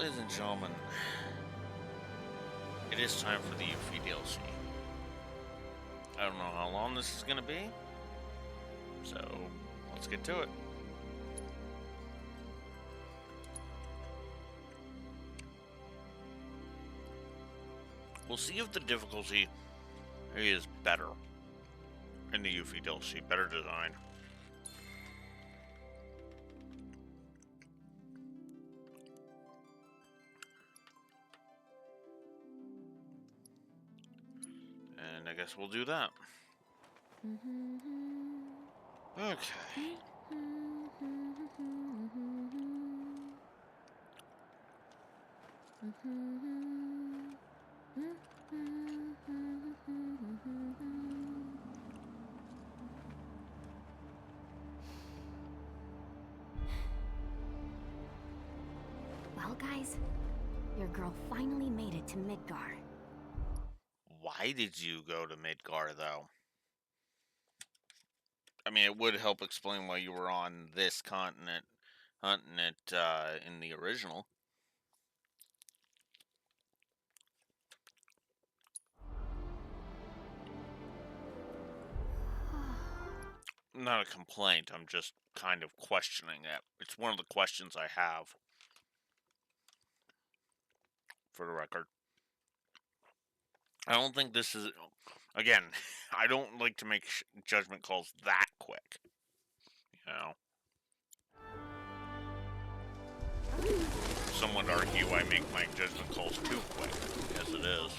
Ladies and gentlemen, it is time for the Yuffie DLC. I don't know how long this is going to be, so let's get to it. We'll see if the difficulty is better in the Yuffie DLC, better design. And I guess we'll do that. Okay. Well, guys, your girl finally made it to Midgar. Why did you go to Midgar, though? I mean, it would help explain why you were on this continent hunting it in the original. Not a complaint, I'm just kind of questioning it. It's one of the questions I have, for the record. I don't think this is... Again, I don't like to make judgment calls that quick. You know? Some would argue I make my judgment calls too quick, as it is.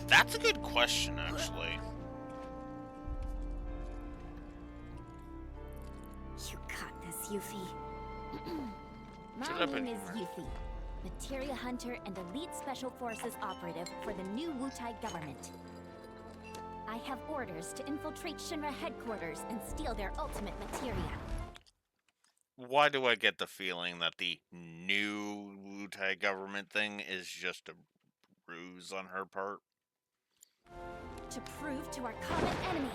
That's a good question, actually. You got this, Yuffie. My name is Yuffie, Materia Hunter and Elite Special Forces operative for the new Wutai government. I have orders to infiltrate Shinra headquarters and steal their ultimate materia. Why do I get the feeling that the new Wutai government thing is just a ruse on her part? To prove to our common enemy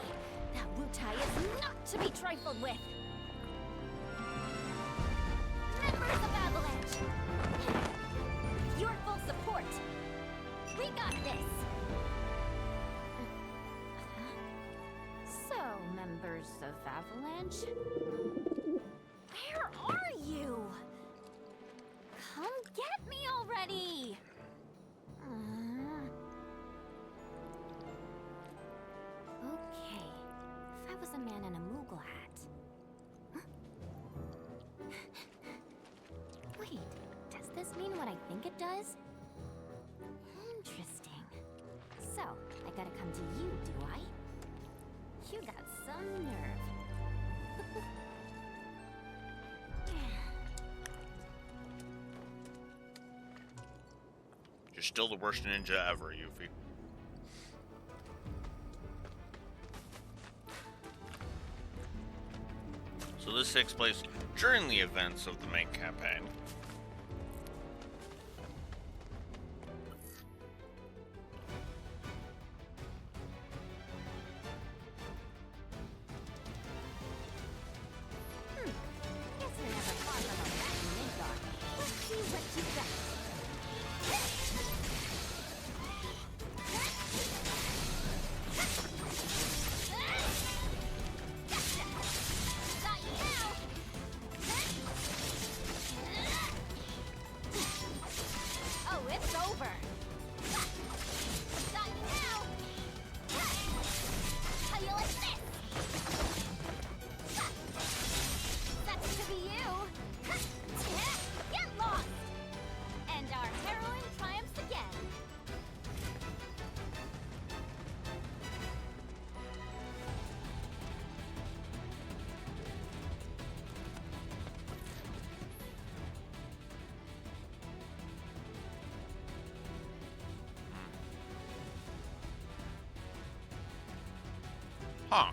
that Wutai is not to be trifled with. Members of Avalanche, with your full support, we got this. So, members of Avalanche, where are you? Come get me already! Okay, if I was a man in a Moogle hat... Wait, does this mean what I think it does? Interesting. So, I gotta come to you, do I? You got some nerve. You're still the worst ninja ever, Yuffie. So this takes place during the events of the main campaign. Guess we never fought about that in Midgar. Let's see what you got. Gotcha! Got you now! Huh.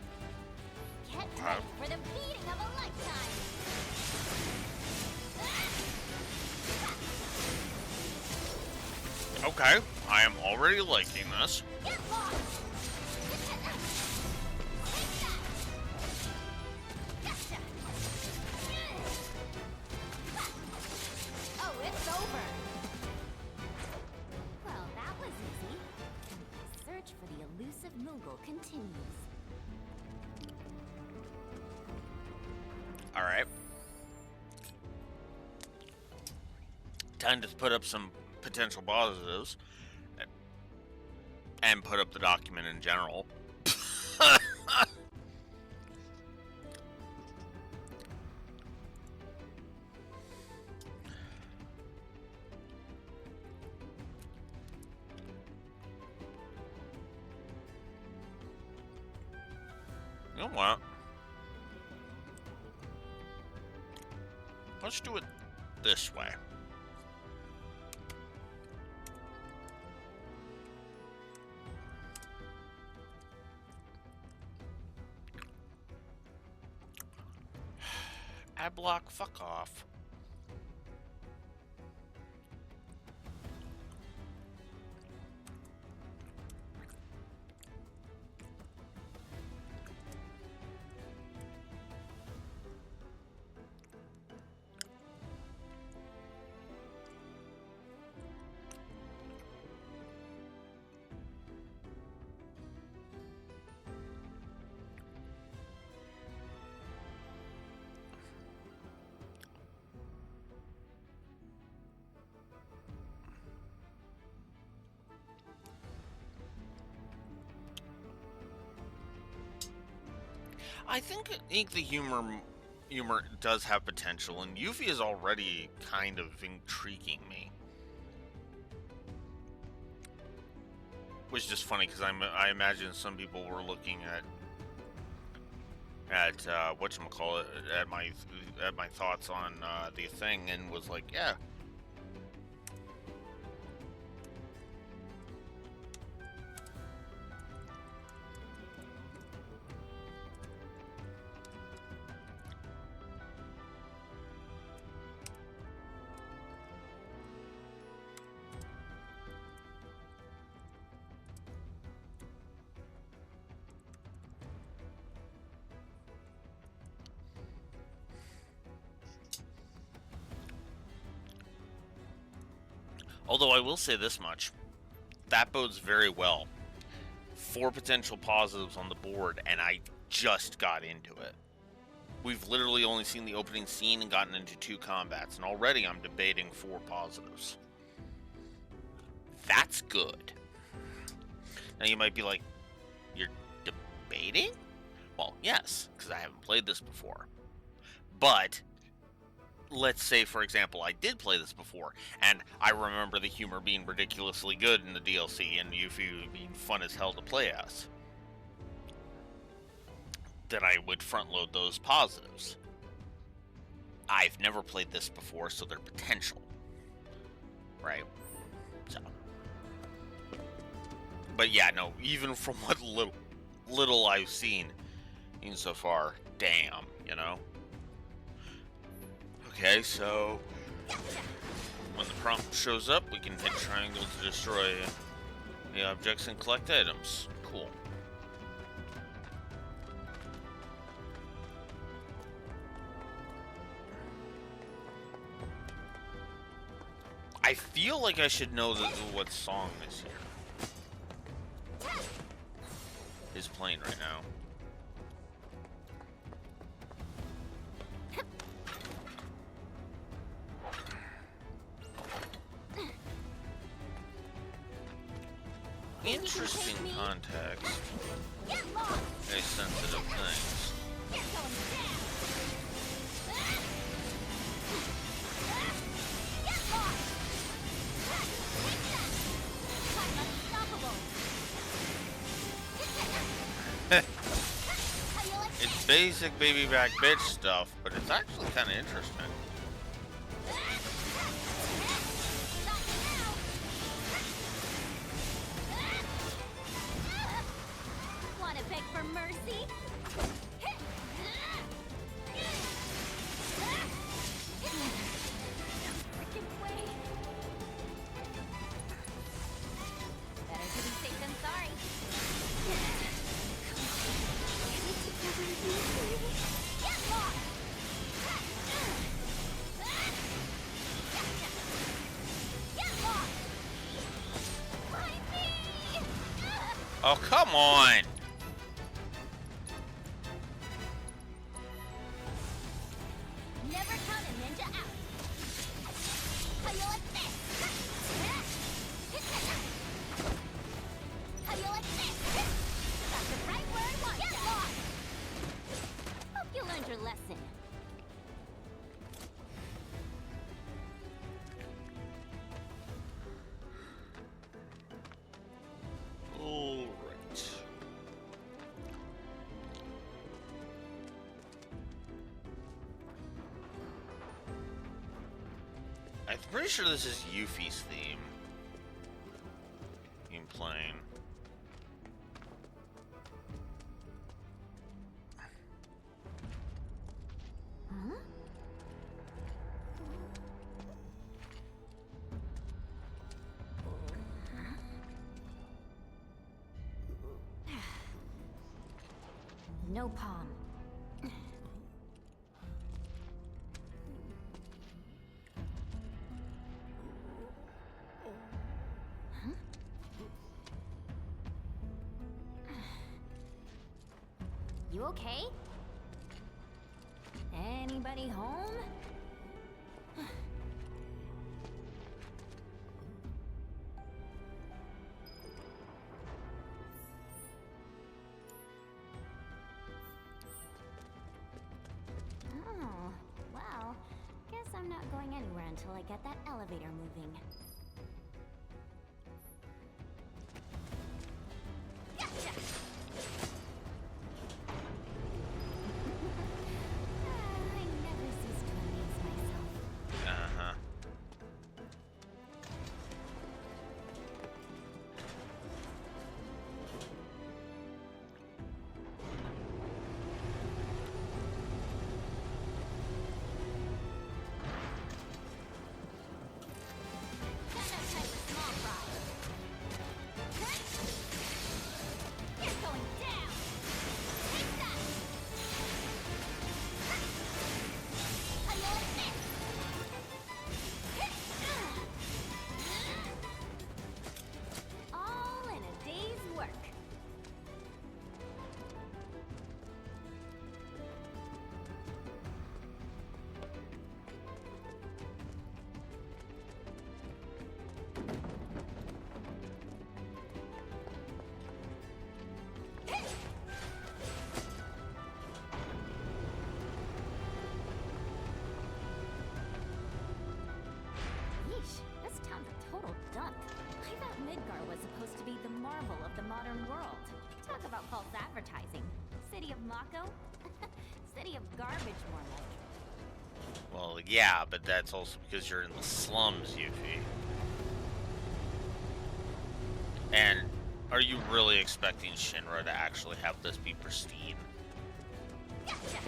Get ready for the beating of a lifetime. Okay, I am already liking this. Get lost. Gotcha. Oh, it's over. Well, that was easy. The search for the elusive Moogle continues. All right. Time to put up some potential positives and put up the document in general. You know what? Let's do it this way. Ad block, fuck off. I think the humor does have potential, and Yuffie is already kind of intriguing me. Which is just funny because I imagine some people were looking at whatchamacallit, at my thoughts on the thing, and was like, yeah. Although I will say this much, that bodes very well. 4 potential positives on the board, and I just got into it. We've literally only seen the opening scene and gotten into 2 combats, and already I'm debating 4 positives. That's good. Now you might be like, you're debating? Well, yes, because I haven't played this before. But let's say, for example, I did play this before, and I remember the humor being ridiculously good in the DLC, and Yuffie being fun as hell to play as. Then I would front load those positives. I've never played this before, so they're potential. Right? So. But yeah, no, even from what little I've seen so far, damn, you know? Okay, so when the prompt shows up, we can hit triangle to destroy the objects and collect items. Cool. I feel like I should know what song this here is playing right now. Interesting context. Very sensitive things. It's basic baby back bitch stuff, but it's actually kind of interesting. Wanna pick for mercy? Freaking way. Better to be safe than sorry. Get lost! Get lost! Find me! Oh, come on! Never count a ninja out. How you like this? How you like this? That's the right word. Get lost! Hope you learned your lesson. All right. I'm pretty sure this is Yuffie's theme. Game playing. Huh? No palm. Huh? You okay? Anybody home? Oh, well, guess I'm not going anywhere until I get that elevator moving. Gotcha! I never cease to amaze myself. Uh-huh. Got no time for small fry. You're going down! Take that! How you like this? All in a day's work. Yeesh, this town's a total dump. I thought Midgar was supposed to be the marvel of the modern world. Talk about false advertising. City of Mako? City of garbage, more like. Well, yeah, but that's also because you're in the slums, Yuffie. And are you really expecting Shinra to actually have this be pristine? Gotcha!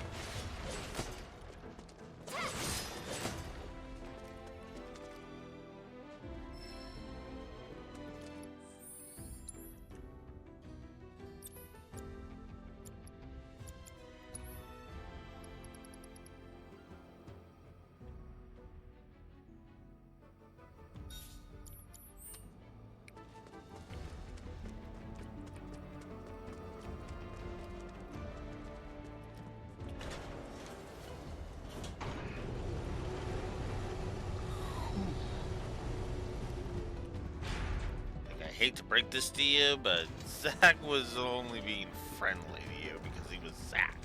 Like, I hate to break this to you, but Zack was only being friendly to you because he was Zack,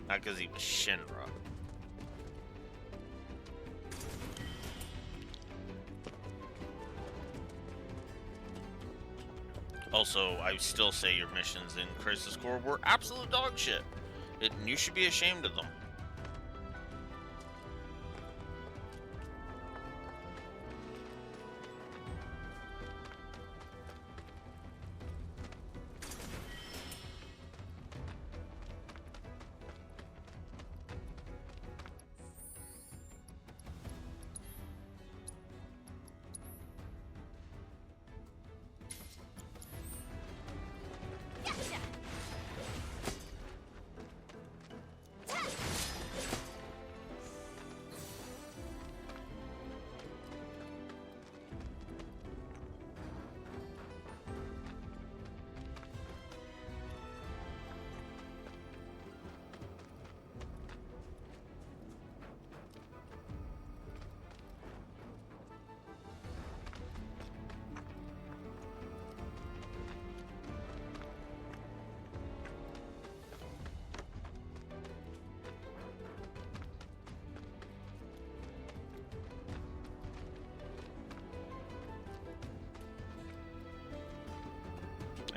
not because he was Shinra. Also, I still say your missions in Crisis Core were absolute dog shit. You should be ashamed of them.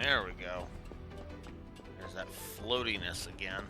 There we go. There's that floatiness again.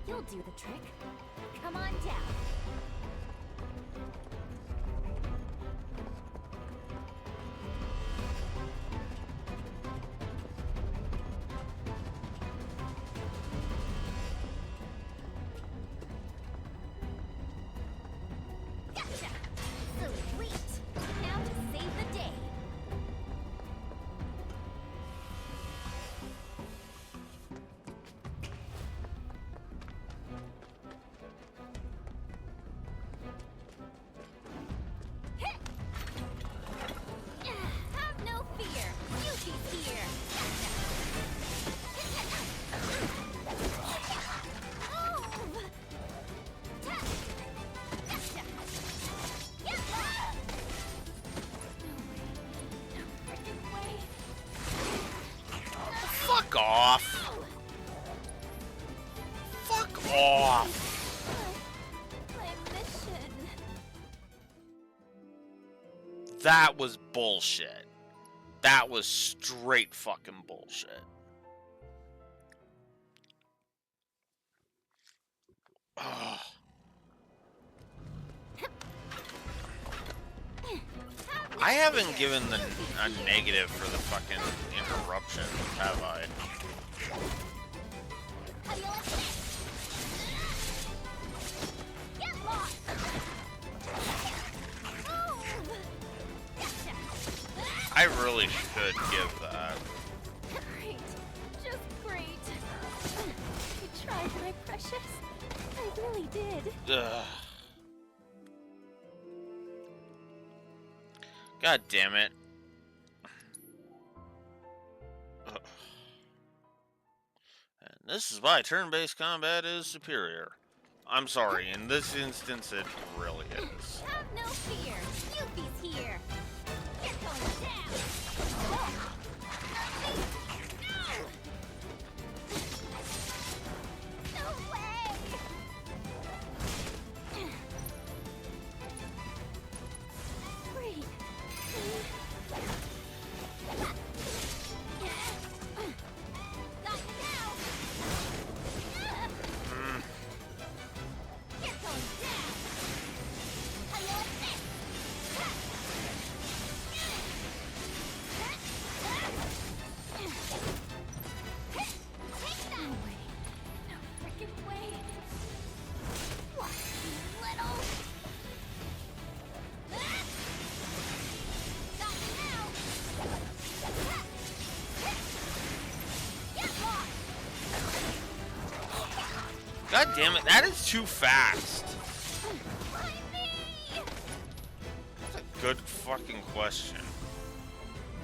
You'll do the trick. Come on down. Gotcha! Sweet! Now to save the day. Have no fear. Yuki's here. Gotcha! Move! Gotcha! Get lost! No freaking way. Fuck off! Fuck off! My mission. That was bullshit. That was straight fucking bullshit. Ugh. I haven't given a negative for the fucking interruptions, have I? How do you like this? Get lost! Move! Gotcha! I really should give that. Great. Just great. You tried, my precious. I really did. Ugh. God damn it. Ugh. And this is why turn-based combat is superior. I'm sorry, in this instance it really is. Have no fear. Yuffie's here. You're going down. No way. Great. Got you now. Mm. You're going down. How you like this? Take that way. No freaking way. What, you little? Got you now. Get lost. God damn it, that is too fast. Why me? That's a good fucking question.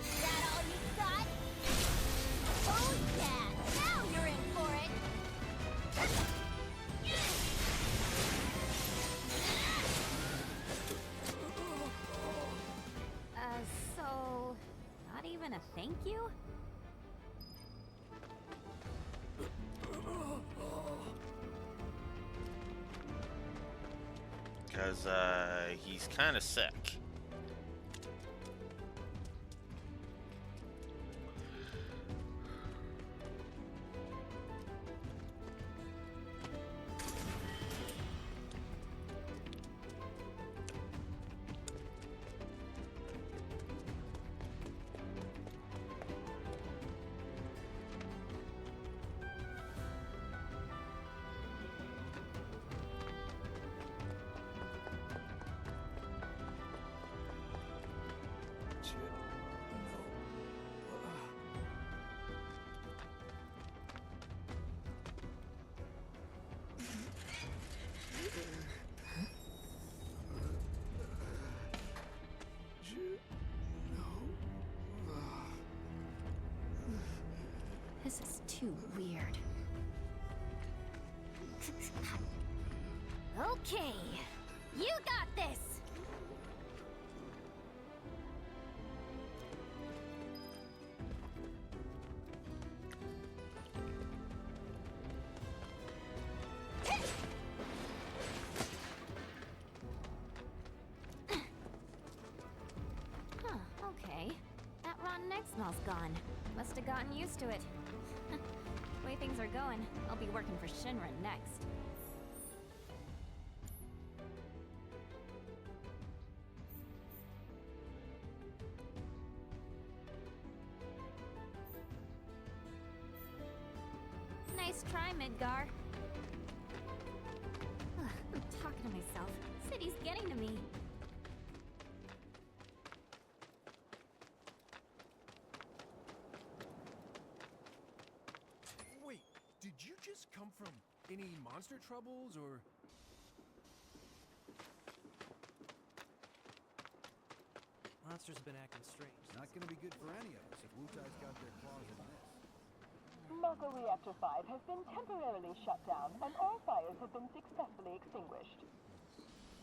Is that all you got? Oh yeah, now you're in for it. So, not even a thank you? Because, he's kind of sick. too weird. Okay, you got this! Huh, okay. That rotten egg smell's gone. Must have gotten used to it. The way things are going, I'll be working for Shinra next. Nice try, Midgar. Ugh, I'm talking to myself. City's getting to me. Wait, did you just come from any monster troubles, or...? Monsters have been acting strange. Not gonna be good for any of us if Wutai's got their claws in this. Mako Reactor 5 has been temporarily shut down, and all fires have been successfully extinguished.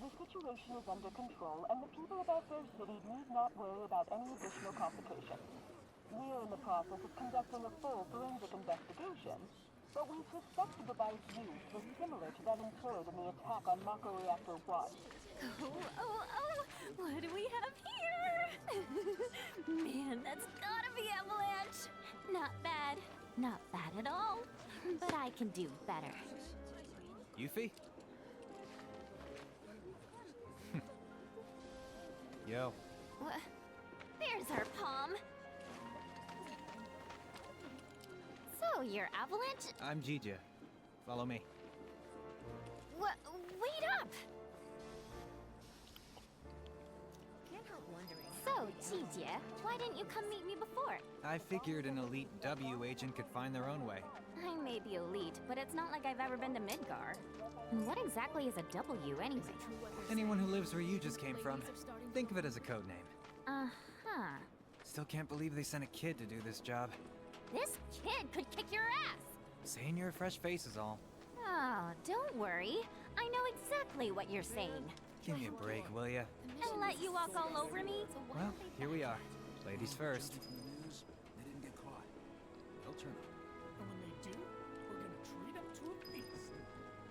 The situation is under control, and the people of our fair city need not worry about any additional complications. We are in the process of conducting a full forensic investigation, but we suspect the device used was similar to that employed in the attack on Mako Reactor 1. Oh, what do we have here? Man, that's gotta be Avalanche. Not bad. Not bad at all. But I can do better. Yuffie? Yo. There's our palm. So, you're Avalanche? I'm Jija. Follow me. Wait up! Can't help wondering. So, Jija, why didn't you come meet me before? I figured an elite W agent could find their own way. I may be elite, but it's not like I've ever been to Midgar. And what exactly is a W anyway? Anyone who lives where you just came from. Think of it as a code name. Uh-huh. Still can't believe they sent a kid to do this job. This kid could kick your ass! Saying you're a fresh face is all. Oh, don't worry. I know exactly what you're saying. Give me a break, will ya? And let you walk all over me? Well, here we are. Ladies first. From the news, they didn't get caught. They'll turn up. And when they do, we're gonna treat them to a feast.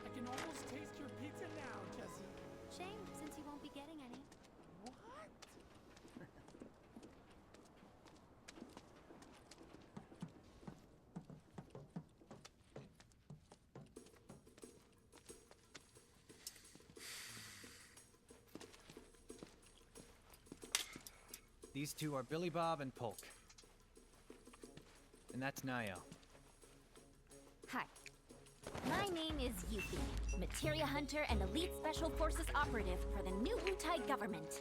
I can almost taste your pizza now, Jesse. Shame, since you won't be getting any. What? These two are Billy Bob and Polk. And that's Niall. Hi. My name is Yuffie, Materia Hunter and Elite Special Forces Operative for the new Wutai government.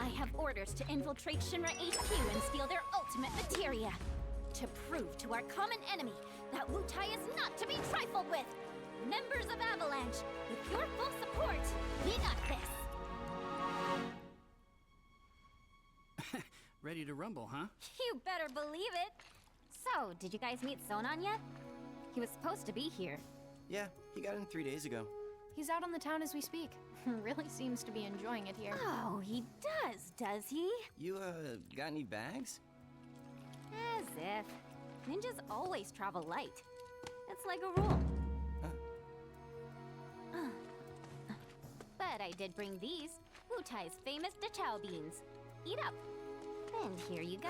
I have orders to infiltrate Shinra HQ and steal their ultimate materia. To prove to our common enemy that Wutai is not to be trifled with. Members of Avalanche, with your full support, we got this. Ready to rumble, huh? You better believe it. So, did you guys meet Sonon yet? He was supposed to be here. Yeah, he got in 3 days ago. He's out on the town as we speak. Really seems to be enjoying it here. Oh, he does he? You, got any bags? As if. Ninjas always travel light. It's like a rule. But I did bring these, Wutai's famous Dachau beans. Eat up. And here you go.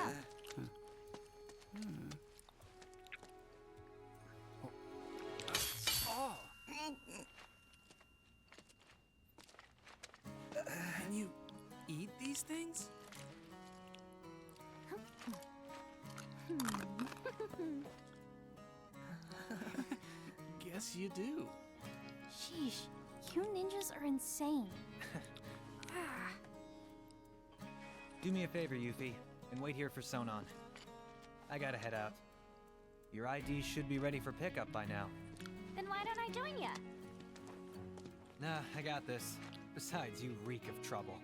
Can you eat these things? Guess you do. Sheesh, you ninjas are insane. Do me a favor, Yuffie, and wait here for Sonon. I gotta head out. Your IDs should be ready for pickup by now. Then why don't I join ya? Nah, I got this. Besides, you reek of trouble.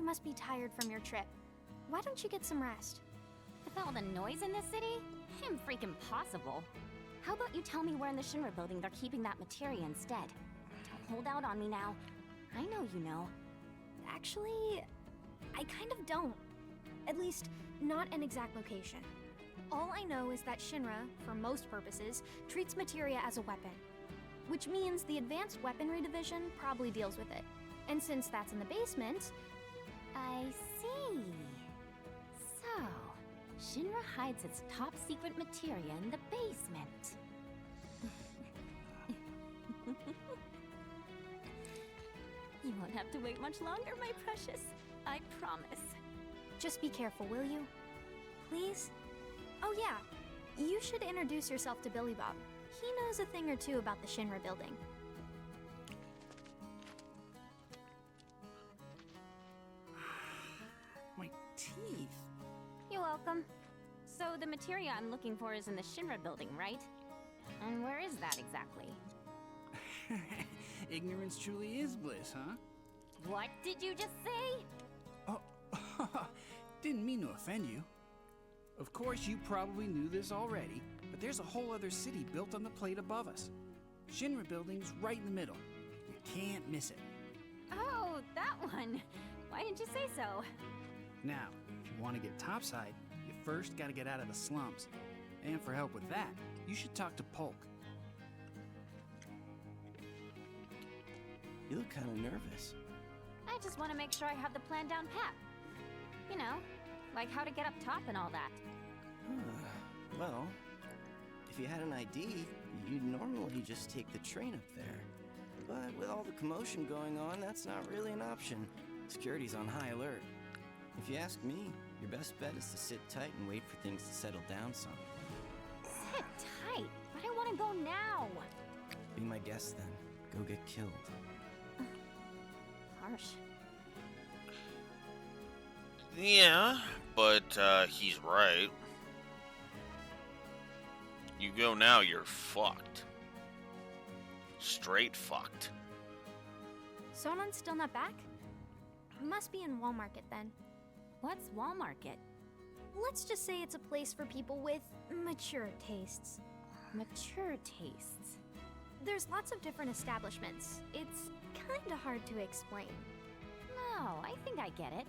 must be tired from your trip. Why don't you get some rest? With all the noise in this city, I'm freaking possible. How about you tell me where in the Shinra building they're keeping that materia instead? Don't hold out on me now. I know you know. Actually, I kind of don't. At least, not an exact location. All I know is that Shinra, for most purposes, treats materia as a weapon. Which means the Advanced Weaponry Division probably deals with it. And since that's in the basement... I see. So, Shinra hides its top secret materia in the basement. You won't have to wait much longer, my precious. I promise. Just be careful, will you? Please? Oh yeah, you should introduce yourself to Billy Bob. He knows a thing or two about the Shinra building. My teeth. You're welcome. So the materia I'm looking for is in the Shinra building, right? And where is that exactly? Ignorance truly is bliss, huh? What did you just say? Oh, didn't mean to offend you. Of course, you probably knew this already, but there's a whole other city built on the plate above us. Shinra building's right in the middle. You can't miss it. Oh, that one. Why didn't you say so? Now, if you want to get topside, you first gotta get out of the slums. And for help with that, you should talk to Polk. You look kind of nervous. I just want to make sure I have the plan down pat. You know, like how to get up top and all that. Well, if you had an ID, you'd normally just take the train up there. But with all the commotion going on, that's not really an option. Security's on high alert. If you ask me, your best bet is to sit tight and wait for things to settle down some. Sit tight, but I want to go now. Be my guest then. Go get killed. Harsh. Yeah, but he's right. You go now, you're fucked. Straight fucked. Sonon's still not back? Must be in Wall Market then. What's Wall Market? Let's just say it's a place for people with mature tastes. Mature tastes. There's lots of different establishments. It's kinda hard to explain. No, I think I get it.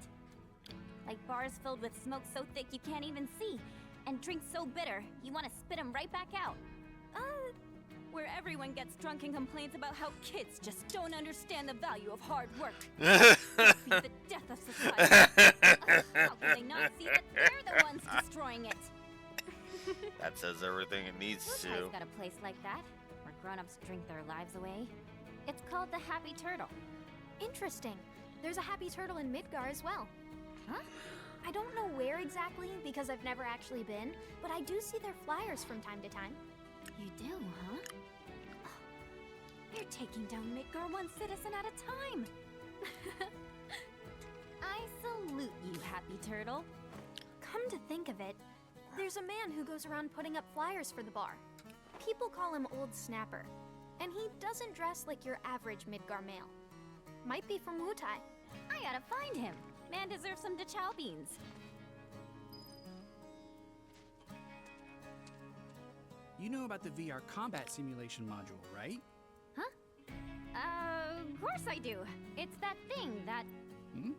Like bars filled with smoke so thick you can't even see, and drinks so bitter you want to spit them right back out. Where everyone gets drunk and complains about how kids just don't understand the value of hard work. It'd be the death of society. How can they not see that they're the ones destroying it? That says everything it needs to. Wutai's got a place like that, where grown-ups drink their lives away. It's called the Happy Turtle. Interesting. There's a Happy Turtle in Midgar as well. Huh? I don't know where exactly because I've never actually been, but I do see their flyers from time to time. You do, huh? You're taking down Midgar one citizen at a time. I salute you, Happy Turtle. Come to think of it, there's a man who goes around putting up flyers for the bar. People call him Old Snapper, and he doesn't dress like your average Midgar male. Might be from Wutai. I gotta find him. Man deserves some Dachau beans. You know about the VR combat simulation module, right? Huh? Of course I do. It's that thing that... Hmm?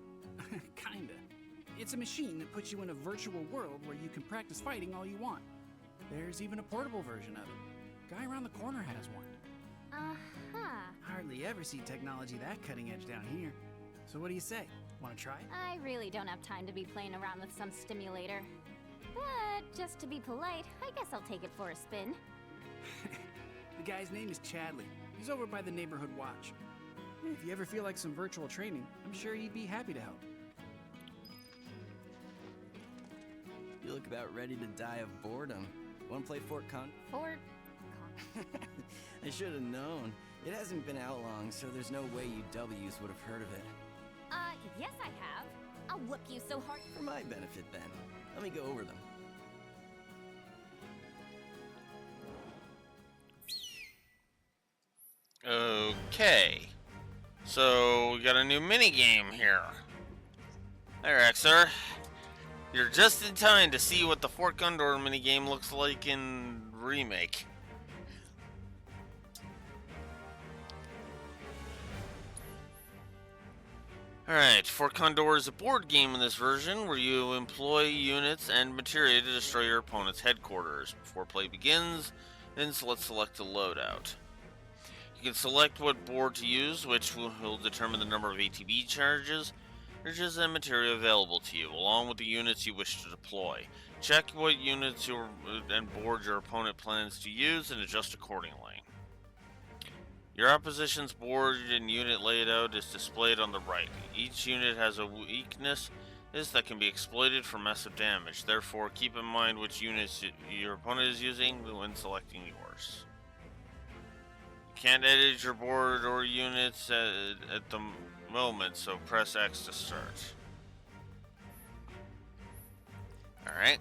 Kinda. It's a machine that puts you in a virtual world where you can practice fighting all you want. There's even a portable version of it. Guy around the corner has one. Uh-huh. Hardly ever see technology that cutting edge down here. So what do you say? Want to try it? I really don't have time to be playing around with some stimulator. But just to be polite, I guess I'll take it for a spin. The guy's name is Chadley. He's over by the Neighborhood Watch. If you ever feel like some virtual training, I'm sure he'd be happy to help. You look about ready to die of boredom. Want to play Fort Con? Fort... I should have known. It hasn't been out long, so there's no way you W's would have heard of it. Yes I have. I'll whoop you so hard... For my benefit, then. Let me go over them. Okay. So, we got a new mini game here. Alright, sir. You're just in time to see what the Fort Gondor minigame looks like in Remake. Alright, Fort Condor is a board game in this version where you employ units and materia to destroy your opponent's headquarters. Before play begins, then let's select a loadout. You can select what board to use, which will determine the number of ATB charges and materia available to you, along with the units you wish to deploy. Check what units and board your opponent plans to use and adjust accordingly. Your opposition's board and unit layout is displayed on the right. Each unit has a weakness that can be exploited for massive damage. Therefore, keep in mind which units your opponent is using when selecting yours. You can't edit your board or units at the moment, so press X to start. Alright.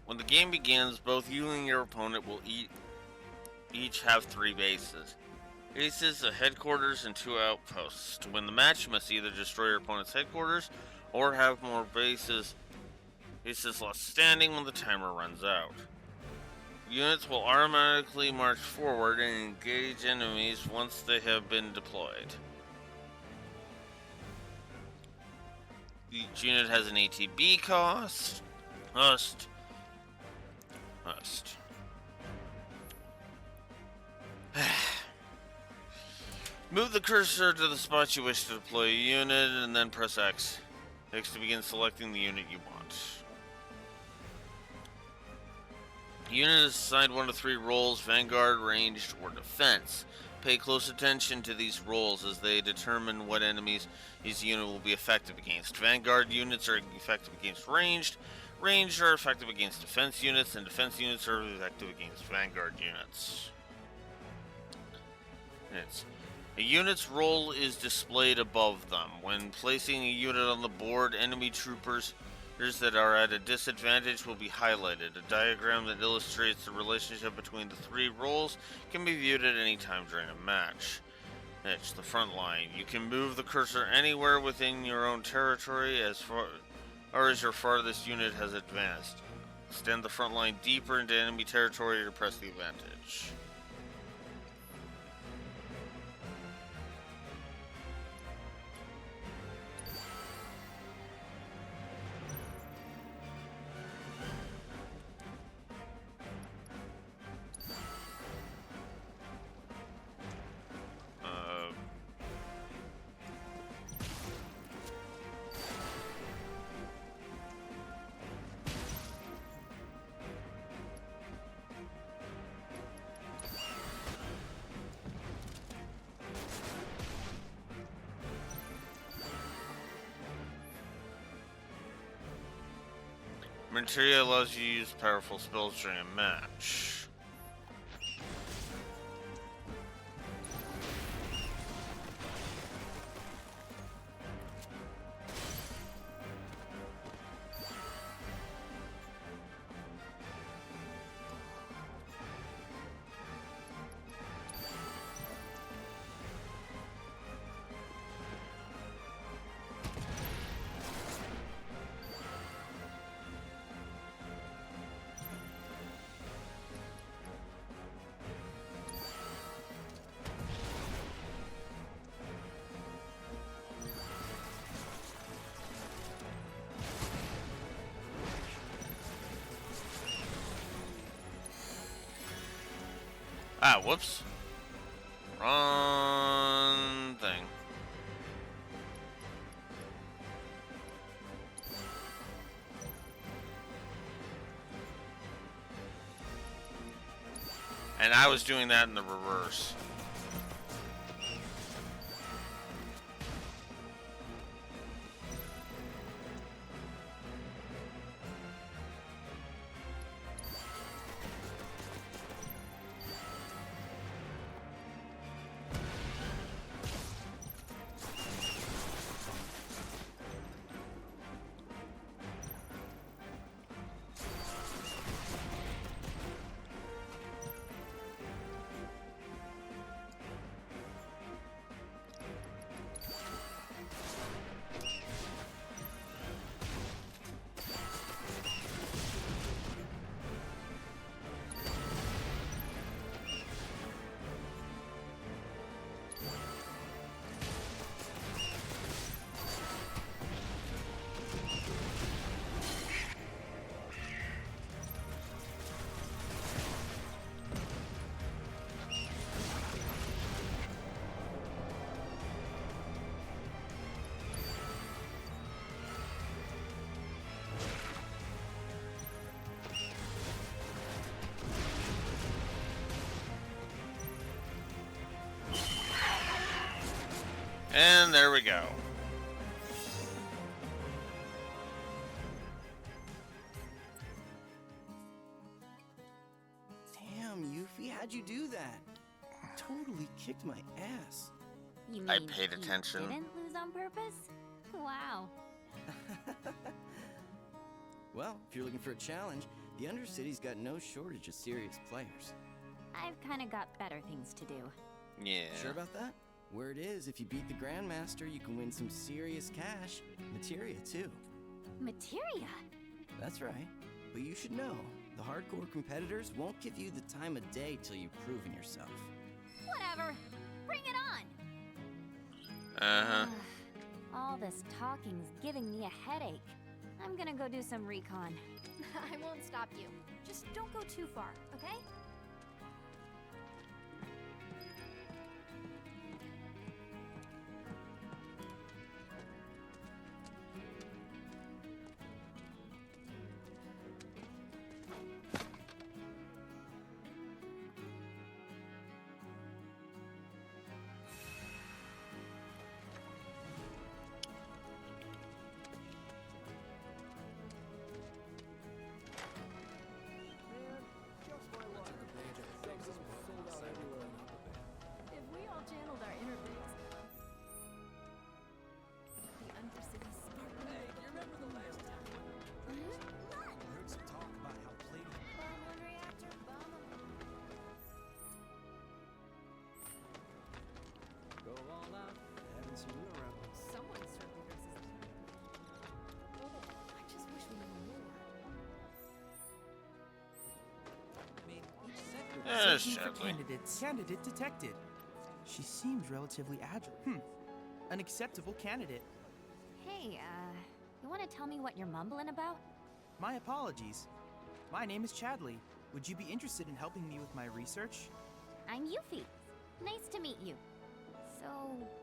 When the game begins, both you and your opponent will each have 3 bases. Bases, a headquarters, and 2 outposts. To win the match, you must either destroy your opponent's headquarters or have more bases left standing when the timer runs out. Units will automatically march forward and engage enemies once they have been deployed. Each unit has an ATB cost. Move the cursor to the spot you wish to deploy a unit, and then press X. X to begin selecting the unit you want. Unit is assigned 1 to 3 roles: Vanguard, Ranged, or Defense. Pay close attention to these roles as they determine what enemies his unit will be effective against. Vanguard units are effective against Ranged. Ranged are effective against defense units, and defense units are effective against Vanguard units. A unit's role is displayed above them. When placing a unit on the board, enemy troopers that are at a disadvantage will be highlighted. A diagram that illustrates the relationship between the 3 roles can be viewed at any time during a match. Next, the front line. You can move the cursor anywhere within your own territory as your farthest unit has advanced. Extend the front line deeper into enemy territory to press the advantage. Materia allows you to use powerful spells during a match. Ah, whoops. Wrong thing. And I was doing that in the reverse. And there we go. Damn, Yuffie, how'd you do that? You totally kicked my ass. You mean I paid attention. You didn't lose on purpose? Wow. Well, if you're looking for a challenge, the Undercity's got no shortage of serious players. I've kind of got better things to do. Yeah. Sure about that? Word is, if you beat the Grandmaster, you can win some serious cash. Materia, too. Materia? That's right. But you should know, the hardcore competitors won't give you the time of day till you've proven yourself. Whatever. Bring it on! Uh-huh. All this talking's giving me a headache. I'm gonna go do some recon. I won't stop you. Just don't go too far, okay? If we all channeled our inner beings, the Undercity spark. Hey, you remember the last time? I heard some talk about how Palladium. Bomb one reactor, bomb 'em. Go all out. Haven't seen you around. Someone certainly dresses I just wish we knew more. I mean, each sector. Searching for candidates. Candidate detected. She seems relatively agile. An acceptable candidate. Hey, you want to tell me what you're mumbling about? My apologies. My name is Chadley. Would you be interested in helping me with my research? I'm Yuffie. Nice to meet you. So,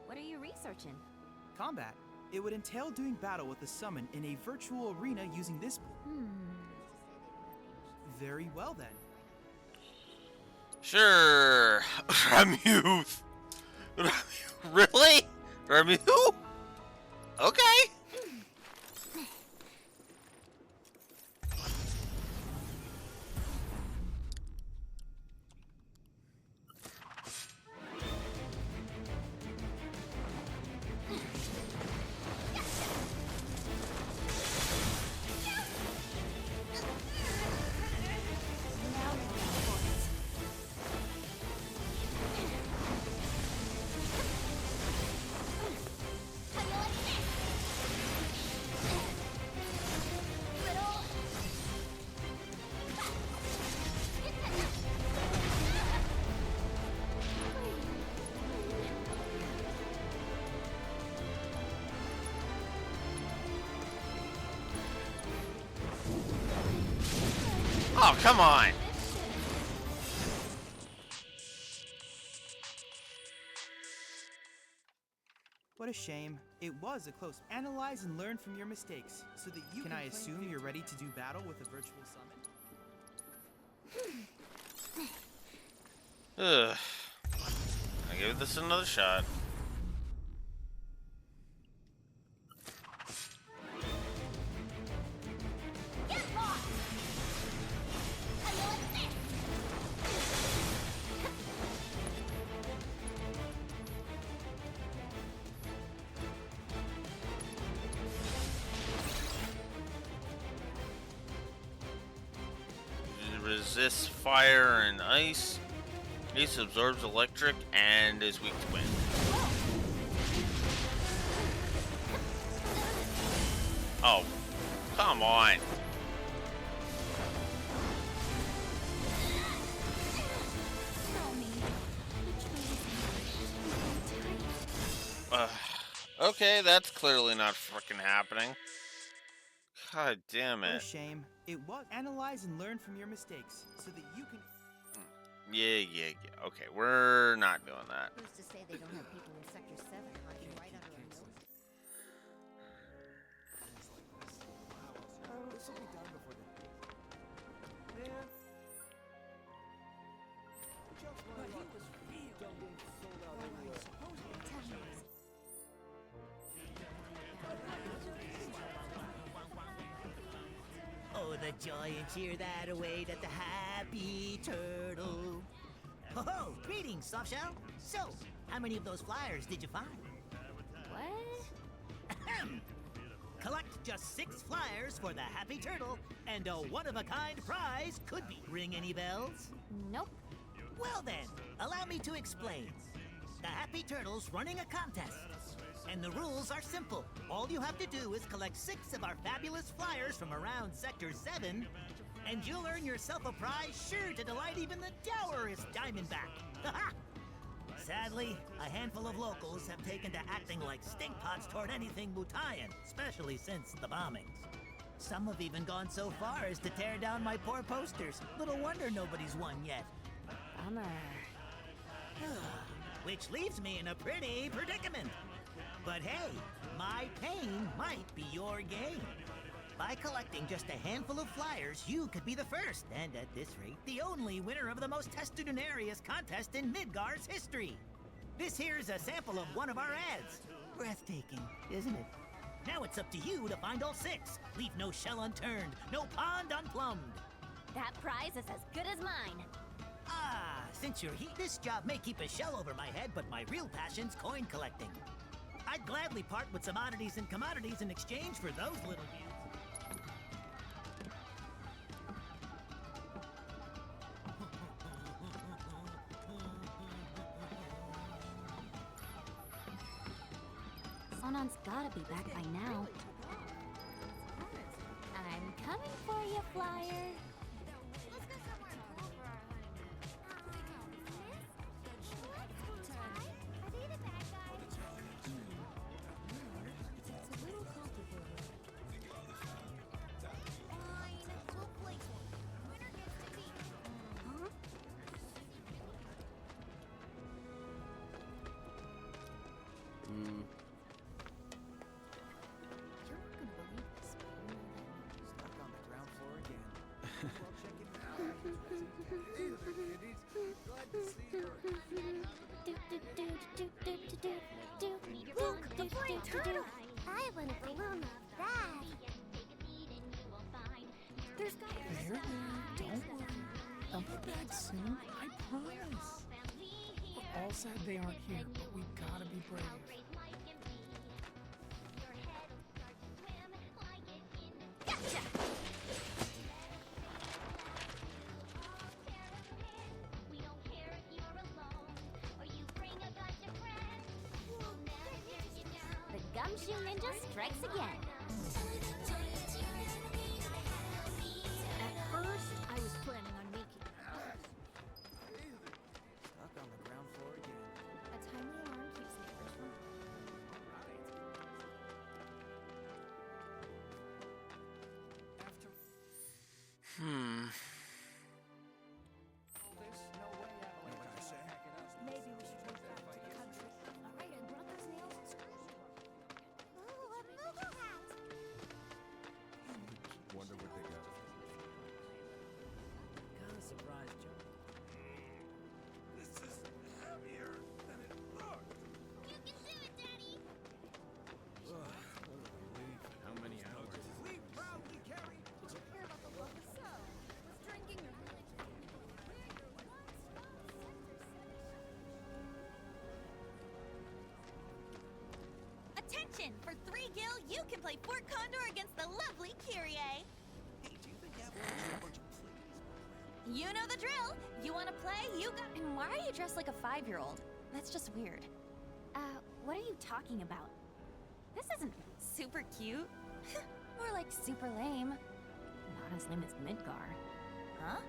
what are you researching? Combat. It would entail doing battle with a summon in a virtual arena using this pool. Very well then. Sure. Ramuth. Really? Ramuth? Okay. Oh, come on. What a shame. It was a close. Analyze and learn from your mistakes so that you can I assume you're ready to do battle with a virtual summon? Ugh. I give this another shot. Resists fire and ice. Ace absorbs electric and is weak to wind. Oh, come on. Okay, that's clearly not freaking happening. God damn What a it. shame. It was. Analyze and learn from your mistakes so that you can. Yeah. Okay, we're not doing that. Who's to say they don't have people in Sector 7 hiding right under our noses? This will be done before the. Man. Just But he was real. sold out Well, I everywhere. suppose we tell you. Let joy and cheer that await at the Happy Turtle. Ho-ho! Greetings, Softshell. So, how many of those flyers did you find? What? Ahem. Collect just 6 flyers for the Happy Turtle, and a one-of-a-kind prize could be. Ring any bells? Nope. Well then, allow me to explain. The Happy Turtle's running a contest. And the rules are simple. All you have to do is collect 6 of our fabulous flyers from around Sector 7, and you'll earn yourself a prize sure to delight even the dourest Diamondback. Ha-ha! Sadly, a handful of locals have taken to acting like stinkpots toward anything Mutayan, especially since the bombings. Some have even gone so far as to tear down my poor posters. Little wonder nobody's won yet. Bummer. Which leaves me in a pretty predicament. But hey, my pain might be your gain. By collecting just a handful of flyers, you could be the first, and at this rate, the only winner of the most testudinarious contest in Midgar's history. This here's a sample of one of our ads. Breathtaking, isn't it? Now it's up to you to find all 6. Leave no shell unturned, no pond unplumbed. That prize is as good as mine. Ah, since you're here, this job may keep a shell over my head, but my real passion's coin collecting. I'd gladly part with some oddities and commodities in exchange for those little beauties. Sonon's gotta be back by now. I'm coming for you, Flyer. Let's go somewhere cool for our honeymoon. Are they the bad guys? It's a little complicated. Fine, we'll place one. Winner gets to be. Huh? You're not gonna believe this, but you know that. Stuck on the ground floor again. Well, check it out. Hey there, kiddies. Glad to see you. Look, a flying turtle! I want a balloon of that. There's gotta be There, don't worry. They'll be back soon, I promise. We're all sad they aren't here, but we gotta be brave. Gotcha! The Gumshoe Ninja strikes again. At first, I was planning on making Stuck on the ground floor again. a tiny alarm keeps neighbors from. After Hmm. this, no way Avalanche What I say? Maybe we should move back to the country. All right, I brought those nails and screws. Ooh, a moo hat! Wonder what they got. Kinda surprised, Joe. This is heavier than it looked. You can do it, Daddy! What a relief. How many hours? We proudly carry. Did you hear about the local so? Was drinking your village. We're your one-stop Attention! For 3 gil, you can play Fort Condor against the lovely Kyrie. Hey, do you think Avalanche are a bunch of please? You know the drill. You want to play? You got. And why are you dressed like a 5-year-old? That's just weird. What are you talking about? This isn't super cute. More like super lame. Not as lame as Midgar. Huh?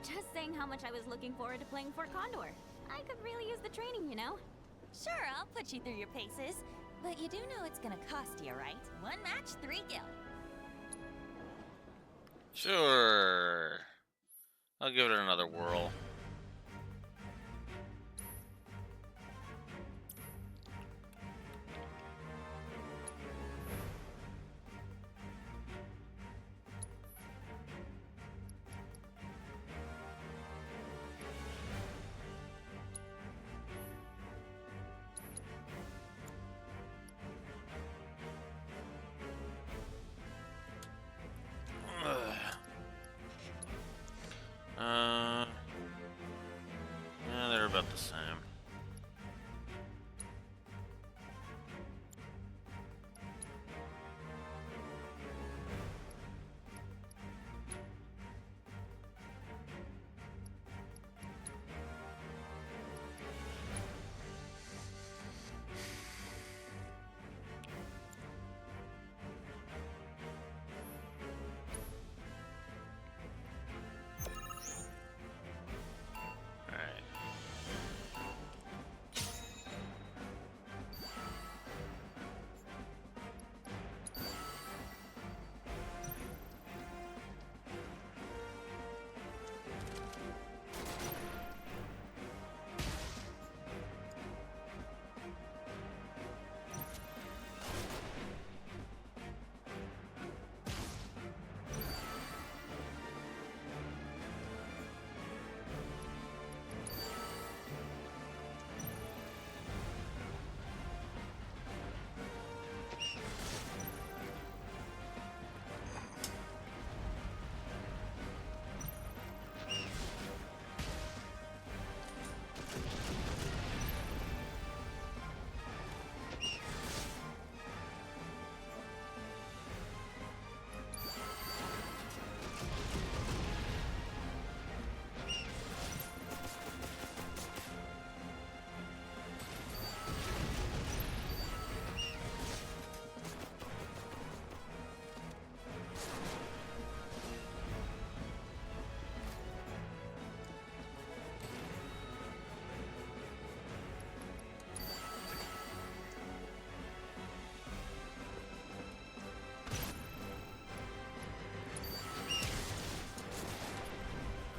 Just saying how much I was looking forward to playing Fort Condor. I could really use the training, you know? Sure, I'll put you through your paces. But you do know it's gonna cost you, right? 1 match, 3 gil. Sure. I'll give it another whirl. same.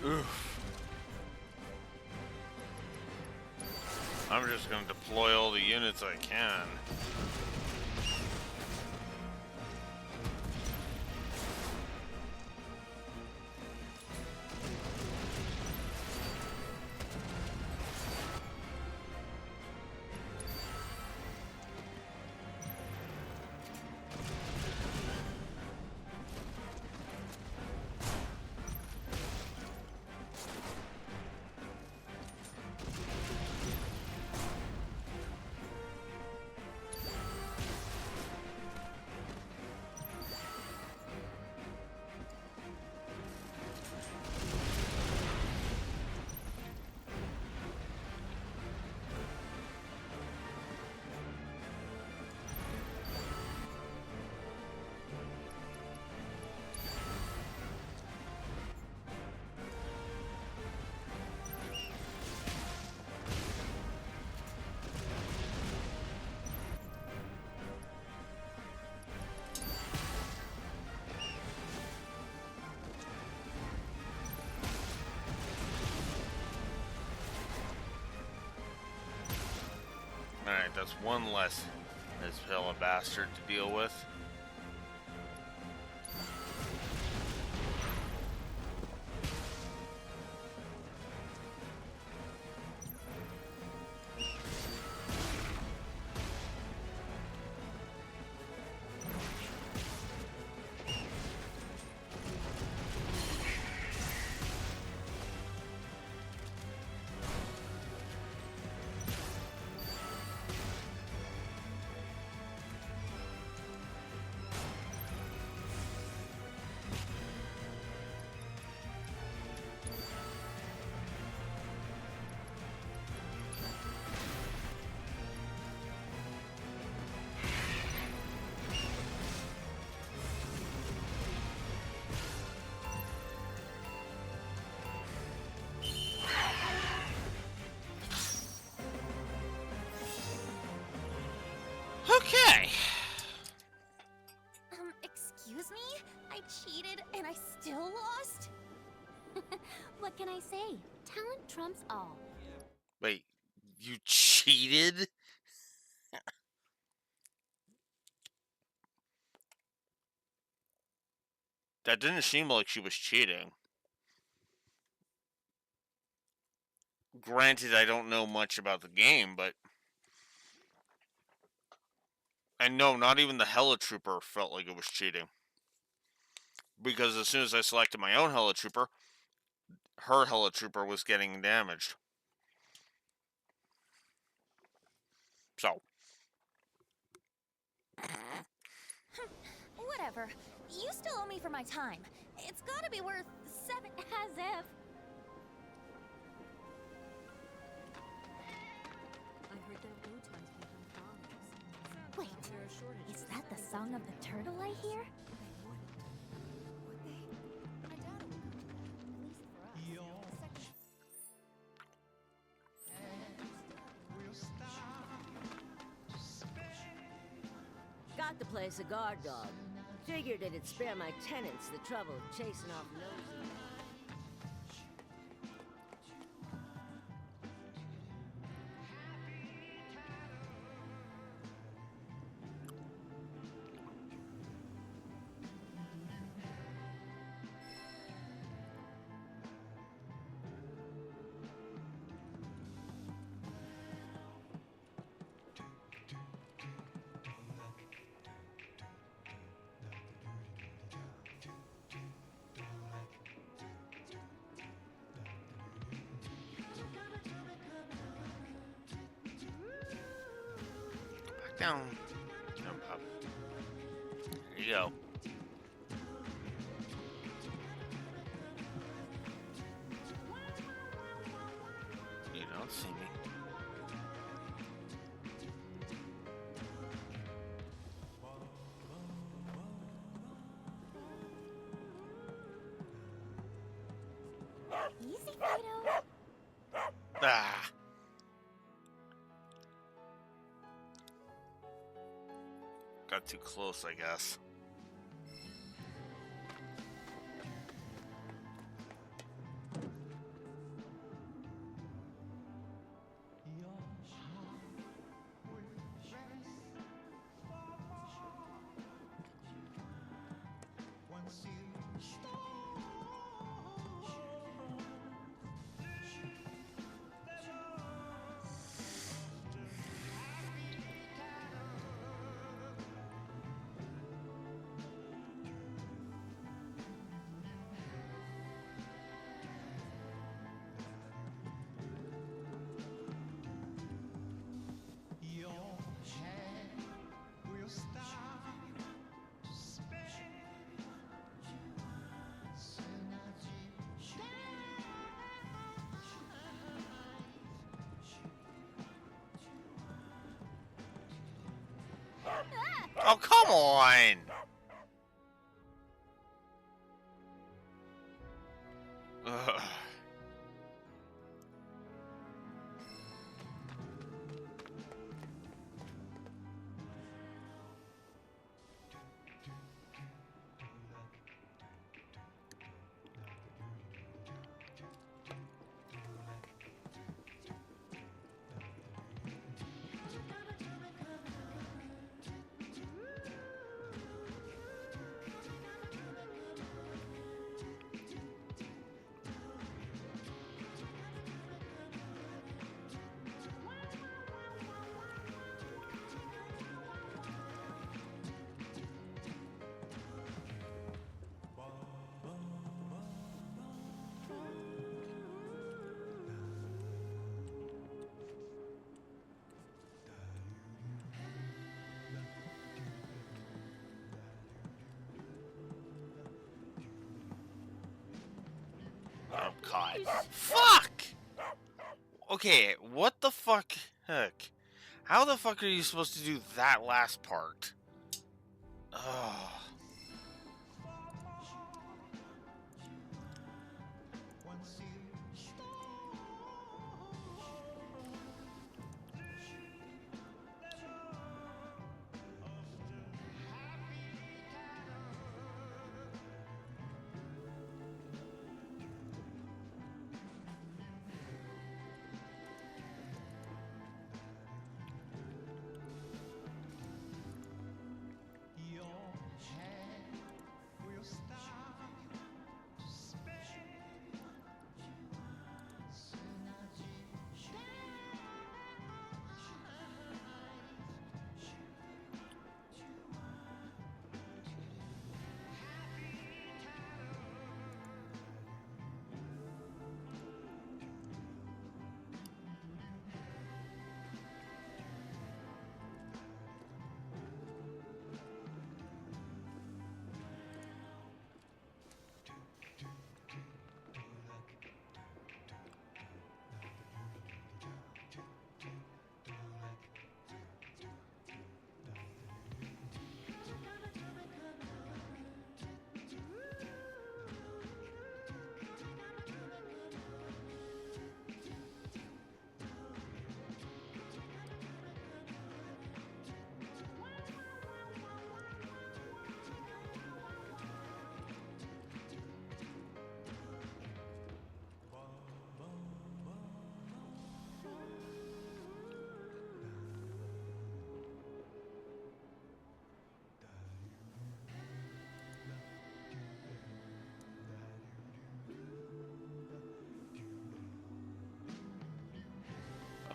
Oof. I'm just gonna deploy all the units I can. Alright, that's one less as hell a bastard to deal with. Okay. Excuse me? I cheated and I still lost? What can I say? Talent trumps all. Wait, you cheated? That didn't seem like she was cheating. Granted, I don't know much about the game, but... And no, not even the Helitrooper felt like it was cheating. Because as soon as I selected my own Helitrooper, her Helitrooper was getting damaged. So, Whatever. You still owe me for my time. It's gotta be worth 7 as if. I heard that bow ties become flowers. Wait, is that the song of the turtle I hear? Got to play a guard dog. Figured it'd spare my tenants the trouble of chasing off nosy. down. Jump up. There you go. You don't see me. Easy, Fido. Ah. Got too close, I guess. Oh, come on! Ugh. Oh, God. Fuck! Okay, what the fuck? Heck. How the fuck are you supposed to do that last part? Ugh.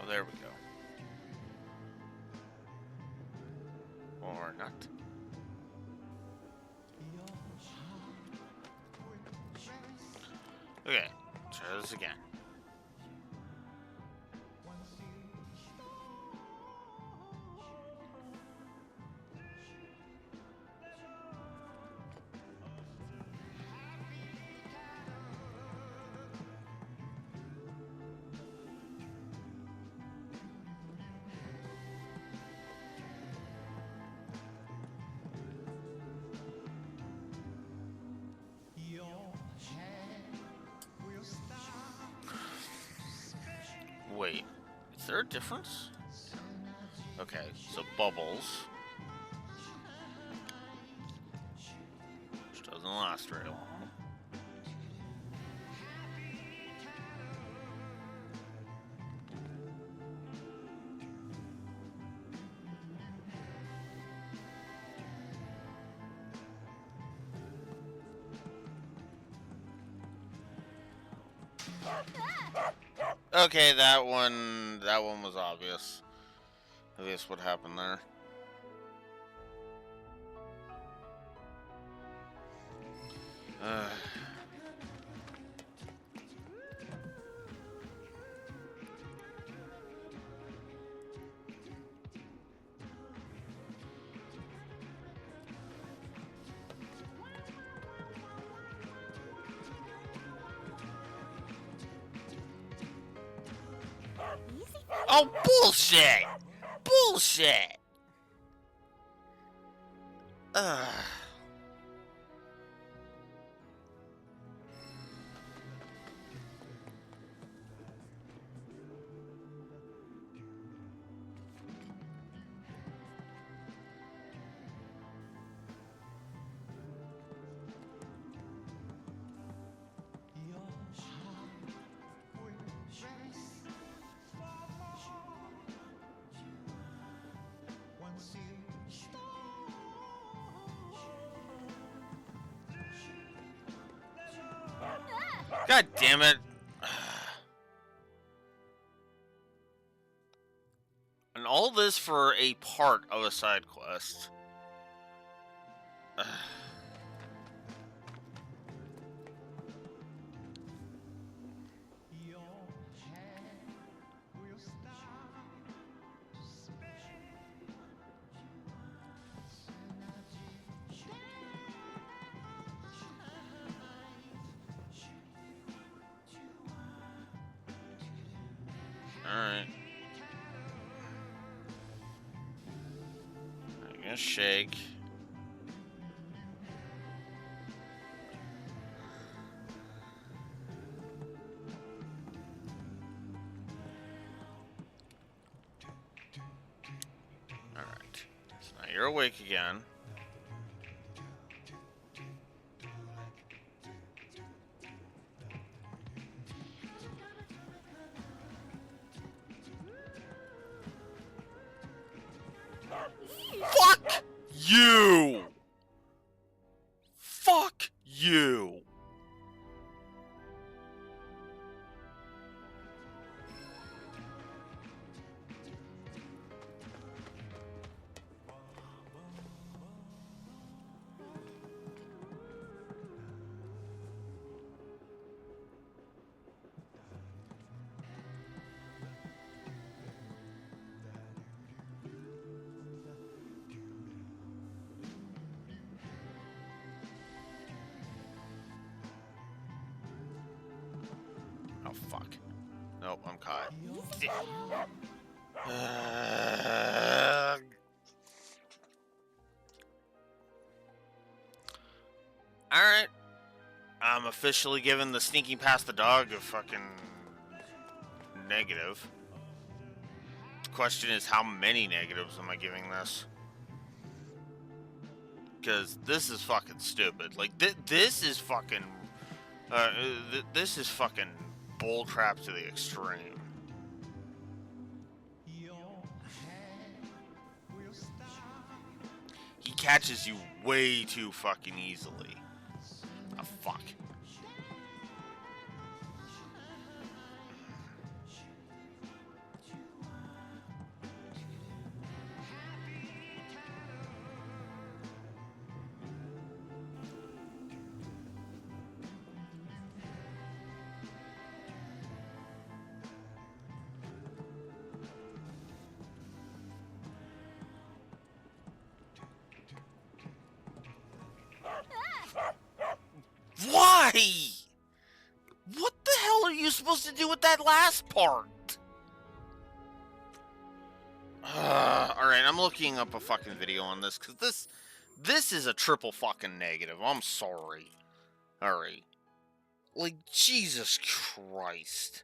Oh, there we go. Or not. Okay, try this again. Wait, is there a difference? Okay, so bubbles. Which doesn't last very long. Okay, that one was obvious. Obvious what happened there. Oh, bullshit! Bullshit! Ugh. God damn it. And all this for a part of a side quest. Alright. I'm gonna shake. Alright. So now you're awake again. Fuck you! Fuck you! Oh, fuck. Nope, I'm caught. Alright. I'm officially giving the sneaking past the dog a fucking negative. The question is, how many negatives am I giving this? Because this is fucking stupid. Like, this is fucking... this is fucking bullcrap to the extreme. He catches you way too fucking easily. Ah, fuck. Why? What the hell are you supposed to do with that last part? Alright, I'm looking up a fucking video on this, because this is a triple fucking negative. I'm sorry. Alright. Like, Jesus Christ.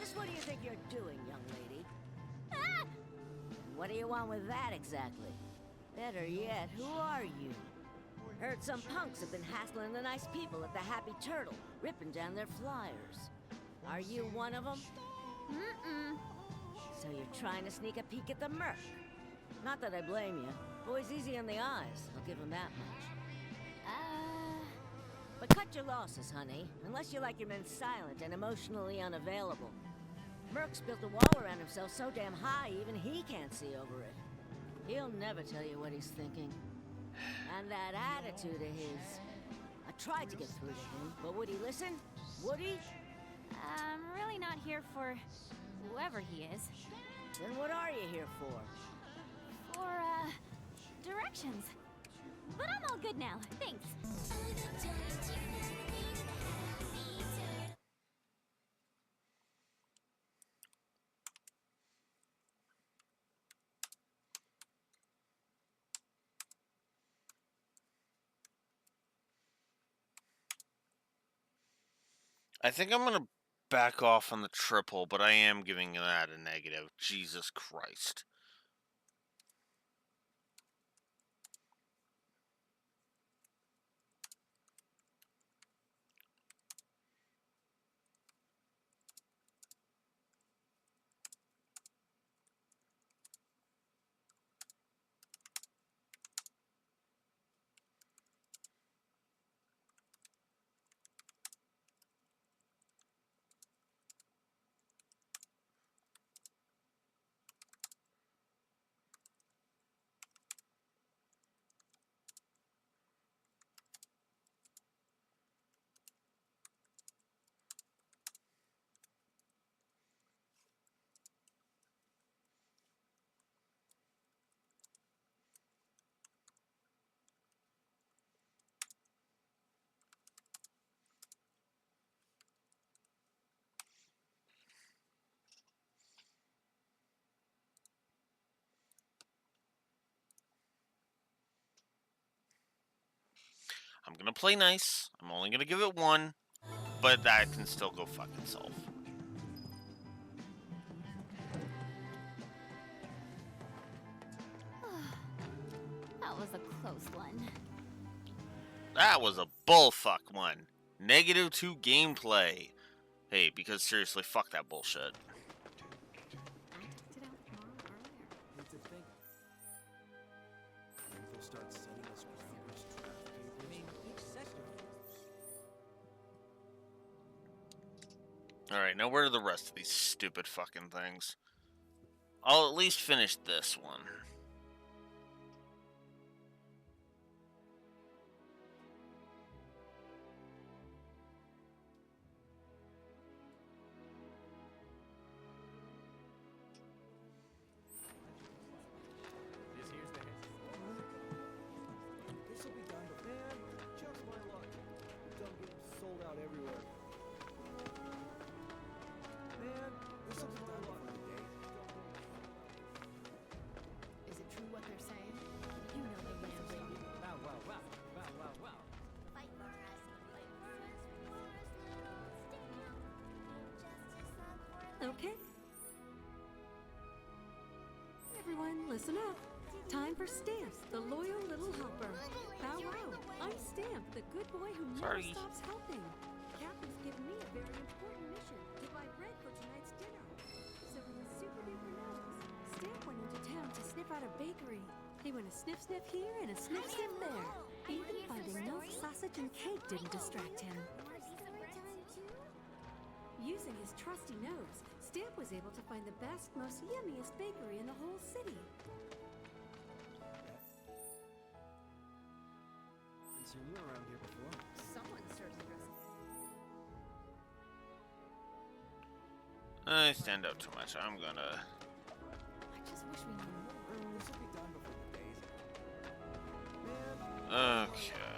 Just what do you think you're doing, young lady? Ah! What do you want with that, exactly? Better yet, who are you? Heard some punks have been hassling the nice people at the Happy Turtle, ripping down their flyers. Are you one of them? Mm-mm. So you're trying to sneak a peek at the Merc? Not that I blame you. Boy's easy on the eyes, I'll give him that much. But cut your losses, honey. Unless you like your men silent and emotionally unavailable. Merc's built a wall around himself so damn high, even he can't see over it. He'll never tell you what he's thinking. And that attitude of his... I tried to get through to him, but would he listen? Would he? I'm really not here for whoever he is. Then what are you here for? For, directions. But I'm all good now, thanks. I think I'm gonna back off on the triple, but I am giving that a negative. Jesus Christ. I'm gonna play nice. I'm only gonna give it 1, but that can still go fuck itself. That was a close one. That was a bullfuck one. -2 gameplay. Hey, because seriously, fuck that bullshit. Alright, now where are the rest of these stupid fucking things? I'll at least finish this one. Okay. Everyone, listen up. Time for Stamp, the loyal little helper. Bow wow, I'm Stamp, the good boy who never stops helping. Captain's given me a very important mission to buy bread for tonight's dinner. So with a super duper nose, Stamp went into town to sniff out a bakery. He went a sniff sniff here and a sniff sniff there. Even finding milk, sausage, and cake didn't distract him. Using his trusty nose, Stamp was able to find the best, most yummiest bakery in the whole city. Seen you around here before. Someone certainly dressed. I stand out too much. I'm gonna. I just wish we knew more. This will be done before the day's out. Okay.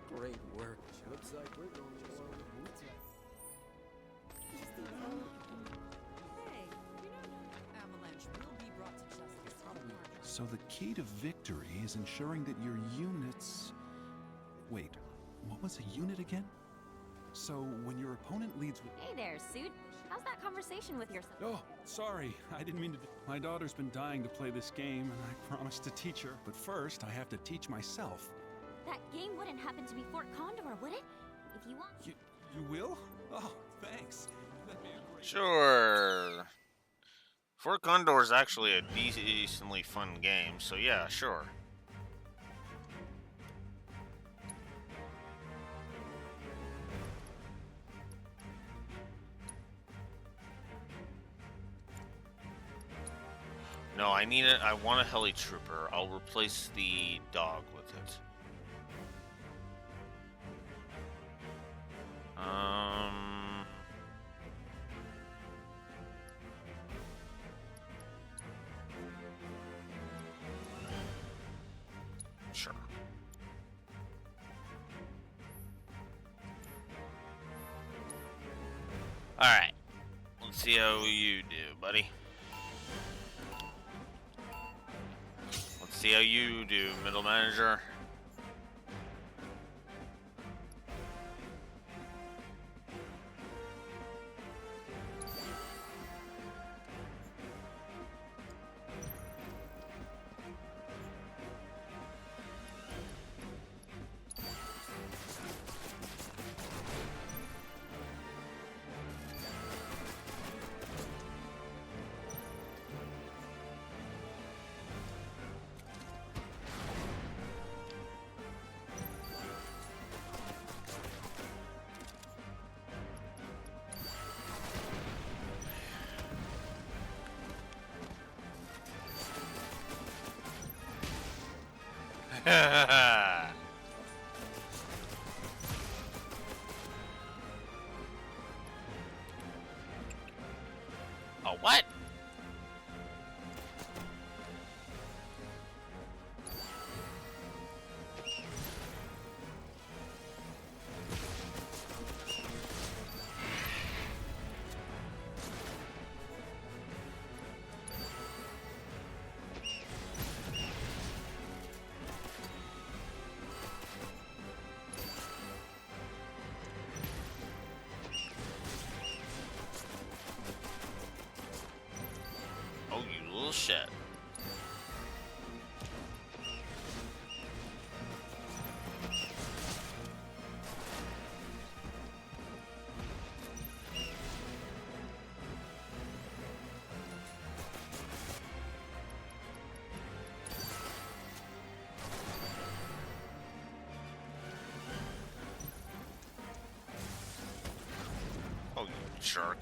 Great work. Looks like we're going along with Wu-Tang. So the key to victory is ensuring that your units... Wait, what was a unit again? So when your opponent leads with... Hey there, Suit. How's that conversation with yourself? Oh, sorry. I didn't mean to... My daughter's been dying to play this game, and I promised to teach her. But first, I have to teach myself. That game wouldn't happen to be Fort Condor, would it? If you want... You will? Oh, thanks. That'd be a great... Sure. Fort Condor is actually a decently fun game, so yeah, sure. No, I need it. I want a heli trooper. I'll replace the dog with it. Sure. All right. Let's see how you do, buddy. Let's see how you do, middle manager. Oh, what? Oh, you little shit. Oh, you jerk.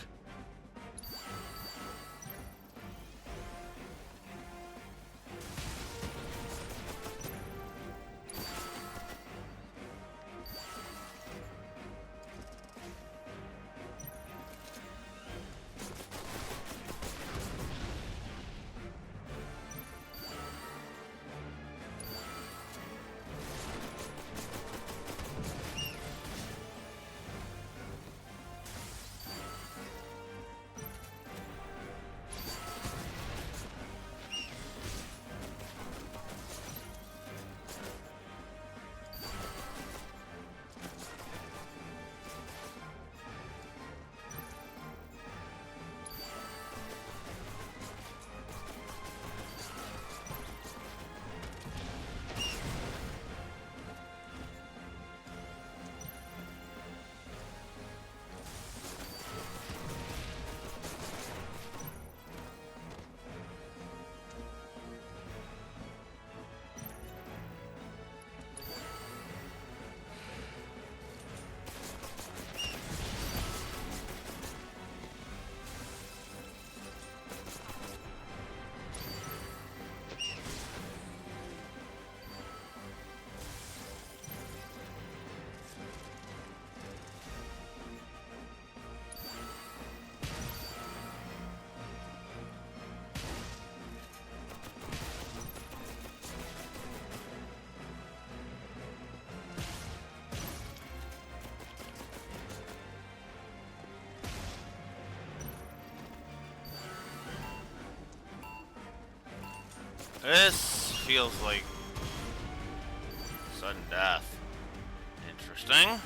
This feels like sudden death. Interesting.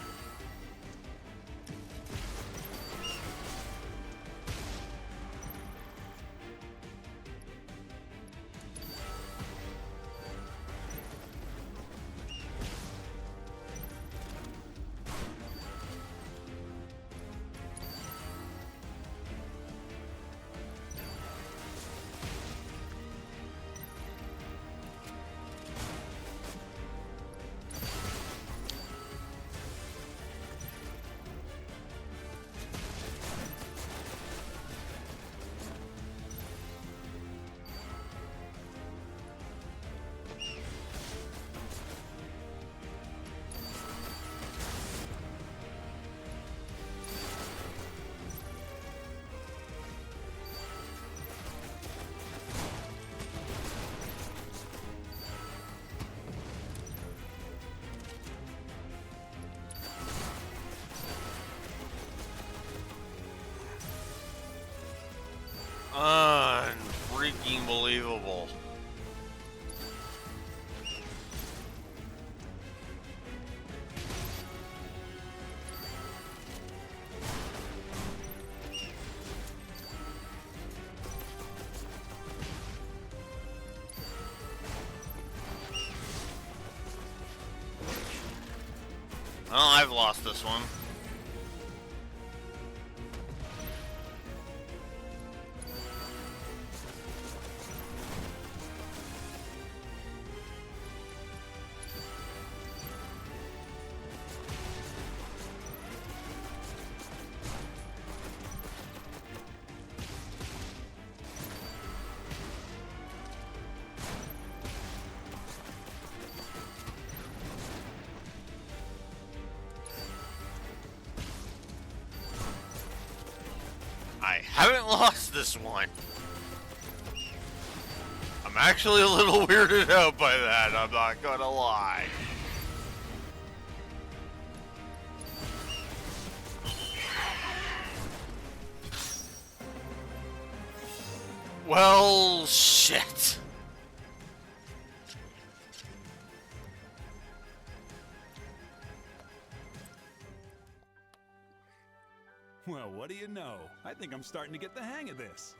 Unfreaking believable. Well, I've lost this one. I haven't lost this one. I'm actually a little weirded out by that, I'm not gonna lie. Well, shit. Well, what do you know? I think I'm starting to get the hang of this.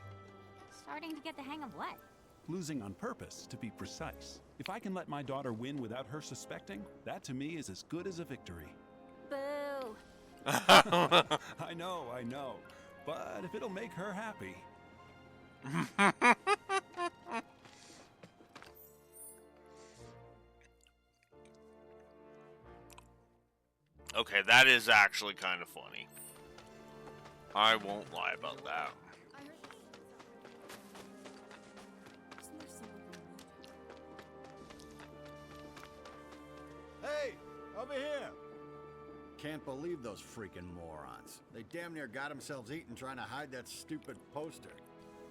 Starting to get the hang of what? Losing on purpose, to be precise. If I can let my daughter win without her suspecting, that to me is as good as a victory. Boo. I know. But if it'll make her happy. Okay, that is actually kind of funny. I won't lie about that. Hey, over here! Can't believe those freaking morons. They damn near got themselves eaten trying to hide that stupid poster.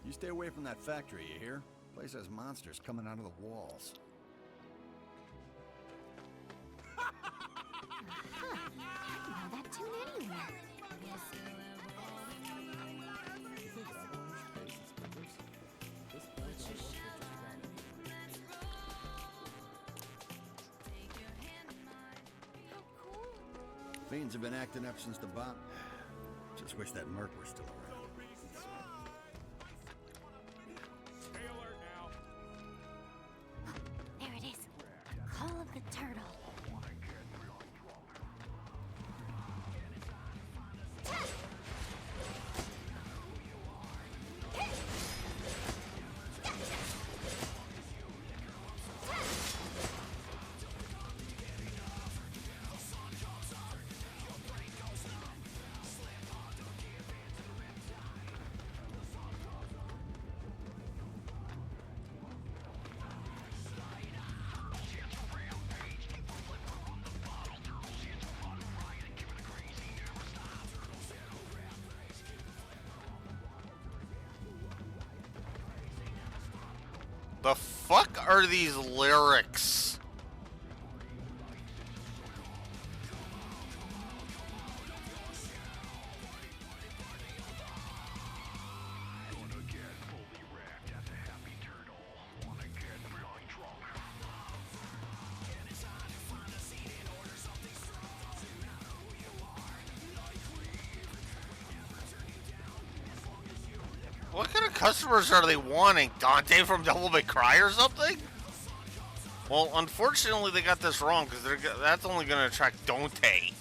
You stay away from that factory, you hear? Place has monsters coming out of the walls. Know that tune anywhere. Fiends have been acting up since the bomb. Just wish that merc were still around. There it is. Call of the turtle. The fuck are these lyrics? What kind of customers are they wanting? Dante from Devil May Cry or something? Well, unfortunately, they got this wrong because that's only going to attract Dante.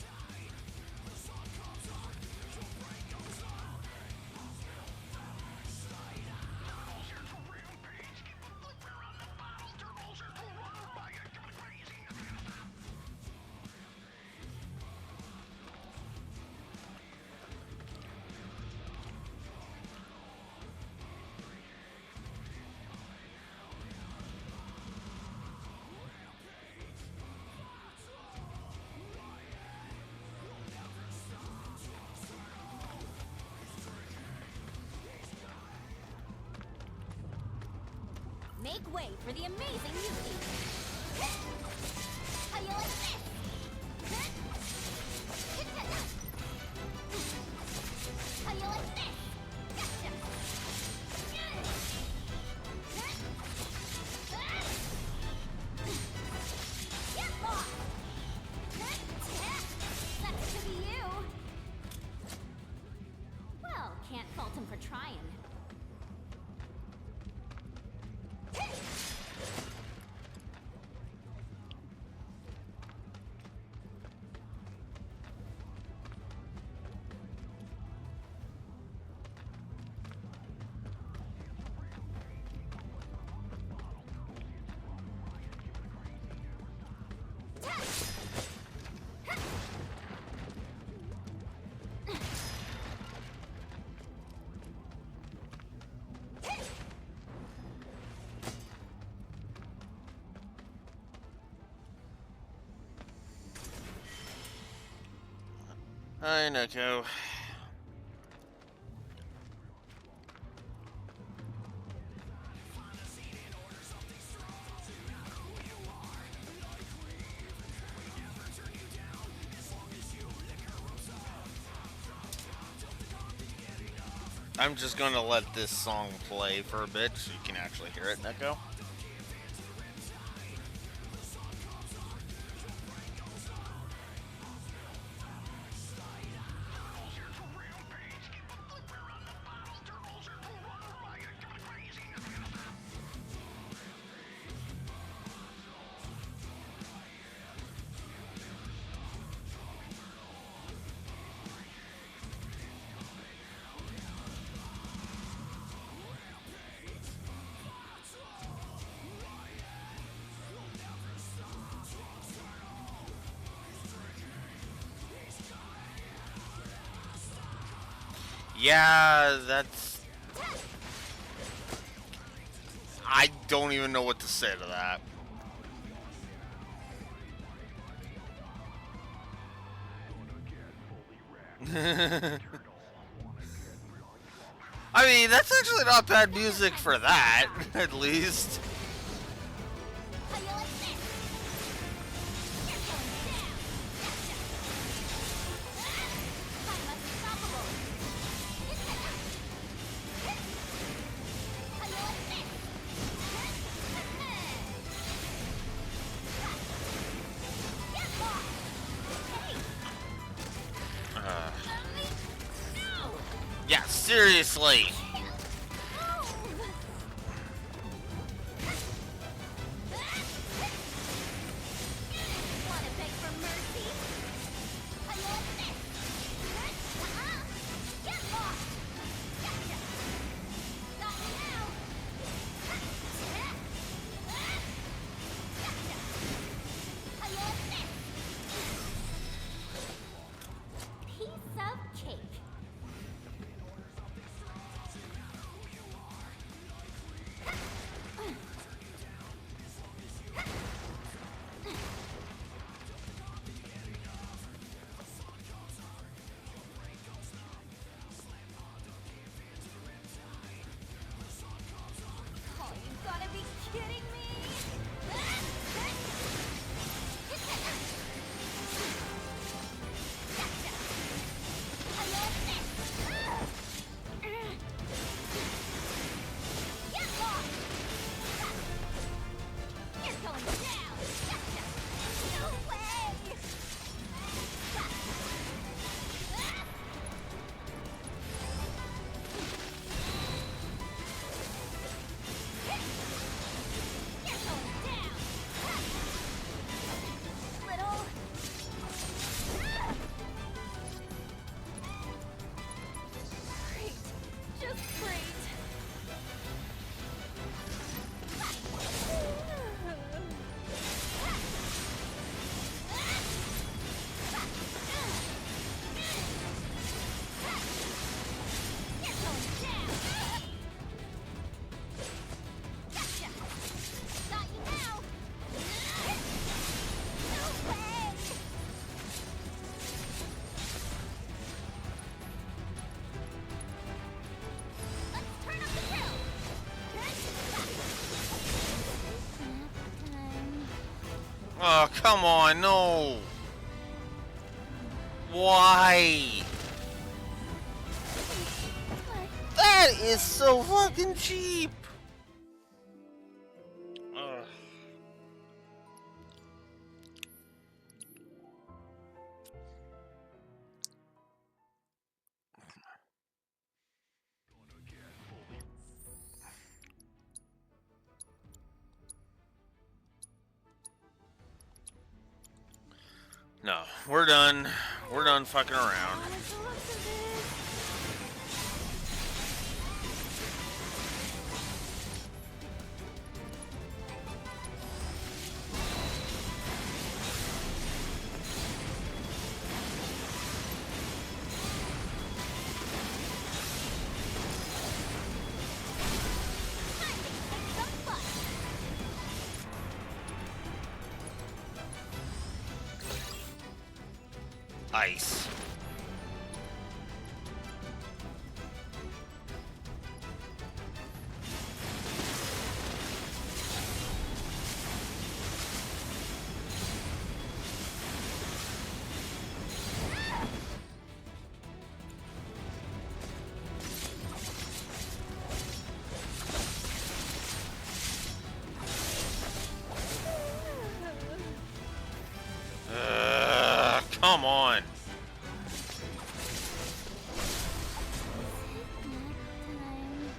Make way for the amazing Yuki. How you like this? How you like this? Gotcha. Get lost. That's to be you. Well, can't fault him for trying. Hi, Neko. I'm just gonna let this song play for a bit so you can actually hear it, Neko. Yeah, that's... I don't even know what to say to that. I mean, that's actually not bad music for that, at least. Yeah, seriously. Oh, come on, no. Why? That is so fucking cheap. Ugh. No, we're done. We're done fucking around. Ice.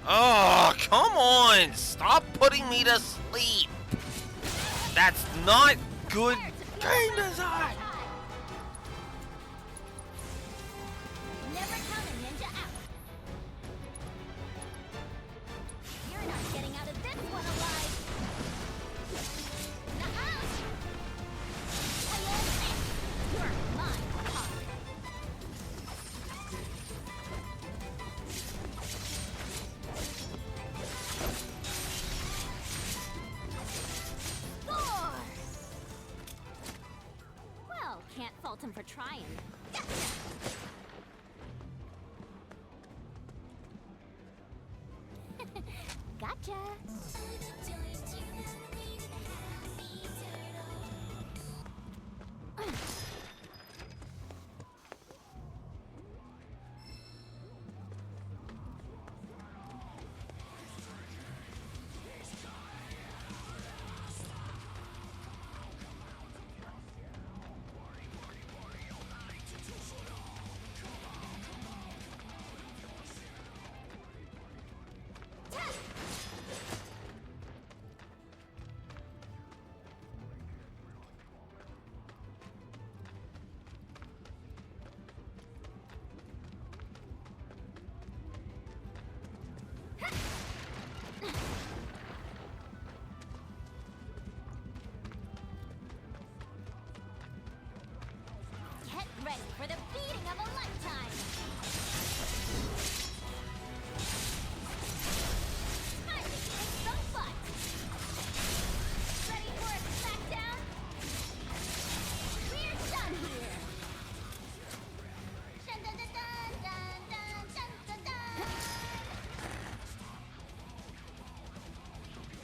Oh, come on! Stop putting me to sleep! That's not good game design! Never count a ninja out. You're not getting out of this one alive. Nuh-uh. You're mine, Hawk. Score! Well, can't fault him for trying. Gotcha. Get ready for the beating of a lifetime! Time to kick some butt! Ready for a smackdown? We're done here! Dun dun dun dun dun dun dun dun dun!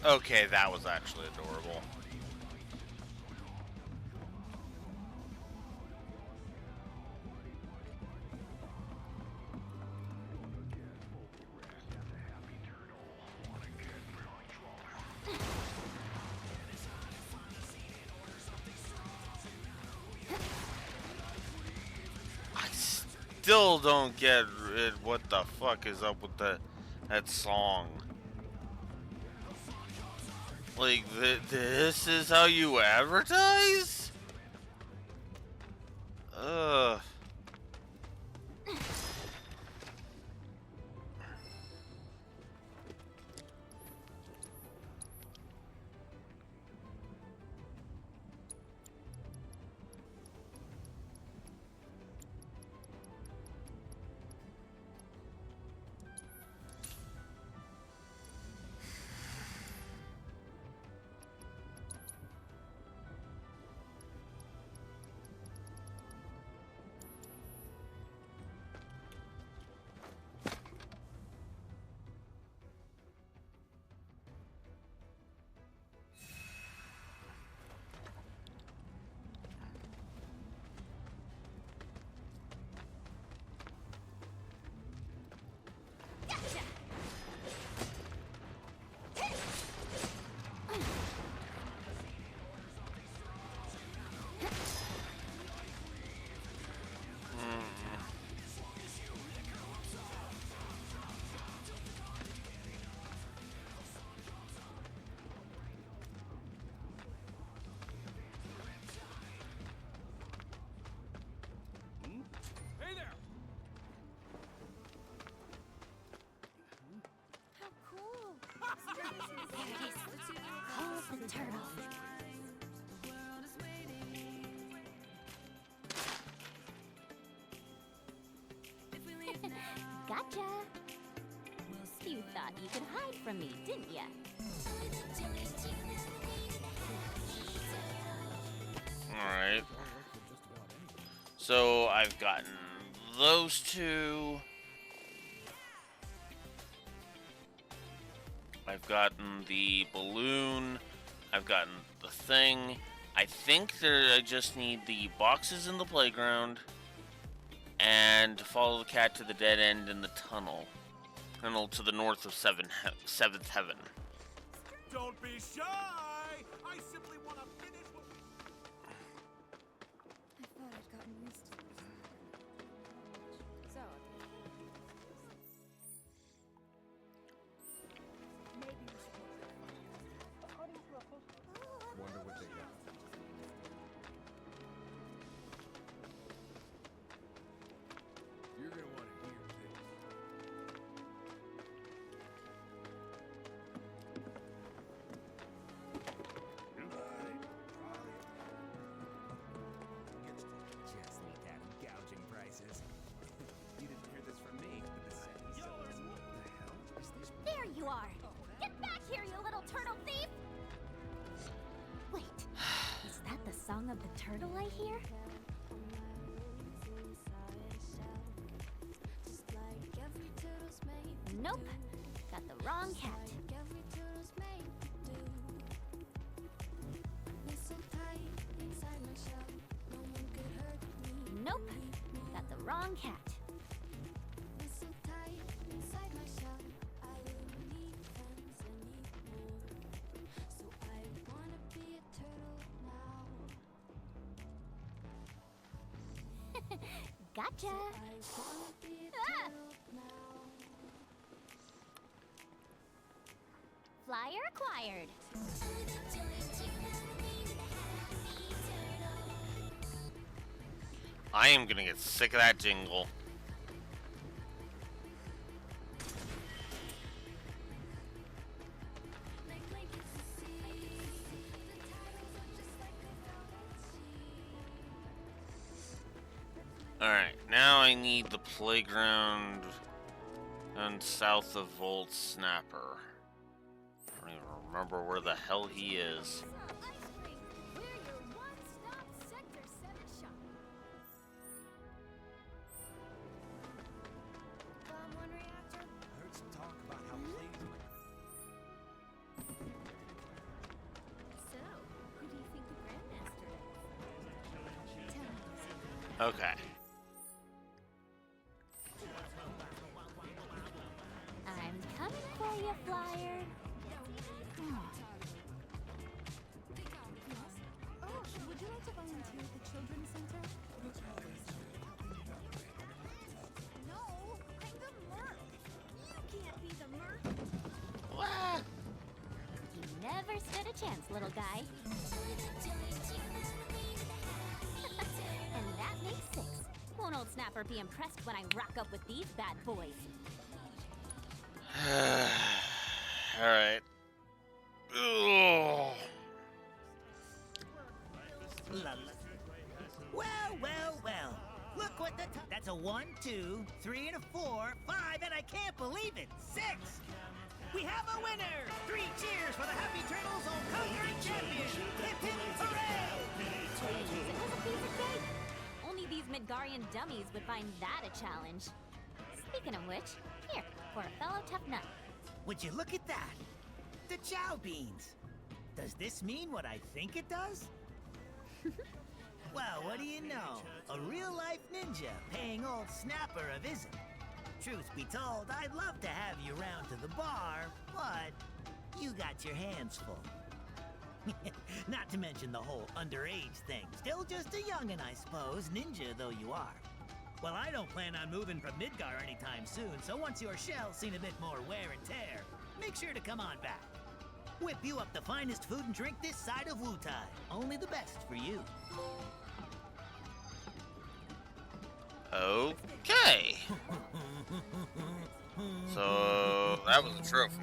Okay, that was actually adorable. I still don't get it. What the fuck is up with that song? Like, this is how you advertise? Ugh. turtle. Gotcha. You thought you could hide from me, didn't ya? Alright. So I've gotten those two. I've gotten the balloon. I've gotten the thing. I think I just need the boxes in the playground and follow the cat to the dead end in the tunnel. Tunnel to the north of Seventh Heaven. Don't be shy! I simply want to finish what we... I thought I'd gotten used to it. So... you are! Get back here, you little turtle thief! Wait, is that the song of the turtle I hear? Nope, got the wrong cat. Nope, got the wrong cat. Gotcha! Ah! Flyer acquired. I am gonna get sick of that jingle. Alright, now I need the playground and south of Volt Snapper. I don't even remember where the hell he is. I heard some talk about how planes. So, who do you think the Grandmaster is? Tell me. Okay. I'm coming for you, Flyer. Oh, would you like to volunteer at the Children's Center? No, I'm the Merc. You can't be the Merc. What? You never stood a chance, little guy. And that makes 6. Won't old Snapper be impressed when I rock up with these bad boys? Alright. Well. Look what that's a 1, 2, 3, and a 4, 5, and I can't believe it, 6! We have a winner! 3 cheers for the Happy Turtles on conquering champion! Hip hip hooray! It was a piece of cake. Only these Midgarian dummies would find that a challenge. Speaking of which, here, for a fellow tough nut. Would you look at that? The Chow Beans! Does this mean what I think it does? Well, what do you know? A real-life ninja paying old Snapper a visit. Truth be told, I'd love to have you round to the bar, but you got your hands full. Not to mention the whole underage thing. Still just a youngin', I suppose, ninja though you are. Well, I don't plan on moving from Midgar anytime soon, so once your shell's seen a bit more wear and tear, make sure to come on back. Whip you up the finest food and drink this side of Wutai. Only the best for you. Okay. So that was a trophy.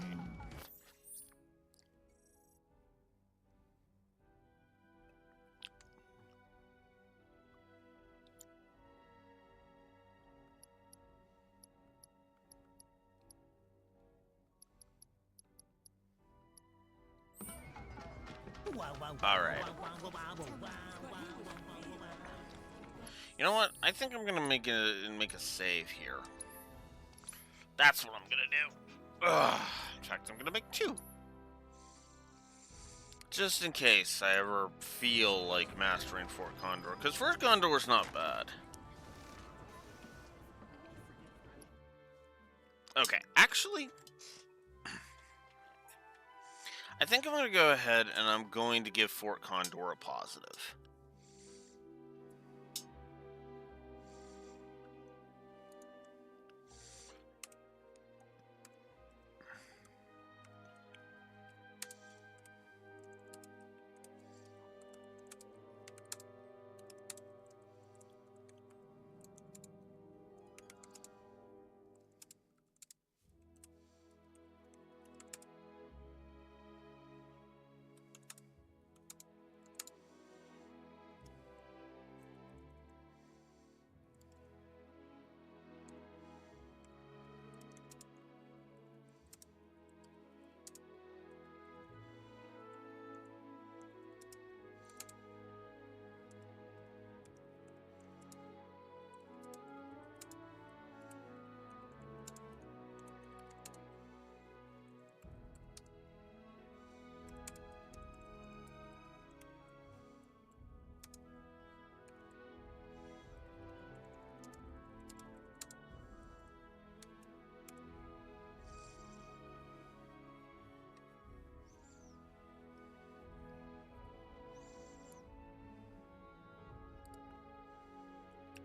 All right. You know what? I think I'm gonna make a save here. That's what I'm gonna do. Ugh. In fact, I'm gonna make 2. Just in case I ever feel like mastering Fort Condor, because Fort Condor's not bad. Okay, actually, I think I'm gonna go ahead and I'm going to give Fort Condor a positive.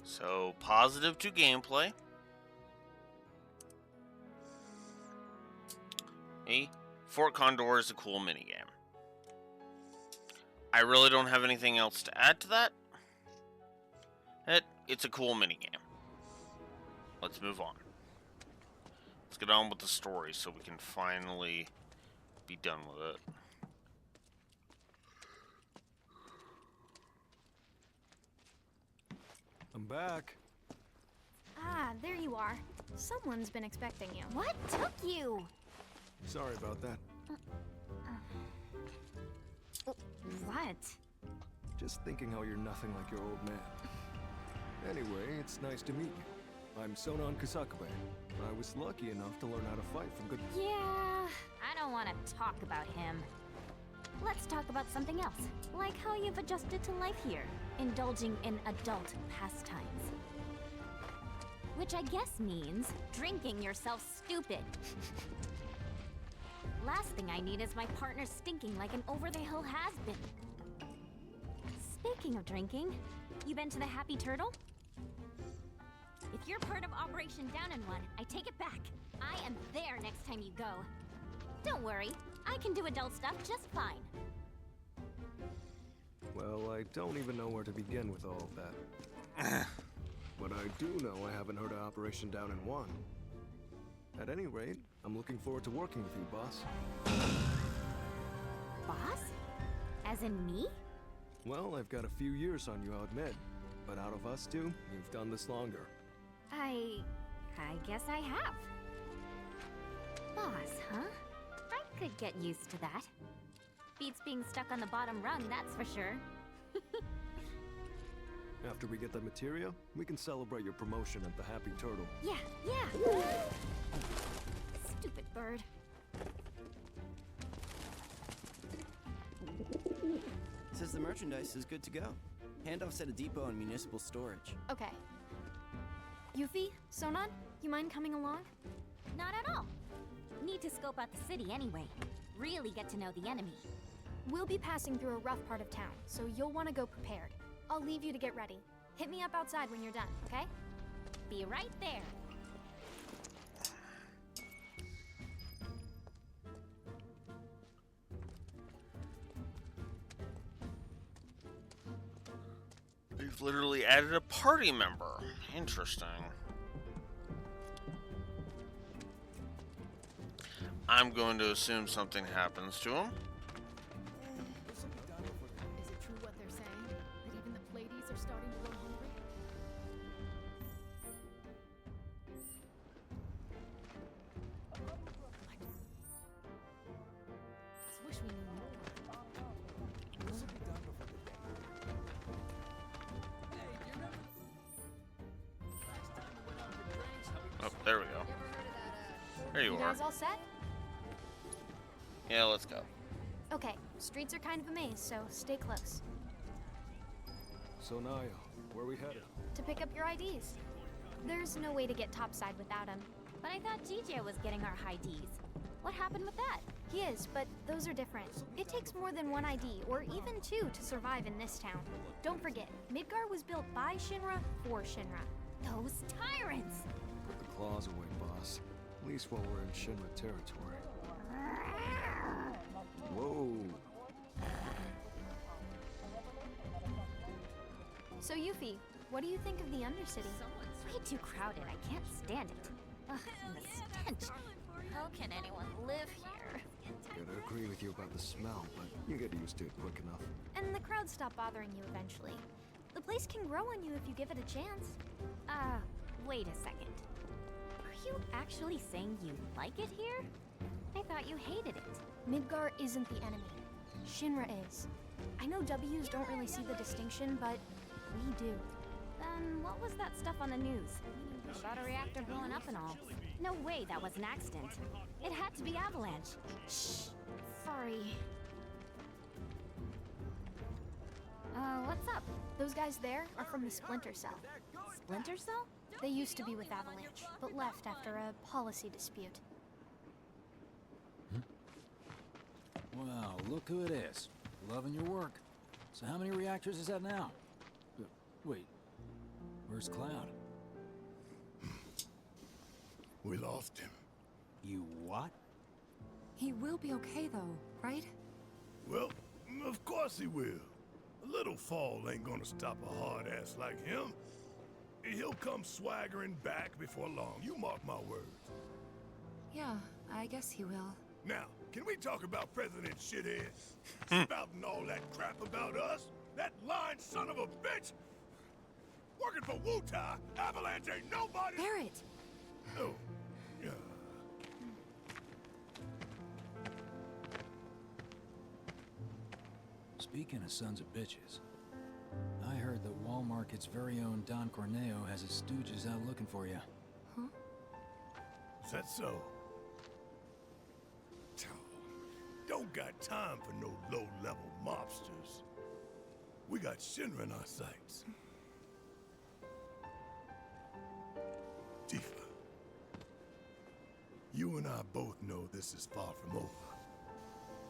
So, positive to gameplay. Hey, Fort Condor is a cool minigame. I really don't have anything else to add to that. It's a cool minigame. Let's move on. Let's get on with the story so we can finally be done with it. I'm back. Ah, there you are. Someone's been expecting you. What took you? Sorry about that. What? Just thinking how you're nothing like your old man. Anyway, it's nice to meet you. I'm Sonon Kusakabe. I was lucky enough to learn how to fight from good... Yeah, I don't want to talk about him. Let's talk about something else, like how you've adjusted to life here, indulging in adult pastimes. Which I guess means drinking yourself stupid. Last thing I need is my partner stinking like an over-the-hill has-been. Speaking of drinking, you been to the Happy Turtle? If you're part of Operation Down and One, I take it back. I am there next time you go. Don't worry, I can do adult stuff just fine. Well, I don't even know where to begin with all of that. But I do know I haven't heard of Operation Down in One. At any rate, I'm looking forward to working with you, boss. Boss? As in me? Well, I've got a few years on you, I'll admit. But out of us two, you've done this longer. I guess I have. Boss, huh? I could get used to that. Beats being stuck on the bottom rung, that's for sure. After we get the materia, we can celebrate your promotion at the Happy Turtle. Yeah. Stupid bird. Says the merchandise is good to go. Handoffs at a depot and municipal storage. Okay. Yuffie, Sonon, you mind coming along? Not at all. Need to scope out the city anyway. Really get to know the enemy. We'll be passing through a rough part of town, so you'll want to go prepared. I'll leave you to get ready. Hit me up outside when you're done, okay? Be right there. We've literally added a party member. Interesting. I'm going to assume something happens to him. Is it true what they're saying? That even the Pleiades are starting to go hungry? I wish we knew more. Oh, there we go. There you are. guys all set? Yeah, let's go. Okay, streets are kind of a maze, so stay close. So Naya, where are we headed? To pick up your IDs. There's no way to get topside without him. But I thought GJ was getting our high Ds. What happened with that? He is, but those are different. It takes more than one ID, or even two, to survive in this town. Don't forget, Midgar was built by Shinra for Shinra. Those tyrants! Put the claws away, boss. At least while we're in Shinra territory. Whoa. So Yuffie, what do you think of the Undercity? Way too crowded. I can't stand it. Ugh, and the stench. How can anyone live here? Gotta agree with you about the smell, but you get used to it quick enough. And the crowds stop bothering you eventually. The place can grow on you if you give it a chance. Wait a second. Are you actually saying you like it here? I thought you hated it. Midgar isn't the enemy. Shinra is. I know W's don't really see the distinction, but we do. Then what was that stuff on the news? About a reactor blowing up and all. No way that was an accident. It had to be Avalanche. Shh. Sorry. What's up? Those guys there are from the Splinter Cell. Splinter Cell? They used to be with Avalanche, but left after a policy dispute. Wow, look who it is. Loving your work. So how many reactors is that now? Wait, Where's Cloud? We lost him. You what? He will be okay, though, right? Well, of course he will. A little fall ain't gonna stop a hard ass like him. He'll come swaggering back before long. You mark my words. Yeah, I guess he will. Now, can we talk about President Shithead? Spouting all that crap about us? That lying son of a bitch? Working for Wutai, Avalanche ain't nobody. Barrett! Oh, yeah. Speaking of sons of bitches, I heard that Wall Market's very own Don Corneo has his stooges out looking for you. Huh? Is that so? Don't got time for no low-level mobsters. We got Shinra in our sights. Tifa, you and I both know this is far from over,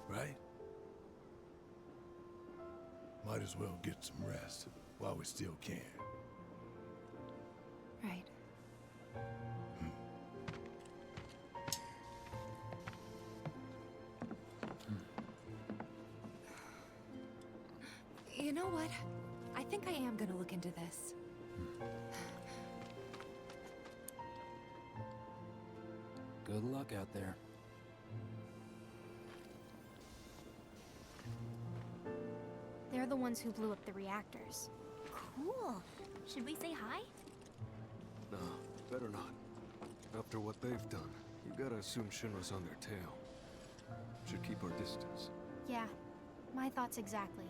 right? Might as well get some rest while we still can. Right. You know what? I think I am gonna look into this. Good luck out there. They're the ones who blew up the reactors. Cool. Should we say hi? Nah, better not. After what they've done, you gotta assume Shinra's on their tail. Should keep our distance. Yeah, my thoughts exactly.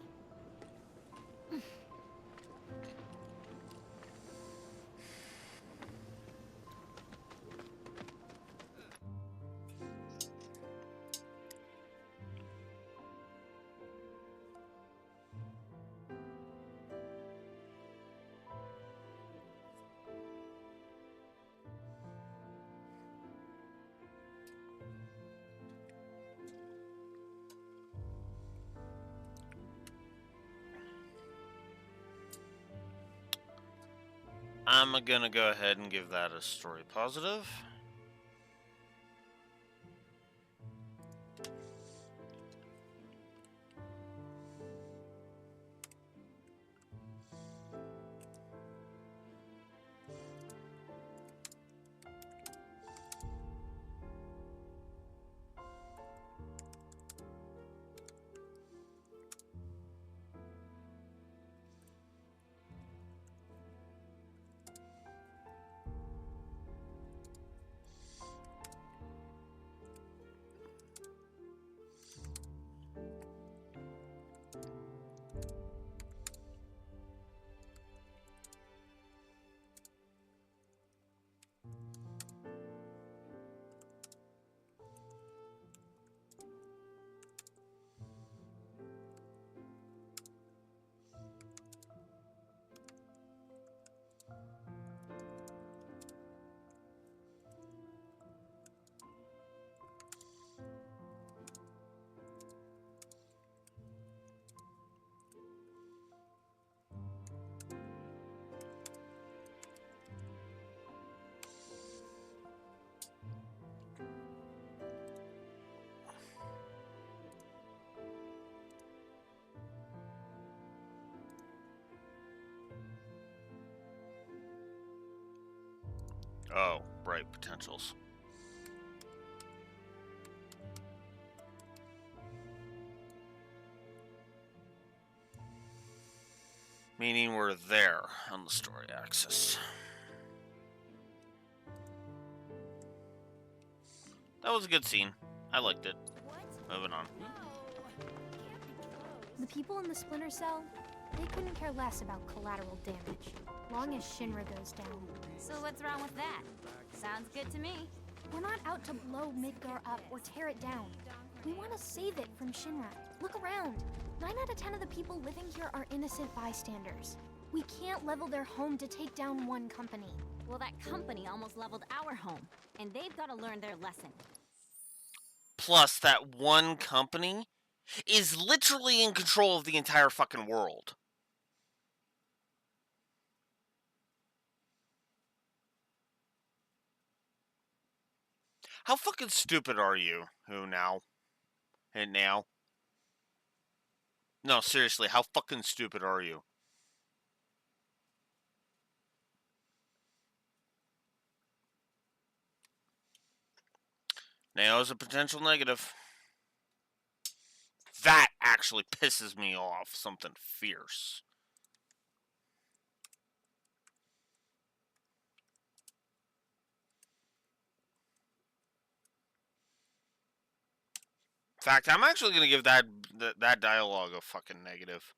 I'm gonna go ahead and give that a story positive. Oh, right, potentials. Meaning we're there on the story axis. That was a good scene. I liked it. Moving on. The people in the Splinter Cell, they couldn't care less about collateral damage, long as Shinra goes down. So what's wrong with that? Sounds good to me. We're not out to blow Midgar up or tear it down. We want to save it from Shinra. Look around. 9 out of 10 of the people living here are innocent bystanders. We can't level their home to take down one company. Well, that company almost leveled our home, and they've got to learn their lesson. Plus, that one company is literally in control of the entire fucking world. How fucking stupid are you? Who now? And now? No, seriously, how fucking stupid are you? Now is a potential negative. That actually pisses me off. Something fierce. In fact, I'm actually going to give that dialogue a fucking negative.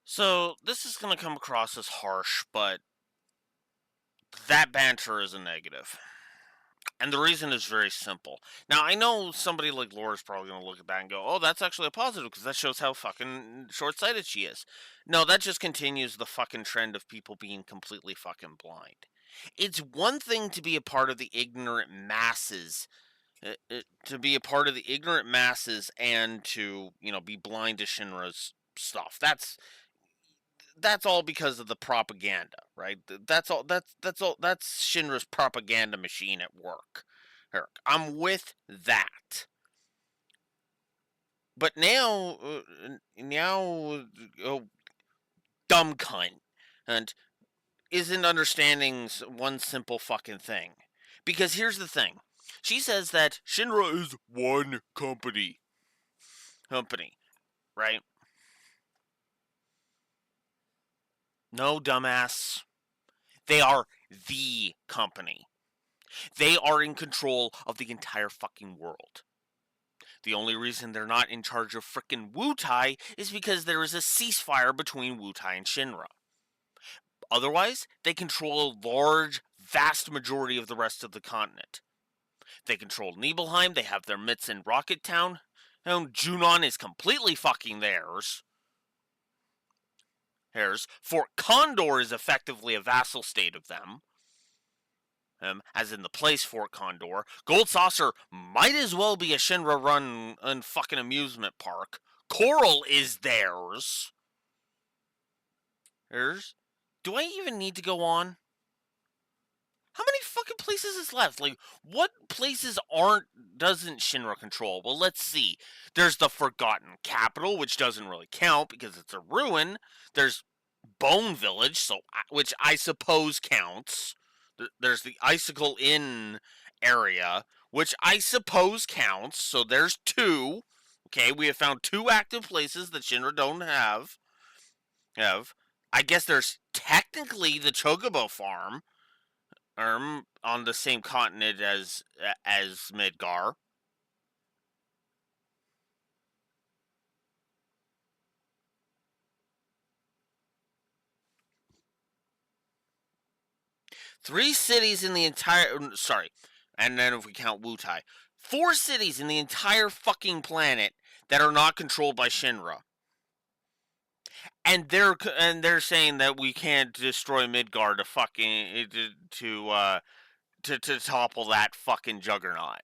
So, this is going to come across as harsh, but that banter is a negative. And the reason is very simple. Now, I know somebody like Laura's probably going to look at that and go, oh, that's actually a positive because that shows how fucking short-sighted she is. No, that just continues the fucking trend of people being completely fucking blind. It's one thing to be a part of the ignorant masses, and to, be blind to Shinra's stuff. That's all because of the propaganda, right? That's all. That's all. That's Shinra's propaganda machine at work. I'm with that. But now, dumb cunt, and isn't understanding one simple fucking thing. Because here's the thing: she says that Shinra is one company, right? No, dumbass. They are the company. They are in control of the entire fucking world. The only reason they're not in charge of frickin' Wutai is because there is a ceasefire between Wutai and Shinra. Otherwise, they control a large, vast majority of the rest of the continent. They control Nibelheim, they have their mitts in Rocket Town, and Junon is completely fucking theirs. Fort Condor is effectively a vassal state of them. As in the place Fort Condor. Gold Saucer might as well be a Shinra run fucking amusement park. Coral is theirs. Do I even need to go on? How many fucking places is left? Like, what places doesn't Shinra control? Well, let's see. There's the Forgotten Capital, which doesn't really count because it's a ruin. There's Bone Village, which I suppose counts. There's the Icicle Inn area, which I suppose counts. So there's 2. Okay, we have found 2 active places that Shinra don't have. I guess there's technically the Chocobo Farm, on the same continent as Midgar. 3 cities in the entire... Sorry. And then if we count Wutai. 4 cities in the entire fucking planet that are not controlled by Shinra. And they're saying that we can't destroy Midgar to fucking... to topple that fucking juggernaut.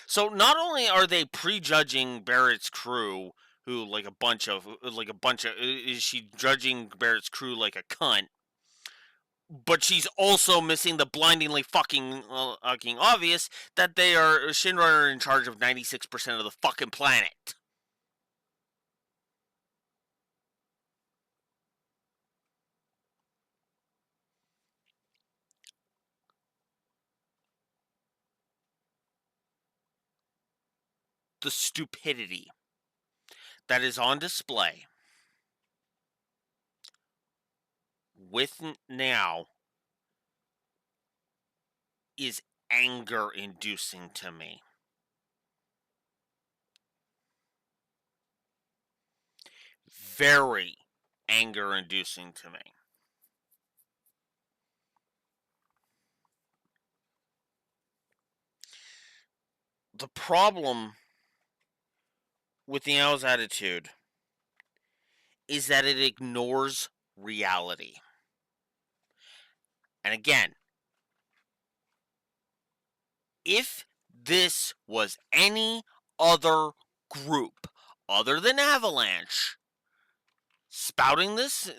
So not only are they prejudging Barrett's crew, who is she judging Barrett's crew like a cunt, but she's also missing the blindingly fucking obvious that Shinra are in charge of 96% of the fucking planet. The stupidity that is on display with now is anger-inducing to me. Very anger-inducing to me. The problem with the Owl's attitude is that it ignores reality. And again, if this was any other group other than Avalanche spouting this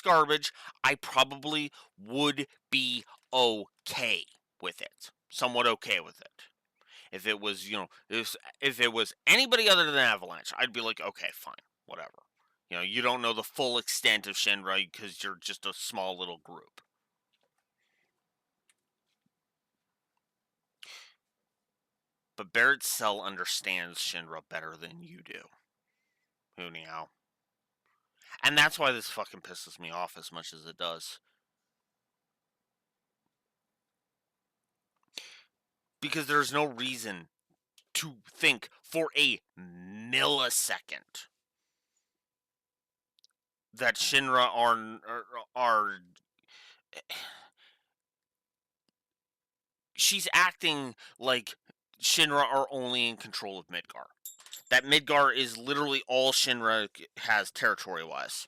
garbage, I probably would be okay with it. Somewhat okay with it. If it was, if it was anybody other than Avalanche, I'd be like, okay, fine, whatever. You don't know the full extent of Shinra because you're just a small little group. But Barrett Cell understands Shinra better than you do. Huniao. And that's why this fucking pisses me off as much as it does. Because there's no reason to think for a millisecond that Shinra are she's acting like Shinra are only in control of Midgar. That Midgar is literally all Shinra has territory-wise.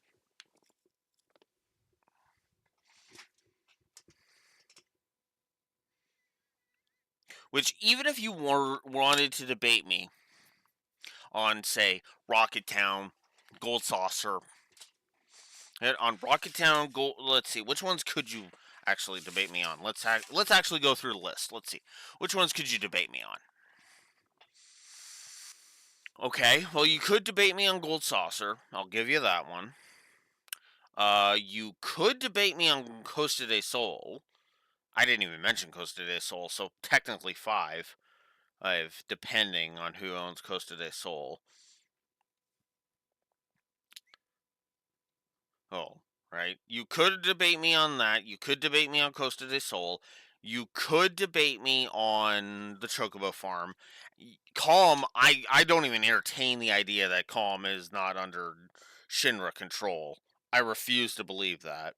Which, even if you wanted to debate me on, say, Rocket Town, Gold Saucer, on Rocket Town, let's see, which ones could you actually debate me on? Let's actually go through the list. Let's see, which ones could you debate me on? Okay, well, you could debate me on Gold Saucer. I'll give you that one. You could debate me on Costa del Sol. I didn't even mention Costa del Sol, so technically 5. Depending on who owns Costa del Sol. Oh, right. You could debate me on that. You could debate me on Costa del Sol. You could debate me on the Chocobo Farm. Calm, I don't even entertain the idea that Calm is not under Shinra control. I refuse to believe that.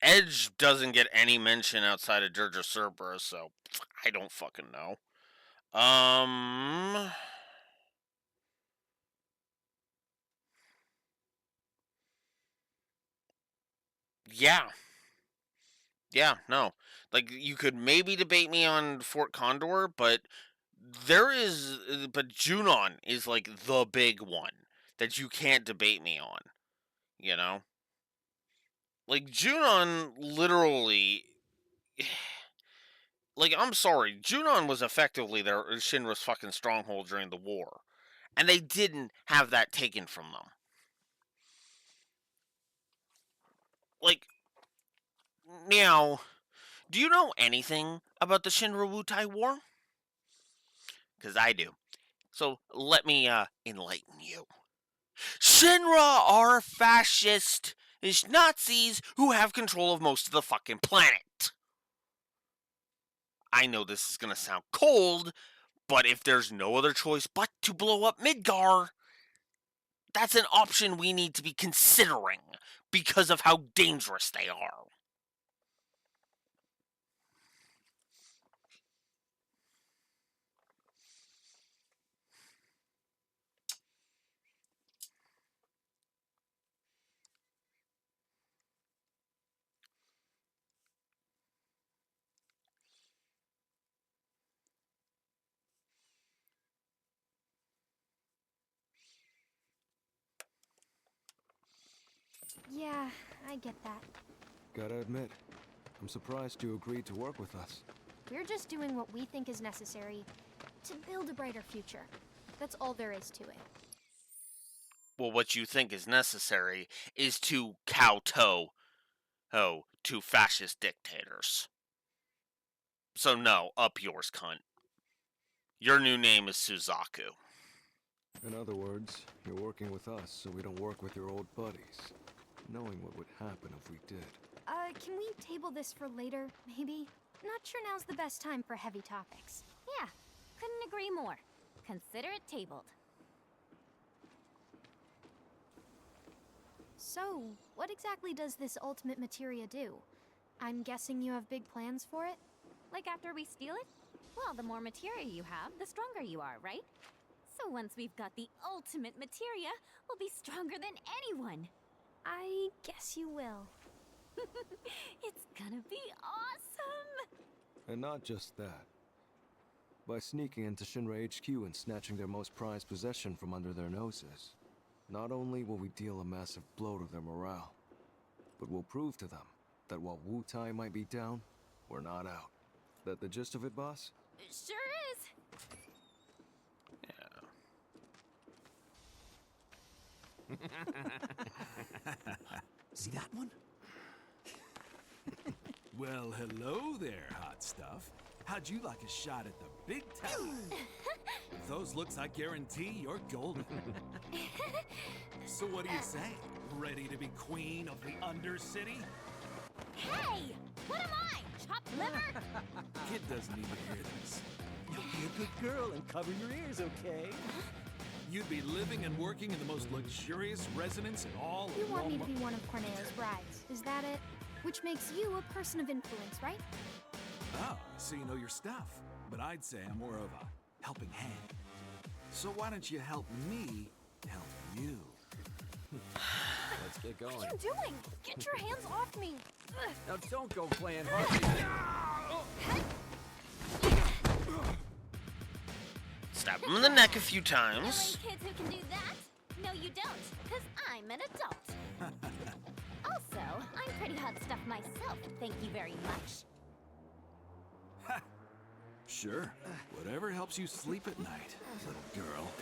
Edge doesn't get any mention outside of Dirge of Cerberus, so I don't fucking know. Yeah, no. Like, you could maybe debate me on Fort Condor, but but Junon is like the big one that you can't debate me on, Like, Junon literally, like, I'm sorry, Junon was effectively Shinra's fucking stronghold during the war, and they didn't have that taken from them. Like, now, do you know anything about the Shinra-Wutai War? Because I do. So let me enlighten you. Shinra are fascist Nazis who have control of most of the fucking planet. I know this is going to sound cold, But if there's no other choice but to blow up Midgar, that's an option we need to be considering because of how dangerous they are. Yeah, I get that. Gotta admit, I'm surprised you agreed to work with us. We're just doing what we think is necessary to build a brighter future. That's all there is to it. Well, what you think is necessary is to kowtow to fascist dictators. So no, up yours, cunt. Your new name is Suzaku. In other words, you're working with us so we don't work with your old buddies, knowing what would happen if we did. Can we table this for later, maybe? Not sure now's the best time for heavy topics. Yeah, couldn't agree more. Consider it tabled. So, what exactly does this ultimate materia do? I'm guessing you have big plans for it? Like after we steal it? Well, the more materia you have, the stronger you are, right? So once we've got the ultimate materia, we'll be stronger than anyone. I guess you will. It's gonna be awesome! And not just that. By sneaking into Shinra HQ and snatching their most prized possession from under their noses, not only will we deal a massive blow to their morale, but we'll prove to them that while Wutai might be down, we're not out. That the gist of it, boss? It sure is! See that one? Well, hello there, hot stuff. How'd you like a shot at the big town? With those looks, I guarantee you're golden. So what do you say? Ready to be queen of the Undercity? Hey! What am I? Chopped liver? Kid doesn't need to hear this. You be a good girl and cover your ears, okay? You'd be living and working in the most luxurious residence in all You of want me to Walmart. be one of Corneo's brides, is that it? Which makes you a person of influence, right? Oh, so you know your stuff. But I'd say I'm more of a helping hand. So why don't you help me help you? Let's get going. What are you doing? Get your hands off me! Ugh. Now don't go playing hard. Stab him in the neck a few times. LA kids who can do that? No, you don't, because I'm an adult. Also, I'm pretty hot stuff myself, thank you very much. Sure. Whatever helps you sleep at night, little girl.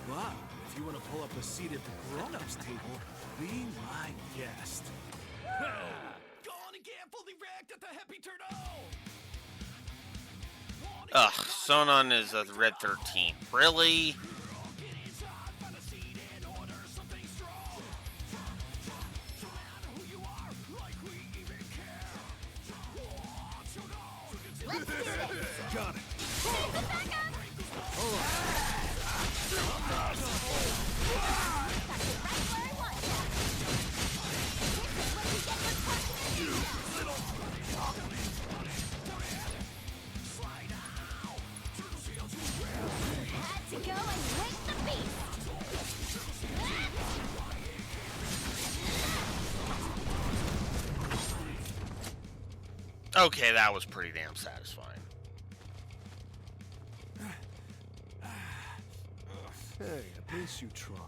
But if you want to pull up a seat at the grown-ups table, be my guest. Gone again, fully wrecked at the Happy Turtle! Ugh, Sonon is a Red 13. Really? Got it. Had to go and wake the beast. Okay, that was pretty damn satisfying. Hey, at least you tried.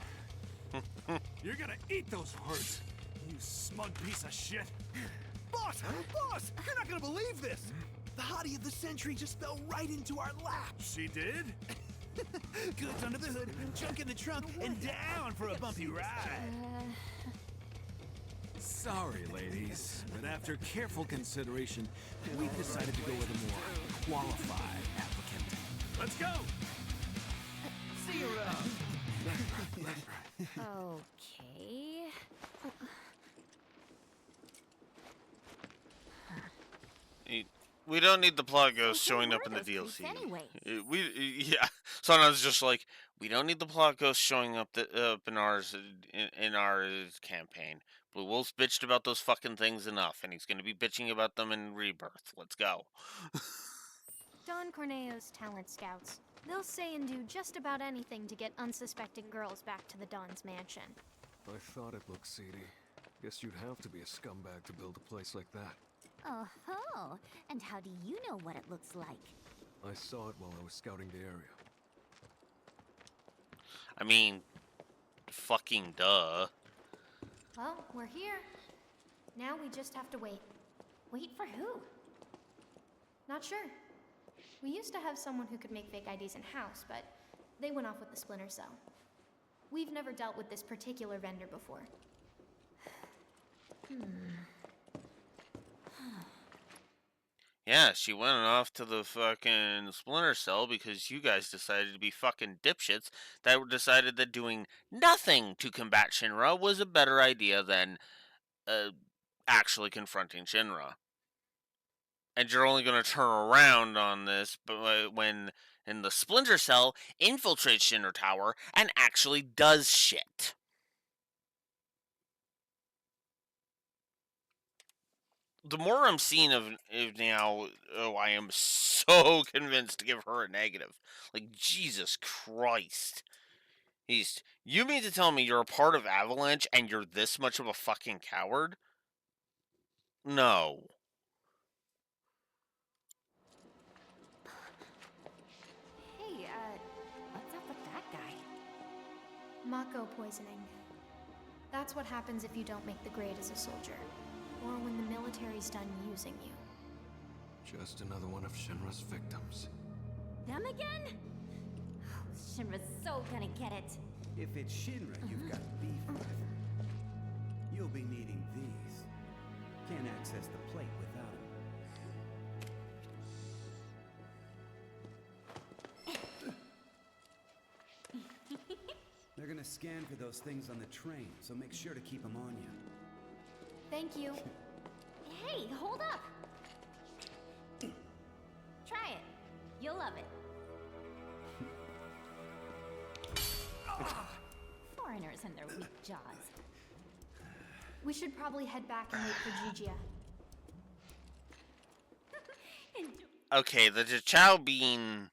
You're gonna eat those words, you smug piece of shit. Boss! Boss! You're not gonna believe this! The hottie of the century just fell right into our lap! She did? Goods under the hood, junk in the trunk, and down for a bumpy ride! Sorry, ladies, but after careful consideration, we decided to go with a more qualified applicant. Let's go! See you around! Okay. We don't need the plot ghost showing up in the DLC. Yeah. Sometimes just like we don't need the plot ghost showing up in ours in our campaign. Blue Wolf's bitched about those fucking things enough, and he's gonna be bitching about them in Rebirth. Let's go. Don Corneo's talent scouts. They'll say and do just about anything to get unsuspecting girls back to the Don's mansion. I thought it looked seedy. Guess you'd have to be a scumbag to build a place like that. Oh-ho! And how do you know what it looks like? I saw it while I was scouting the area. I mean, fucking duh. Well, we're here. Now we just have to wait. Wait for who? Not sure. We used to have someone who could make fake IDs in-house, but they went off with the Splinter Cell. We've never dealt with this particular vendor before. Yeah, she went off to the fucking Splinter Cell because you guys decided to be fucking dipshits that decided that doing nothing to combat Shinra was a better idea than actually confronting Shinra. And you're only going to turn around on this when in the Splinter Cell infiltrates Shinra Tower and actually does shit. The more I'm seeing of now, I am so convinced to give her a negative. Like, Jesus Christ. You mean to tell me you're a part of Avalanche and you're this much of a fucking coward? No. Hey, what's up with that guy? Mako poisoning. That's what happens if you don't make the grade as a soldier. Or when the military's done using you. Just another one of Shinra's victims. Them again? Shinra's so gonna get it. If it's Shinra you've got beef with, you'll be needing these. Can't access the plate without them. They're gonna scan for those things on the train, so make sure to keep them on you. Thank you. Hey, hold up! Try it. You'll love it. Foreigners and their weak jaws. We should probably head back and wait for Gigia. Okay, the Chow Bean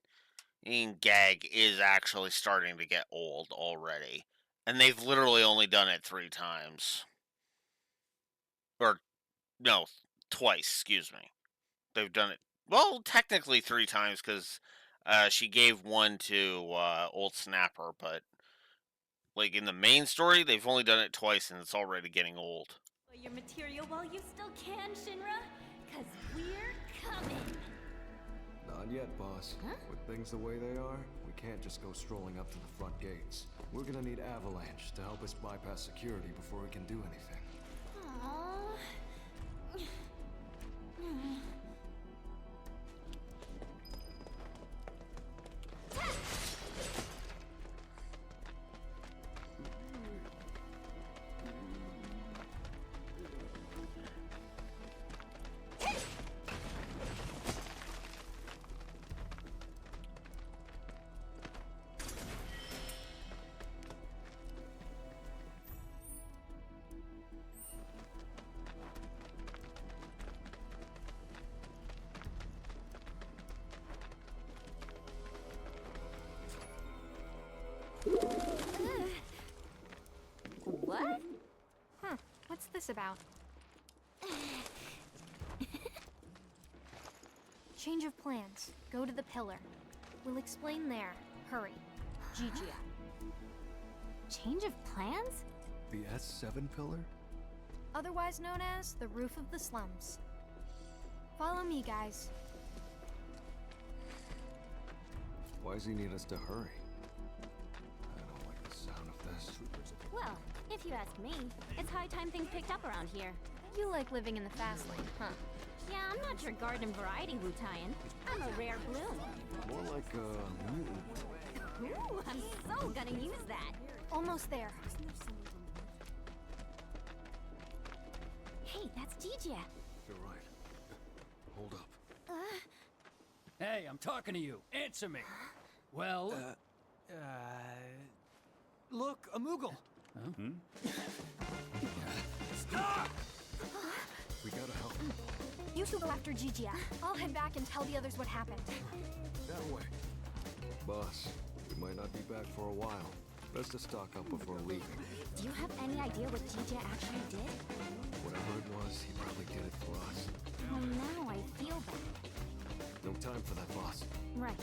gag is actually starting to get old already. And they've literally only done it 3 times. Or, no, twice, excuse me. They've done it, well, technically 3 times, because she gave one to Old Snapper, but, like, in the main story, they've only done it twice, and it's already getting old. Your material while you still can, Shinra, because we're coming. Not yet, boss. Huh? With things the way they are, we can't just go strolling up to the front gates. We're gonna need Avalanche to help us bypass security before we can do anything. Aww. What? Huh. What's this about? Change of plans. Go to the pillar. We'll explain there. Hurry. Gigia. Change of plans? The S7 pillar? Otherwise known as the roof of the slums. Follow me, guys. Why does he need us to hurry? I don't like the sound of this. Well, if you ask me, it's high time things picked up around here. You like living in the fast lane, huh? Yeah, I'm not your garden variety Wu-Taian. I'm a rare bloom. More like a mutant. Ooh, I'm so gonna use that. Almost there. Hey, that's Gigia. You're right. Hold up. Hey, I'm talking to you. Answer me. Well? Look, a Moogle. Huh? Stop! We gotta help. You two go after Gigia. I'll head back and tell the others what happened. That way. Boss, we might not be back for a while. Best to stock up before leaving. Do you have any idea what Gigia actually did? Whatever it was, he probably did it for us. Well, now I feel bad. No time for that, boss. Right.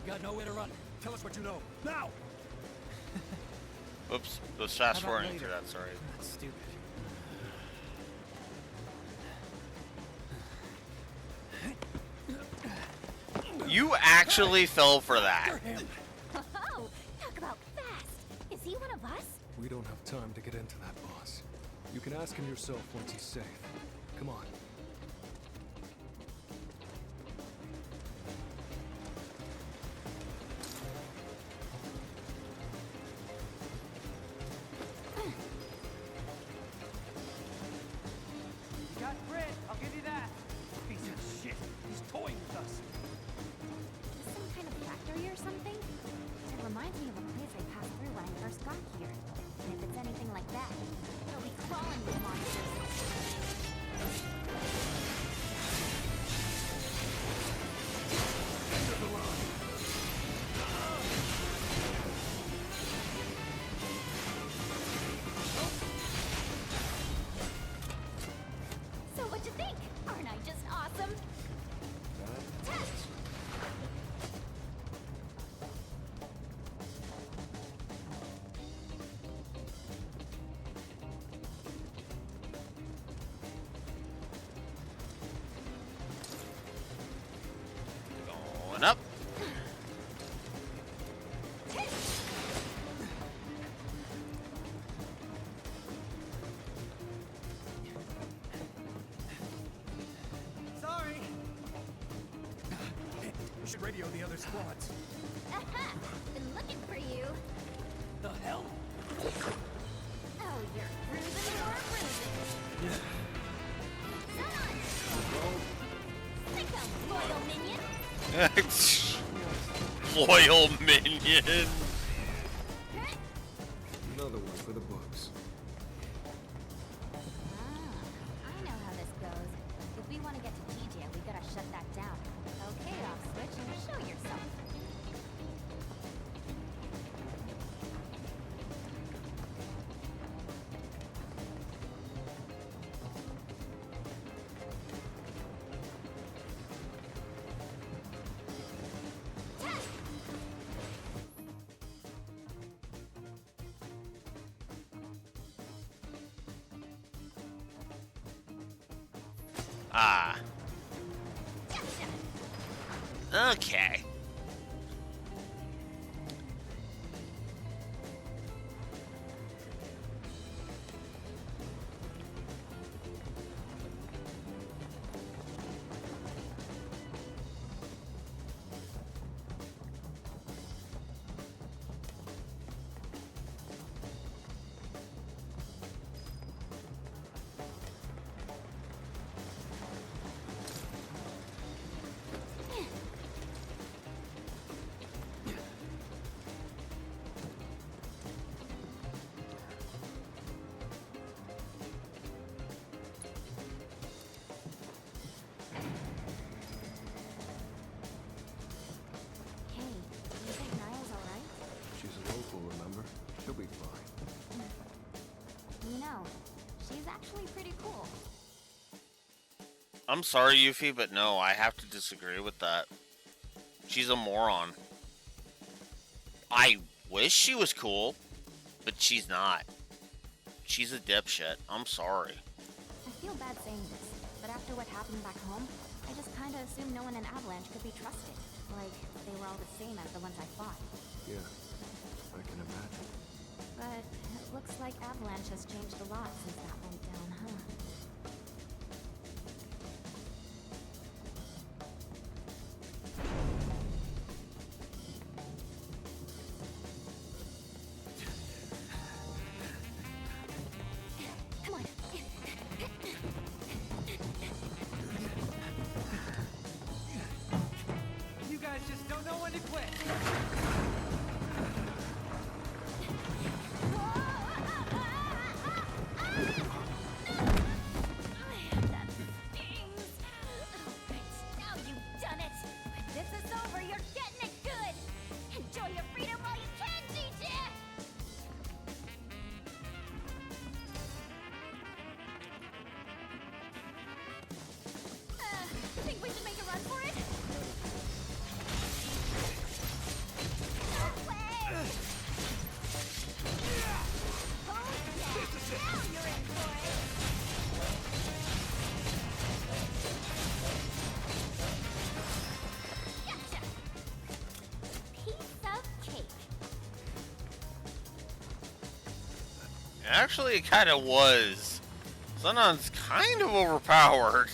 Got nowhere to run. Tell us what you know. Now! Oops. Was fast How about forwarding later? through that, sorry. That's stupid. You actually fell for that. Oh, talk about fast. Is he one of us? We don't have time to get into that, boss. You can ask him yourself once he's safe. Come on. You got grit, I'll give you that. Piece of shit. He's toying with us. Is this some kind of factory or something? It reminds me of a place I passed through when I first got here. And if it's anything like that, it'll be crawling with monsters. So what'd you think? Aren't I just awesome? Going up. Sorry. We should radio the other squads. Aha! Been looking for you. The hell? Oh, you're bruising or bruising. Sick of loyal minion. Loyal minion. Another one for the books. I know how this goes. If we want to get to DJ, we gotta shut that down. Okay, off switch, show yourself. Ah. Okay. Hey, do you think Niall's alright? She's a local, remember? She'll be fine. You know, she's actually pretty cool. I'm sorry, Yuffie, but no, I have to disagree with that. She's a moron. I wish she was cool, but she's not. She's a dipshit. I'm sorry. I feel bad saying this, but after what happened back home, I just kinda assumed no one in Avalanche could be trusted. Like, they were all the same as the ones I fought. Yeah, I can imagine. But it looks like Avalanche has changed a lot since that went down, huh? Come on. You guys just don't know when to quit. That stings! Alright, now you've done it! When this is over, you're getting it good! Enjoy your freedom while you can, DJ! Think we should make a run for it? No way! Oh yeah! Now you're in for it! Gotcha! Piece of cake. Actually, it kind of was. Sunon's kind of overpowered.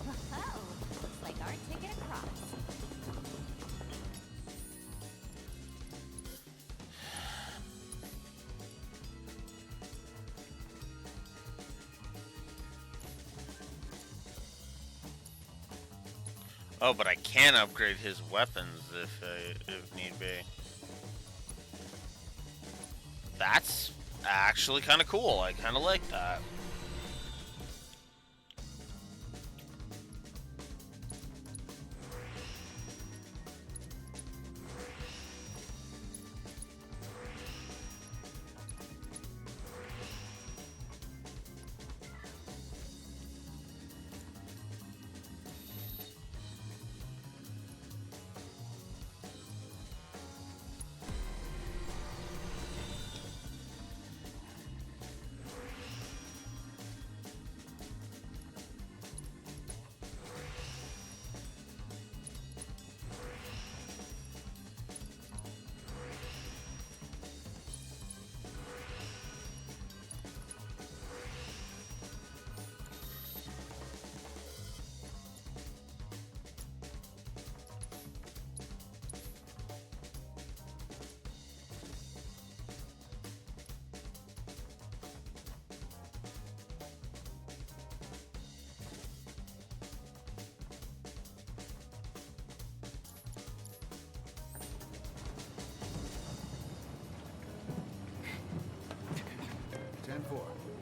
Whoa! Looks like our ticket across. Oh, but I can upgrade his weapons if need be. That's actually kind of cool. I kind of like that.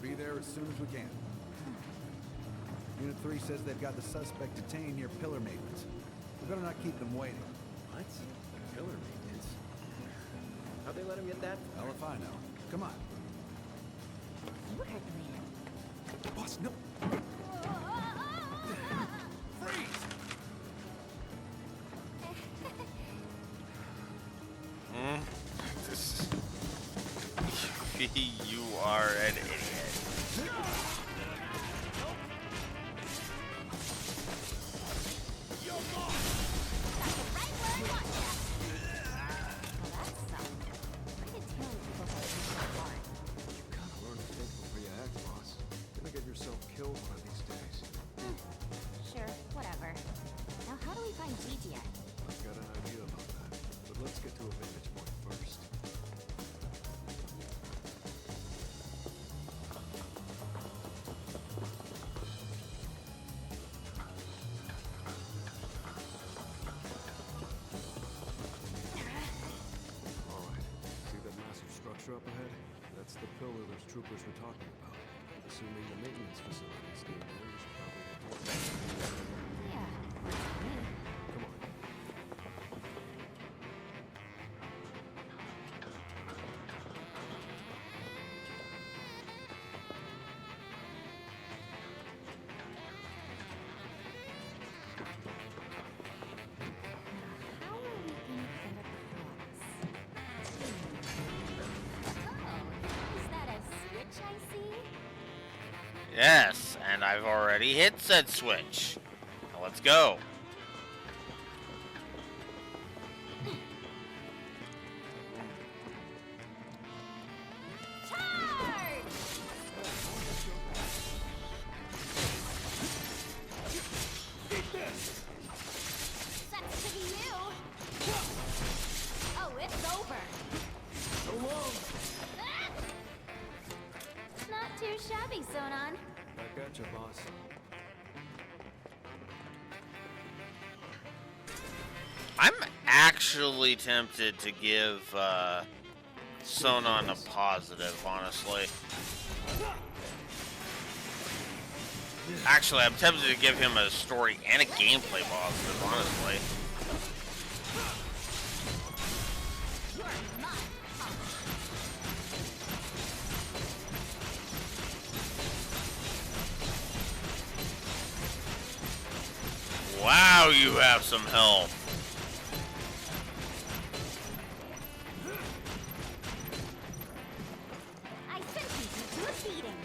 Be there as soon as we can. Unit 3 says they've got the suspect detained near Pillar Maintenance. We better not keep them waiting. What? Pillar maintenance? How'd they let him get that? Hell if I know. Come on. You heard the man. Boss, no. You are an idiot. Sure, whatever. Now how do we find Gigi? I've got an idea about that, but let's get to a vantage point first. Up ahead? That's the pillar those troopers were talking about. Assuming the maintenance facility is still there, we should probably get towards it. Yeah, works for me. Come on. How are we gonna get across? Oh, is that a switch I see? Yes, and I've already hit said switch. Now let's go. I gotcha, boss. I'm actually tempted to give Sonon a positive, honestly. Actually, I'm tempted to give him a story and a gameplay positive, honestly. Wow, you have some health. I sentence you to a beating.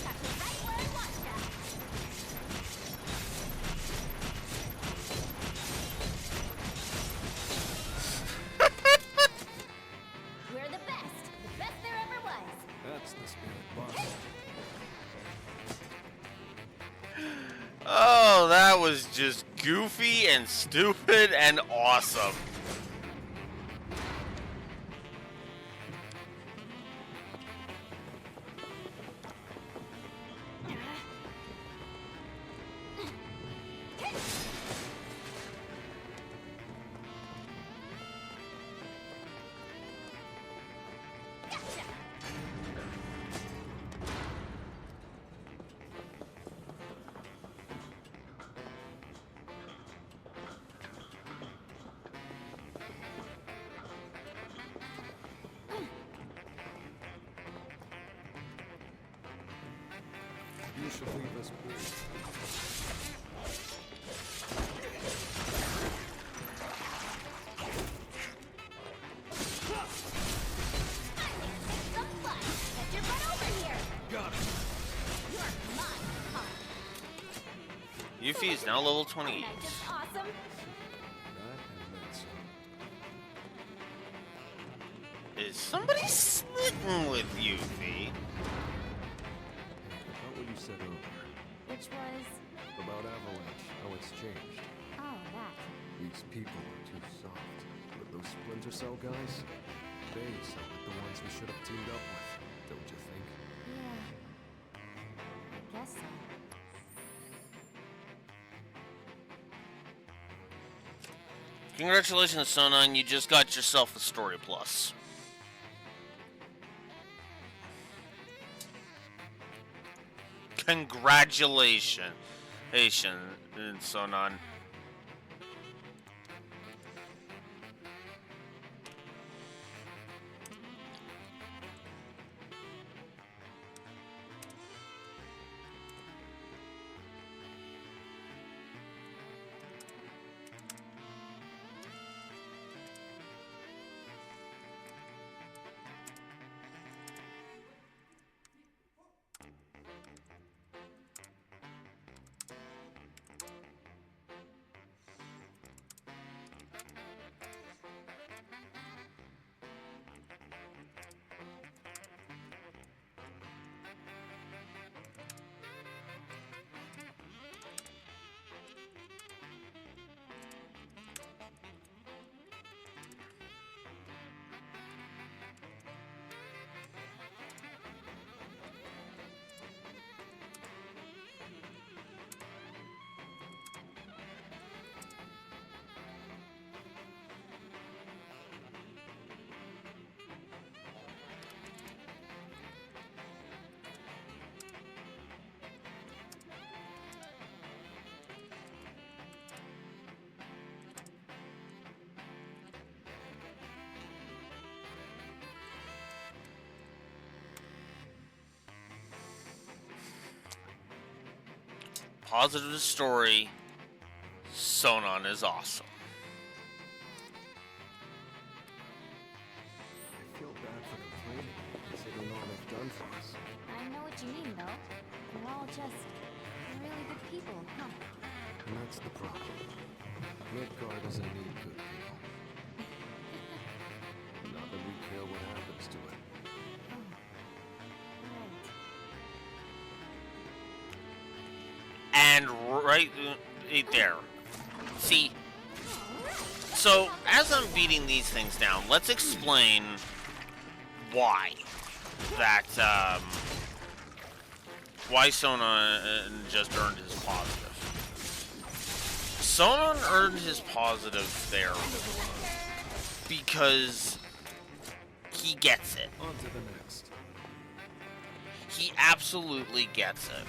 That's right where I want ya. We're the best there ever was. That's the spirit, boss. Oh, that was just goofy and stupid and awesome. You should leave us, please. Yuffie is now level 28. Awesome. Is somebody smitten with Yuffie? About what you said earlier. Which was? About Avalanche, how it's changed. Oh, that. These people are too soft. But those Splinter Cell guys, they sound like the ones we should have teamed up with, don't you think? Yeah. I guess so. Congratulations, Sonon, you just got yourself a story plus. Congratulations, Sonon. Positive story, Sonon is awesome. I feel bad for complaining, considering all They're all just really good people, huh? And that's the problem. Midgar doesn't need good people. Not that we care what happens to it. And right there. See, so as I'm beating these things down, let's explain why that, why Sonon just earned his positive. Sonon earned his positive there because he gets it. On to the next. He absolutely gets it.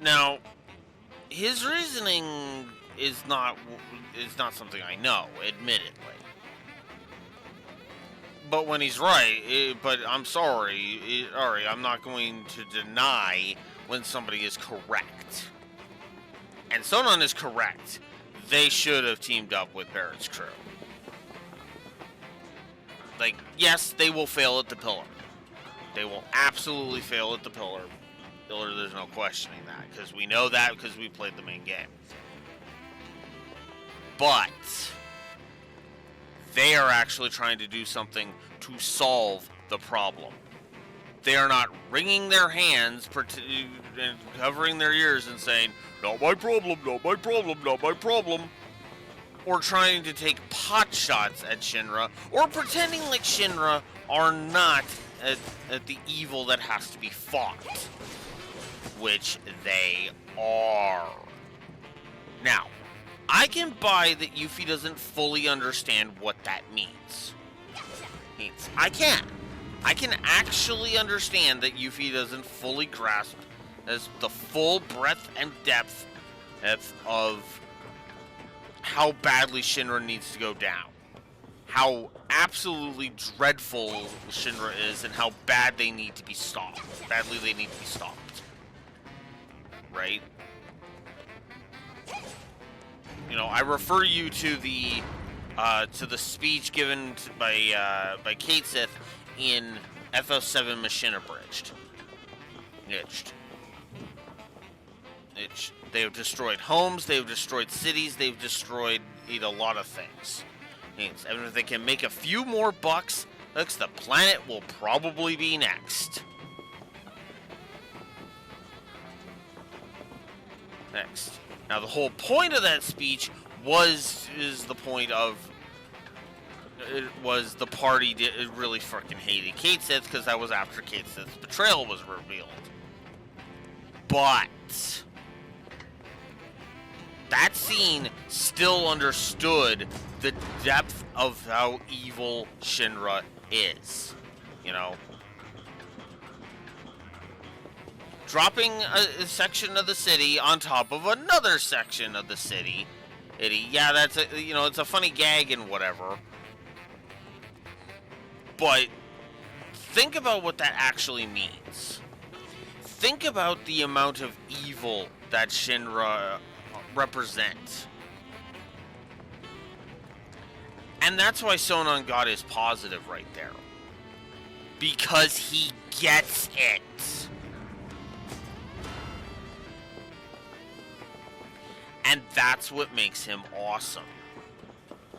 Now, his reasoning is not something I know, admittedly. But when he's right, but I'm sorry, I'm not going to deny when somebody is correct. And Sonon is correct. They should have teamed up with Barrett's crew. Like, yes, they will fail at the pillar. They will absolutely fail at the pillar. There's no questioning that, because we know that because we played the main game. But they are actually trying to do something to solve the problem. They are not wringing their hands and covering their ears and saying, "Not my problem, not my problem, not my problem," or trying to take pot shots at Shinra, or pretending like Shinra are not at the evil that has to be fought. Which they are. Now, I can buy that Yuffie doesn't fully understand what that means. I can actually understand that Yuffie doesn't fully grasp as the full breadth and depth of how badly Shinra needs to go down. How absolutely dreadful Shinra is and how bad they need to be stopped. Badly they need to be stopped. Right? You know, I refer you to the speech given by Kate Sith in FF7 Machine Abridged. They have destroyed homes, they have destroyed cities, they've destroyed a lot of things. And if they can make a few more bucks, the planet will probably be next. Now, the whole point of that speech was the party really freaking hated Kate Sith because that was after Kate Sith's betrayal was revealed. But that scene still understood the depth of how evil Shinra is. You know? Dropping a section of the city on top of another section of the city. Yeah, that's it's a funny gag and whatever. But think about what that actually means. Think about the amount of evil that Shinra represent. And that's why Sonon got his positive right there. Because he gets it. And that's what makes him awesome.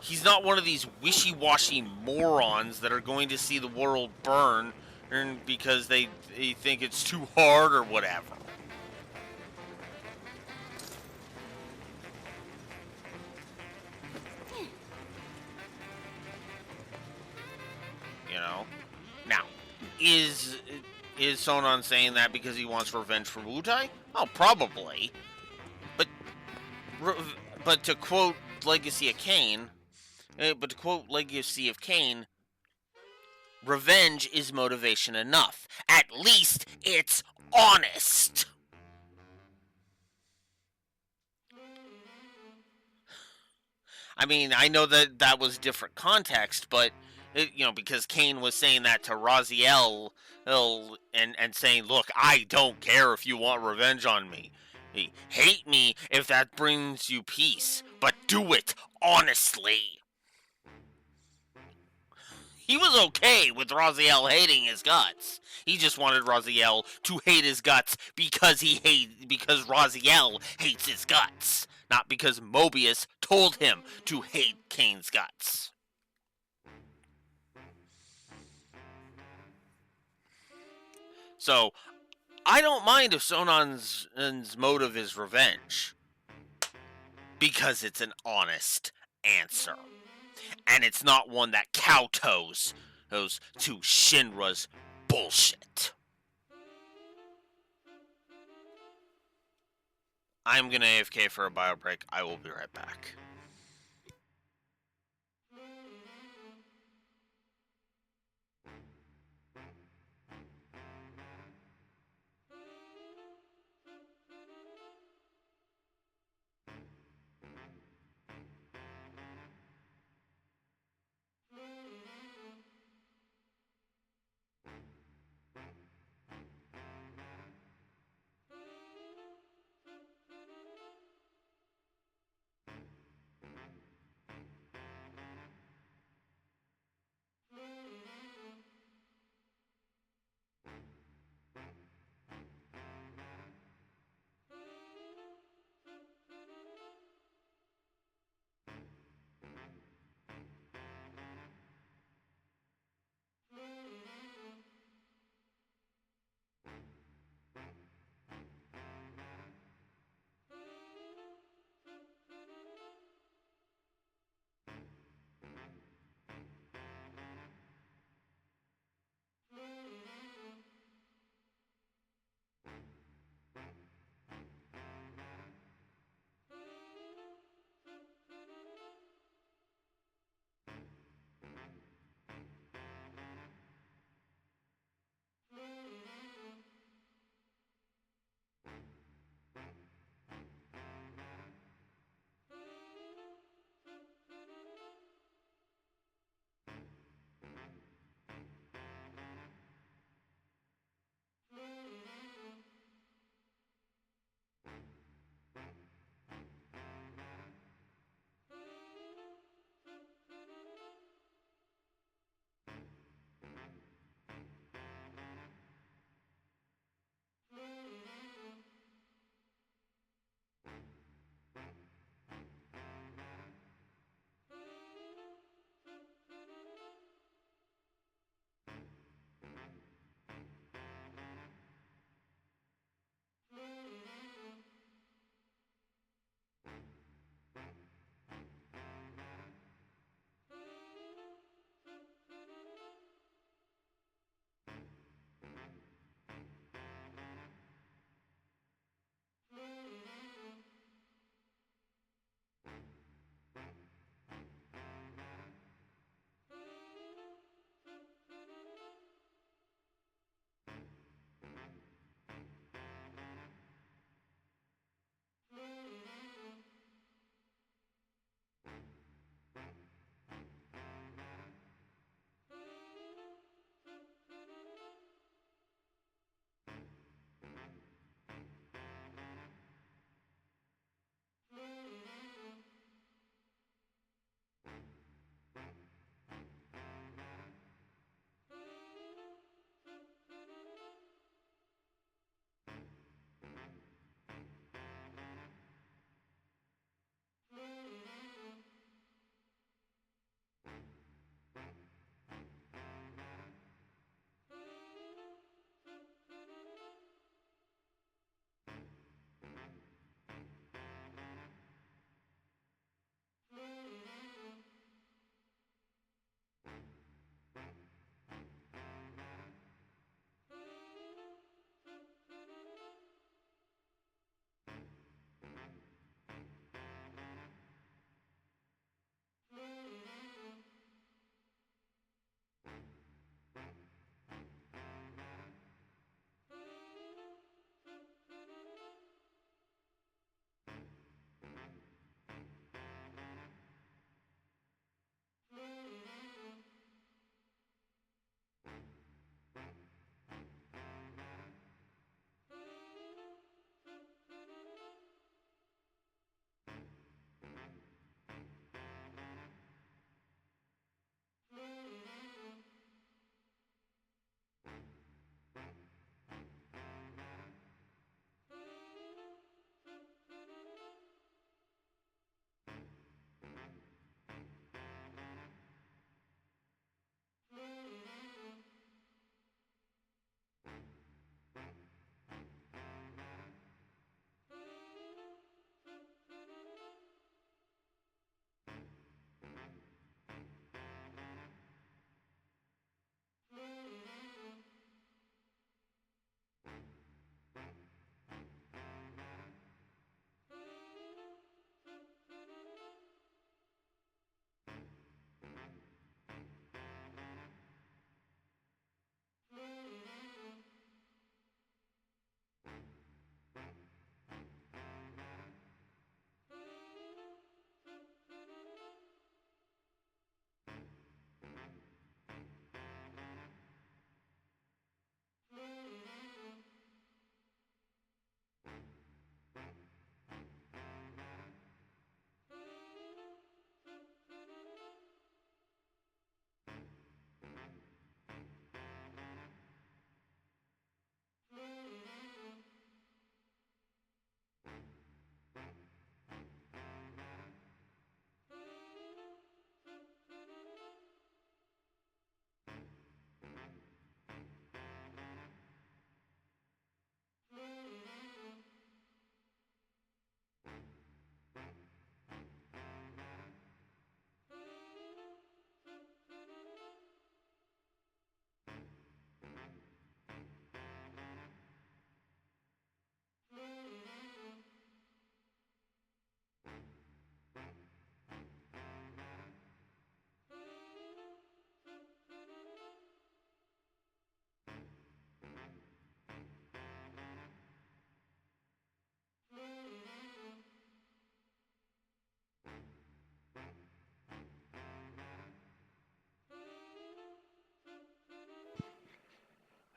He's not one of these wishy-washy morons that are going to see the world burn because they think it's too hard or whatever. You know? Now, is Sonon saying that because he wants revenge for Wutai? Oh, probably. But to quote Legacy of Kain, revenge is motivation enough. At least it's honest. I mean, I know that was different context, but because Kain was saying that to Raziel and saying, "Look, I don't care if you want revenge on me. Hate me if that brings you peace, but do it honestly." He was okay with Raziel hating his guts. He just wanted Raziel to hate his guts because Raziel hates his guts, not because Mobius told him to hate Kane's guts. So, I don't mind if Sonon's motive is revenge, because it's an honest answer. And it's not one that kowtows to Shinra's bullshit. I'm gonna AFK for a bio break. I will be right back.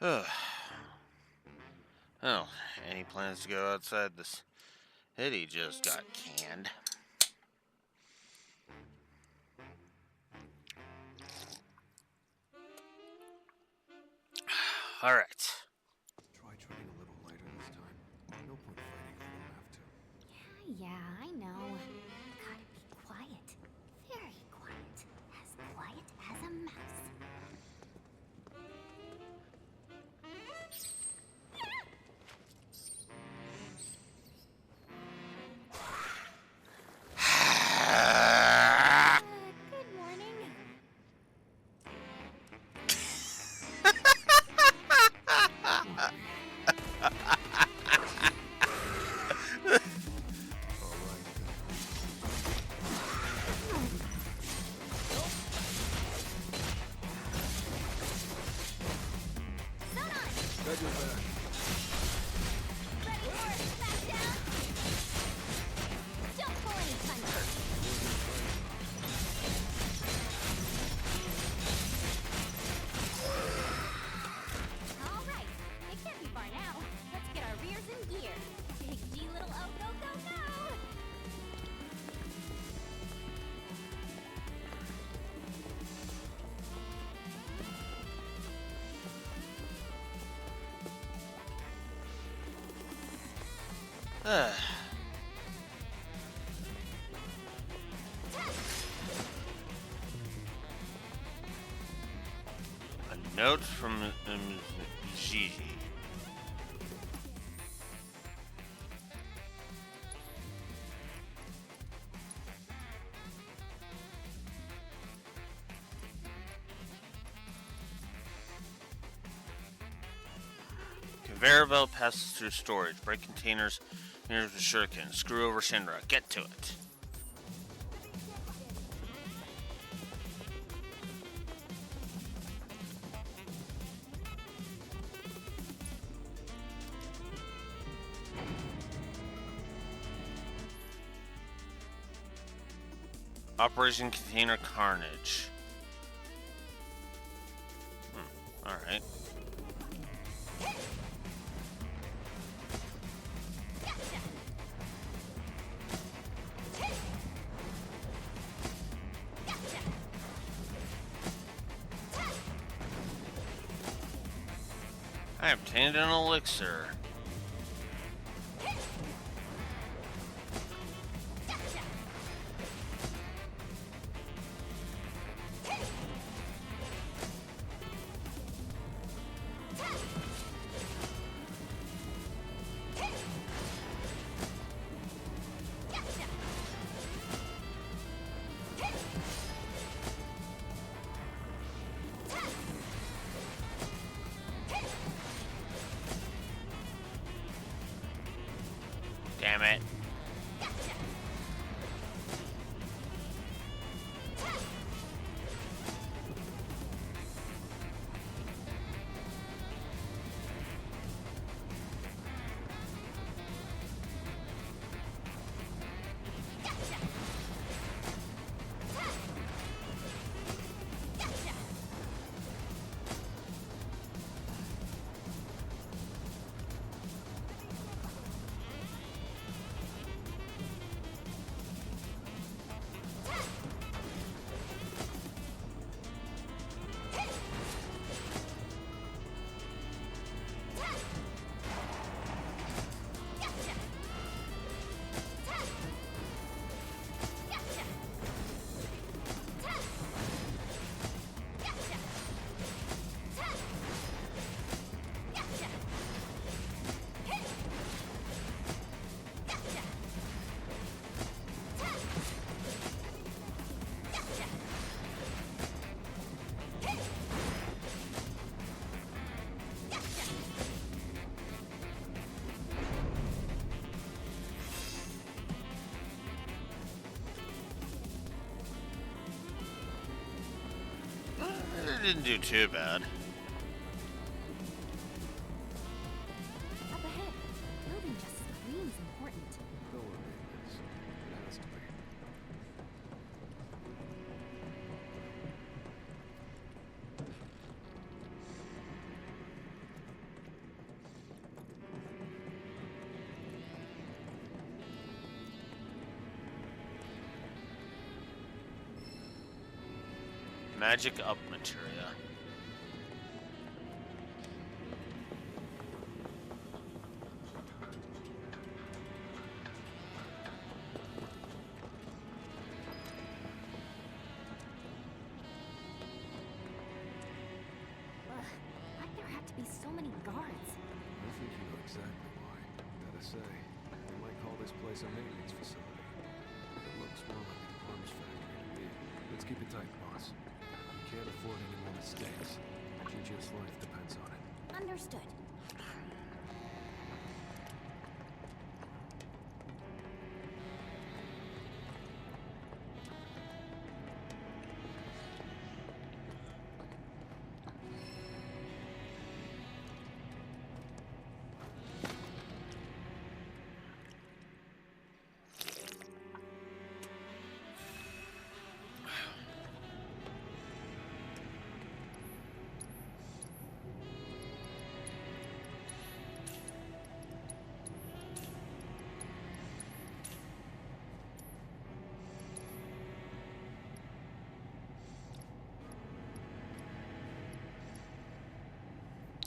Oh, any plans to go outside this city just got canned. All right. Try treading a little lighter this time. No point fighting if we don't have to. Yeah, I know. Gotta be quiet. Very quiet. Quiet as a mouse. Good morning. A note from Gigi. Conveyor belt passes through storage. Break containers near the shuriken. Screw over Shinra. Get to it. Operation Container Carnage. Alright. I obtained an elixir. Damn it. It didn't do too bad. Up ahead. Building just screams important. Don't worry, it has to be. Magic up materia. Why'd there have to be so many guards? I think you know exactly why. Gotta say, they might call this place a maintenance facility. It looks more like an arms factory to me. Let's keep it tight, boss. We can't afford any more mistakes. Gigi's life depends on it. Understood.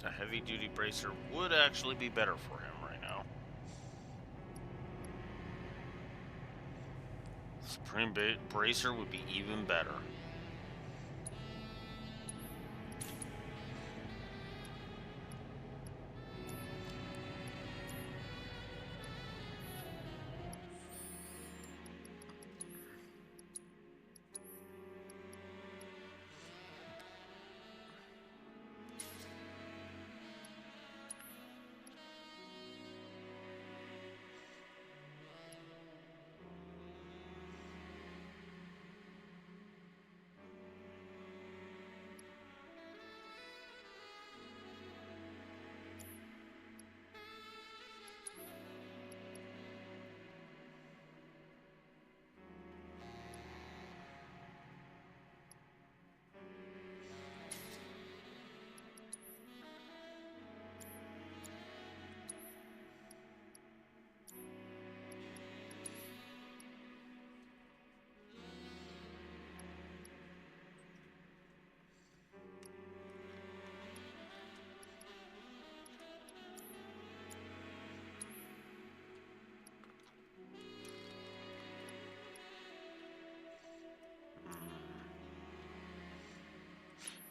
A heavy-duty bracer would actually be better for him right now. Supreme bracer would be even better.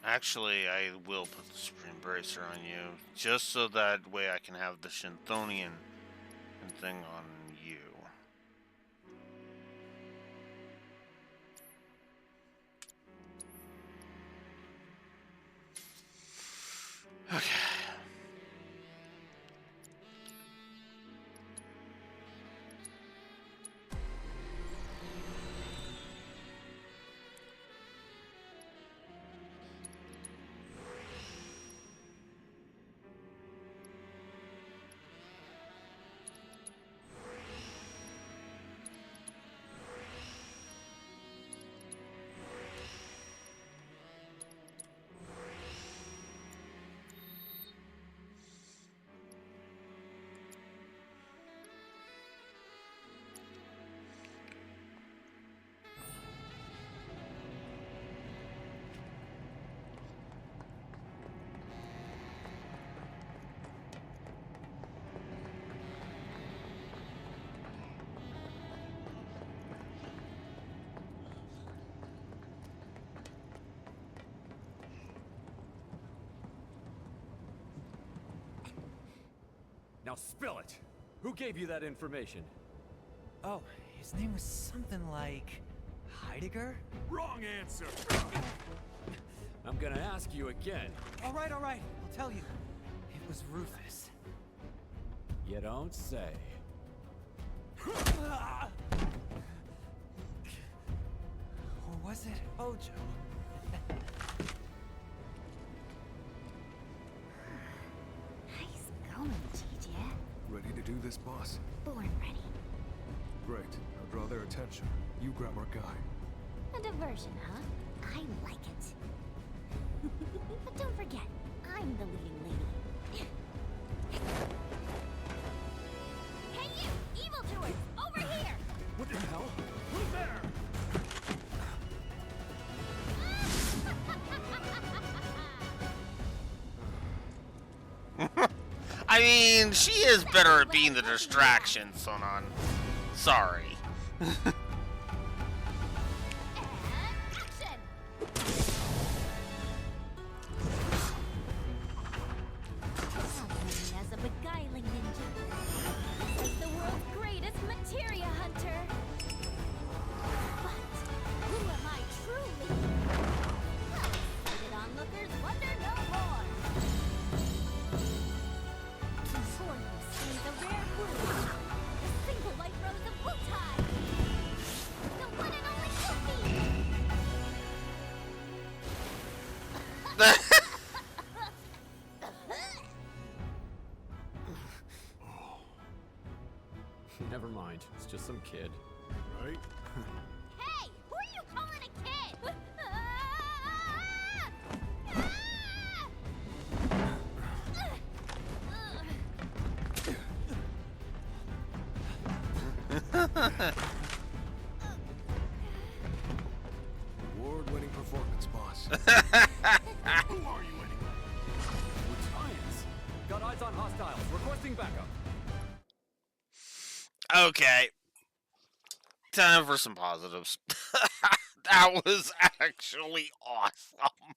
Actually, I will put the Supreme Bracer on you, just so that way I can have the Shinthonian thing on you. Okay. Now spill it! Who gave you that information? Oh, his name was something like Heidegger? Wrong answer! I'm gonna ask you again. All right, I'll tell you. It was Rufus. You don't say. Or was it Ojo? Nice going, TJ. Ready to do this, boss? Born ready. Great. Now draw their attention. You grab our guy. A diversion, huh? I like it. But don't forget, I'm the leading lady. Hey you! Evildoers! Over here! What the hell? Who's there? I mean, she is better at being the distraction, Sonon. Sorry. As a beguiling ninja, this is the world's greatest materia hunter. But who am I truly? Well, excited onlookers wonder no more. Before you see the rare blue, the single white rose of Wutai, the one and only Never mind. It's just some kid. Right? Hey! Who are you calling a kid? Award-winning performance, boss. Who are you anyway? Science. Got eyes on hostiles. Requesting backup. Okay. Time for some positives. That was actually awesome.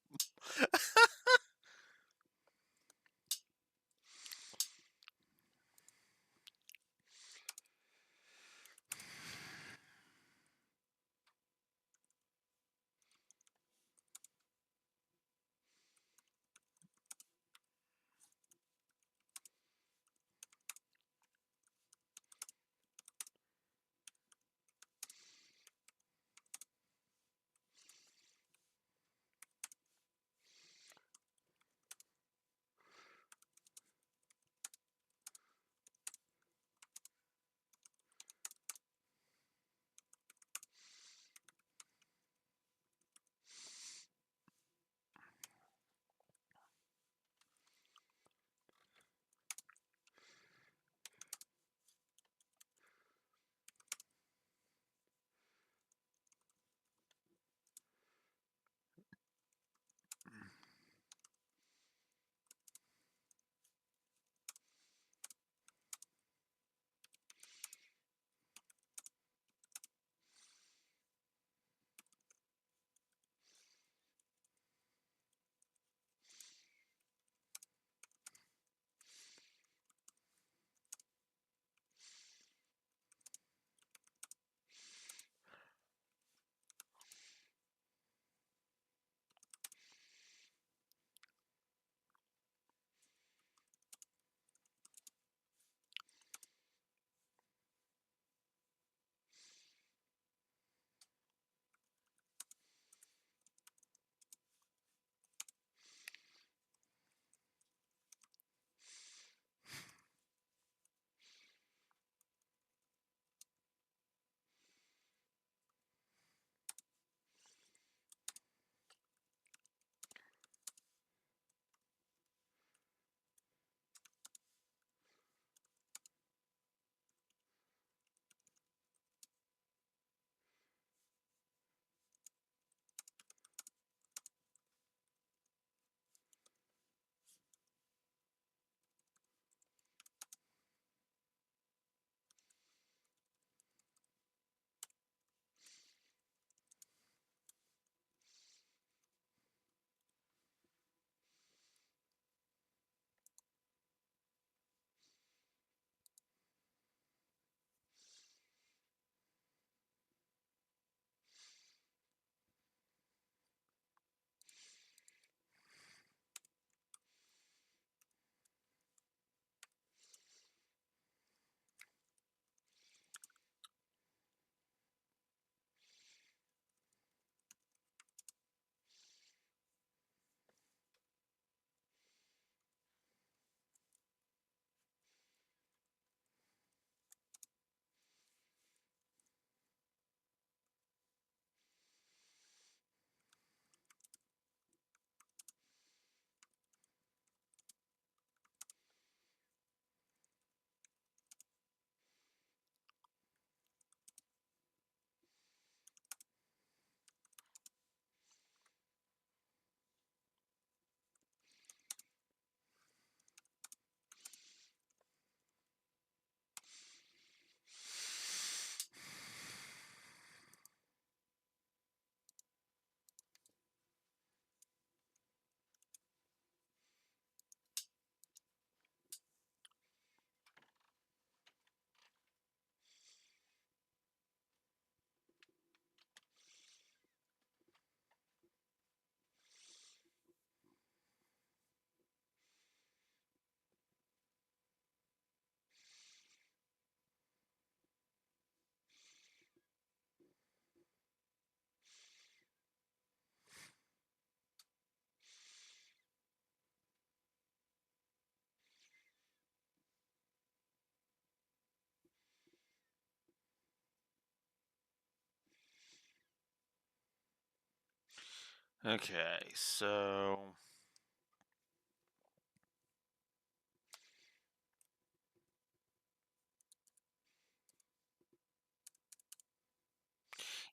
Okay, so...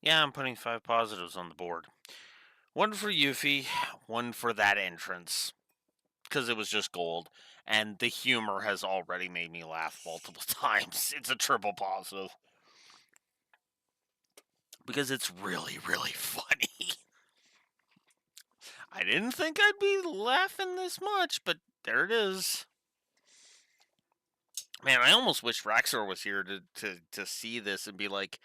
Yeah, I'm putting 5 positives on the board. 1 for Yuffie, 1 for that entrance, because it was just gold, and the humor has already made me laugh multiple times. It's a triple positive. Because it's really, really funny. I didn't think I'd be laughing this much, but there it is. Man, I almost wish Raxor was here to see this and be like,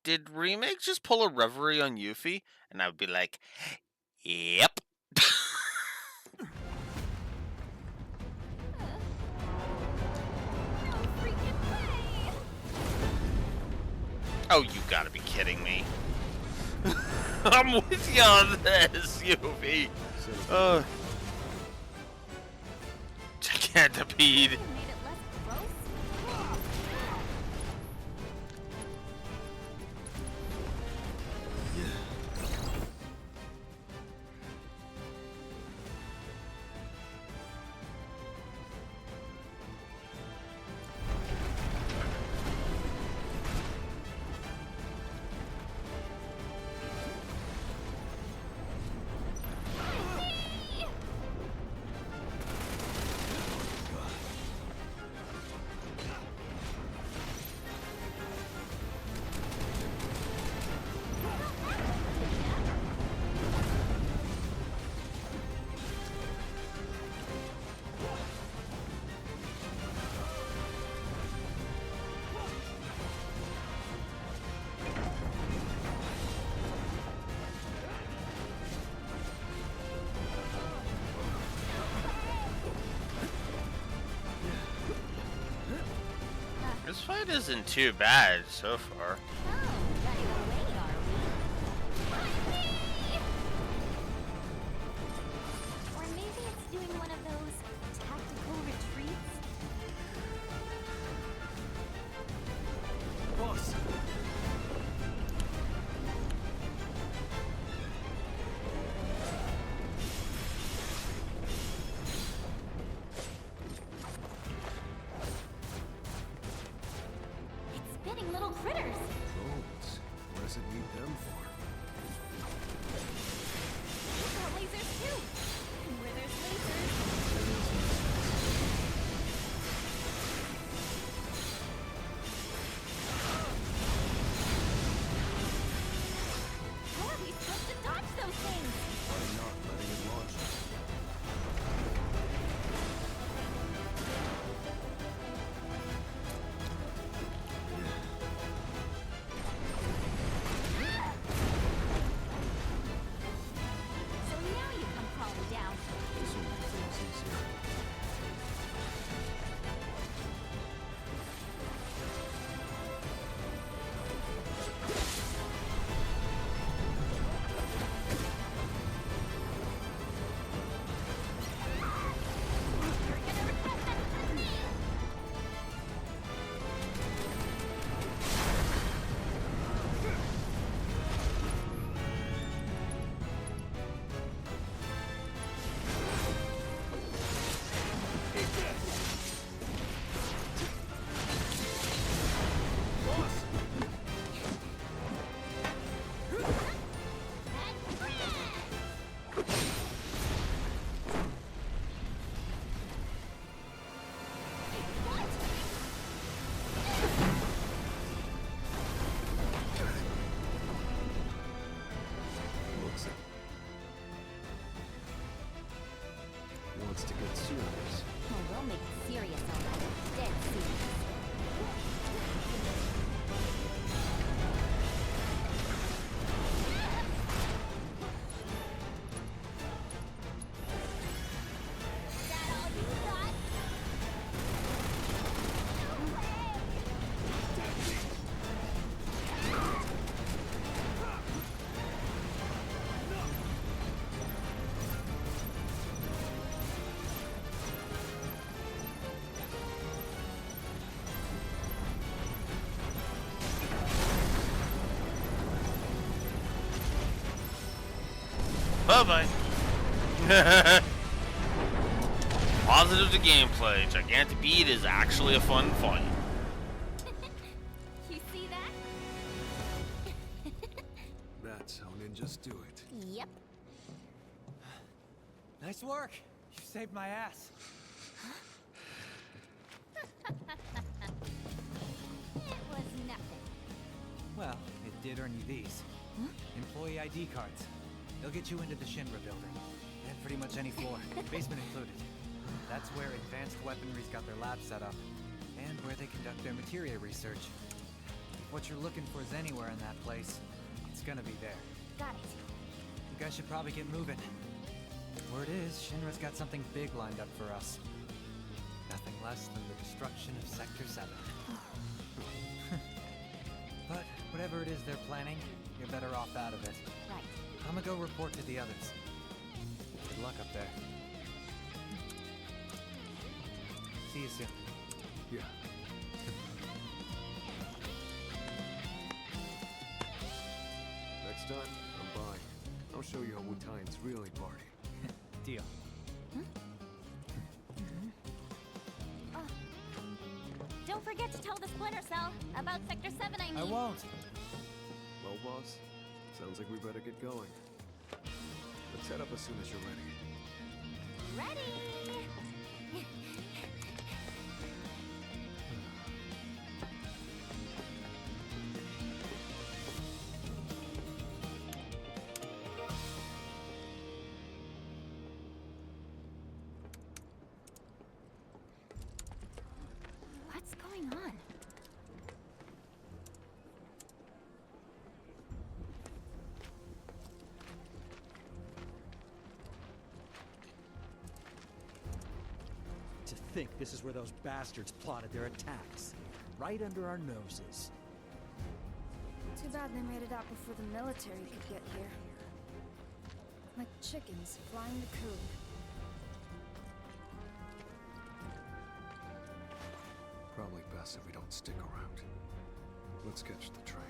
did Remake just pull a Reverie on Yuffie? And I would be like, yep. Oh, you gotta be kidding me. I'm with you on this, Yuffie. Gigantipede. This fight isn't too bad so far. Or maybe it's doing one of those tactical retreats. Boss! Spitting little critters. Drones. What does it need them for? We've got lasers too. And where there's lasers. How are we supposed to dodge those things? By not letting it launch. So now you come crawling down. This will make things easier. Looks it. Wants to get serious. Oh, we'll make it serious, alright. Dead serious. Bye-bye. Positive to gameplay. Gigantic Beat is actually a fun fight. You see that? That's how ninjas do it. Yep. Nice work. You saved my ass. It was nothing. Well, it did earn you these. Employee ID cards. They'll get you into the Shinra building. And pretty much any floor, basement included. That's where advanced weaponry's got their lab set up. And where they conduct their materia research. If what you're looking for is anywhere in that place, it's gonna be there. Got it. You guys should probably get moving. Word is, Shinra's got something big lined up for us. Nothing less than the destruction of Sector 7. But whatever it is they're planning, you're better off out of it. Right. I'm gonna go report to the others. Good luck up there. See you soon. Yeah. Next time, I'm by. I'll show you how Wutaians really party. Deal. Don't forget to tell the Splinter Cell about Sector 7, I mean. I won't. Well, boss, sounds like we better get going. Let's head up as soon as you're ready. Ready! What's going on? To think this is where those bastards plotted their attacks. Right under our noses. Too bad they made it out before the military could get here. Like chickens flying the coop. Probably best if we don't stick around. Let's catch the train.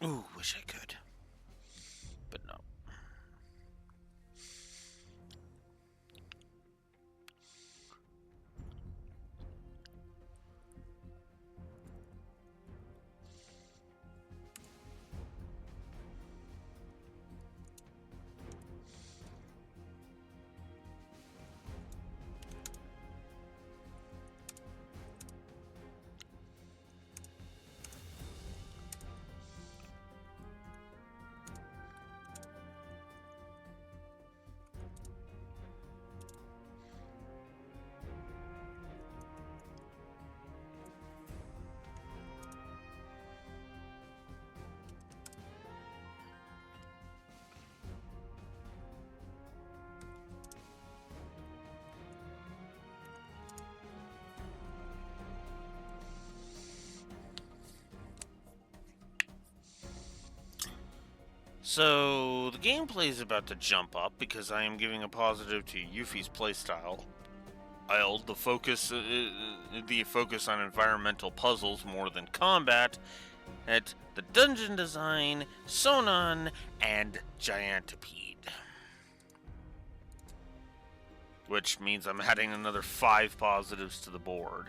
Ooh, wish I could. But no. So, the gameplay is about to jump up because I am giving a positive to Yuffie's playstyle. the focus on environmental puzzles more than combat at the dungeon design, Sonon, and Giantipede. Which means I'm adding another 5 positives to the board.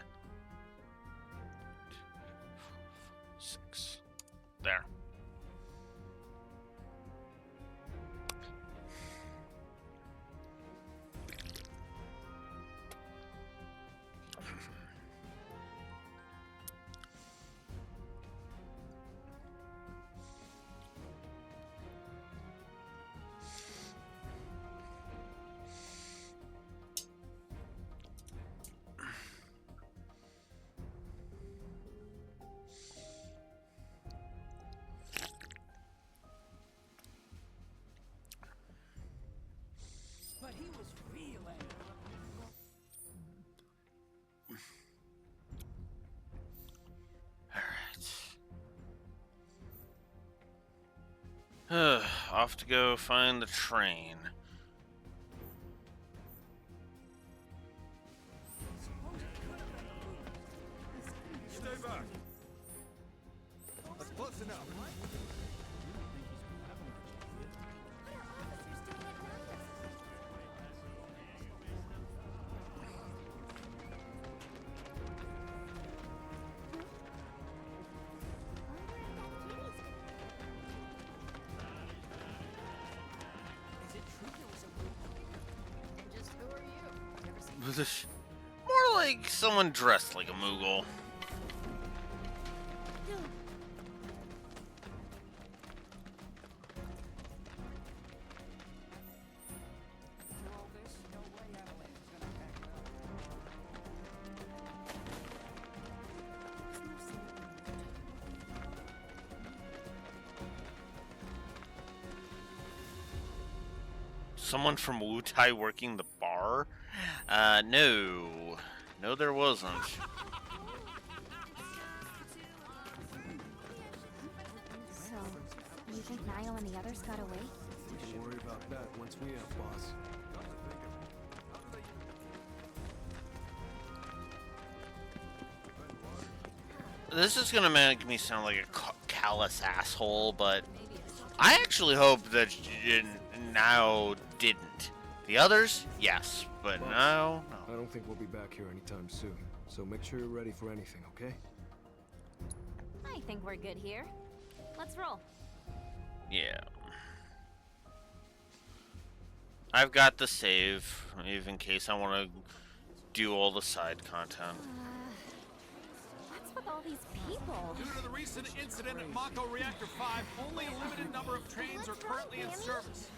6. There. But he was feeling. Alright. Off to go find the train. Stay back. That's close enough. More like someone dressed like a Moogle. Someone from Wutai working the bar? No. No, there wasn't. So, you think Nio and the others got away? Don't worry about that once we have, boss. This is gonna make me sound like a callous asshole, but I actually hope that Nio didn't. The others, yes, but Boss, no. I don't think we'll be back here anytime soon, so make sure you're ready for anything, okay? I think we're good here. Let's roll. Yeah. I've got the save, even in case I want to do all the side content. What's with all these people? Due to the recent incident at Mako Reactor 5, only a limited number of trains are currently in service.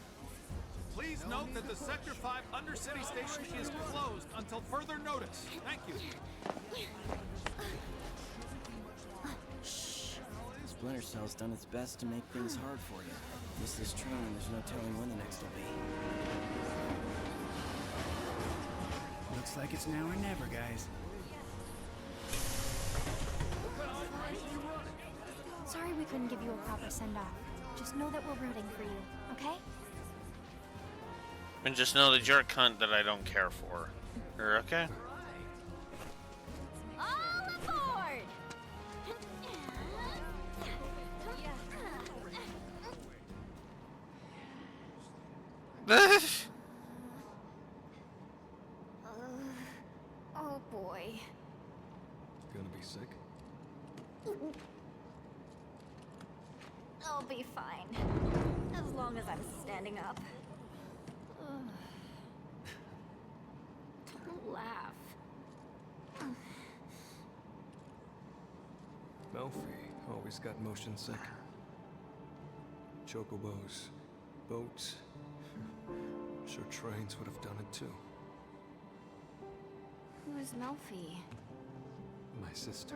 Please note that the Sector 5 Undercity Station is closed until further notice. Thank you. Splinter Cell's done its best to make things hard for you. Miss this train and there's no telling when the next will be. Looks like it's now or never, guys. Sorry we couldn't give you a proper send-off. Just know that we're rooting for you, okay? And just know that you're a cunt that I don't care for. You're okay? All aboard! Oh boy. Gonna be sick? I'll be fine. As long as I'm standing up. Don't laugh. Melfi always got motion sick. Chocobos, boats. Sure trains would have done it too. Who is Melfi? My sister.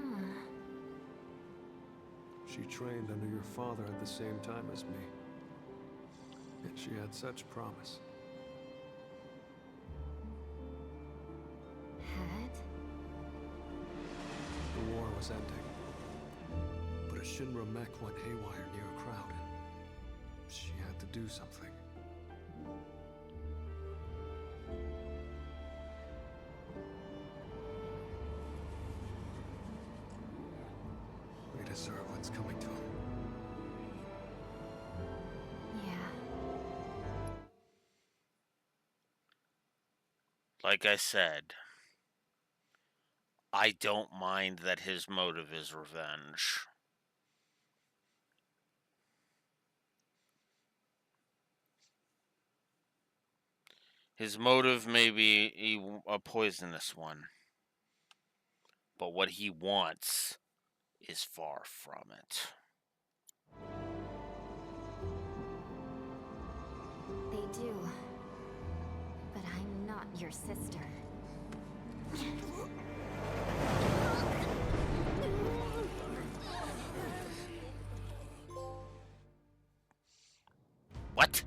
Huh. She trained under your father at the same time as me. Yet she had such promise. Had? The war was ending. But a Shinra mech went haywire near a crowd, and she had to do something. deserve what's coming to him. Yeah. Like I said, I don't mind that his motive is revenge. His motive may be a poisonous one, but what he wants is far from it. They do. But I'm not your sister. What?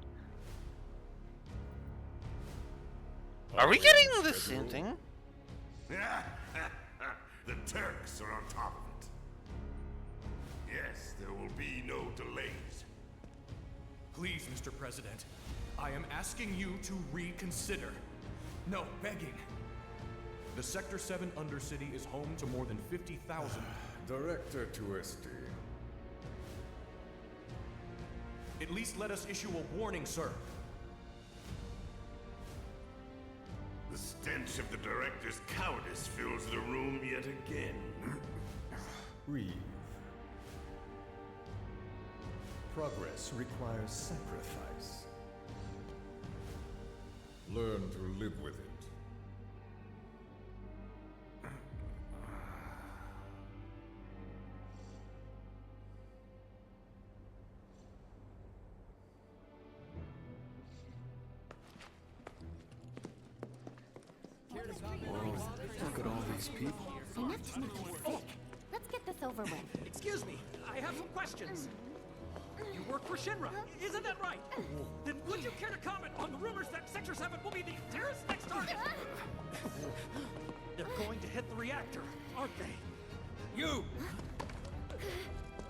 Are we getting the same thing? The Turks are on top of it. Yes, there will be no delays. Please, Mr. President, I am asking you to reconsider. No, begging. The Sector 7 Undercity is home to more than 50,000... Director Twisty. At least let us issue a warning, sir. The stench of the Director's cowardice fills the room yet again. Reeve. Progress requires sacrifice. Learn to live with it. Whoa, look at all these people. Enough to make you sick. Let's get this over with. Excuse me, I have some questions. You work for Shinra, isn't that right? Then would you care to comment on the rumors that Sector 7 will be the terrorist next target? They're going to hit the reactor, aren't they? You!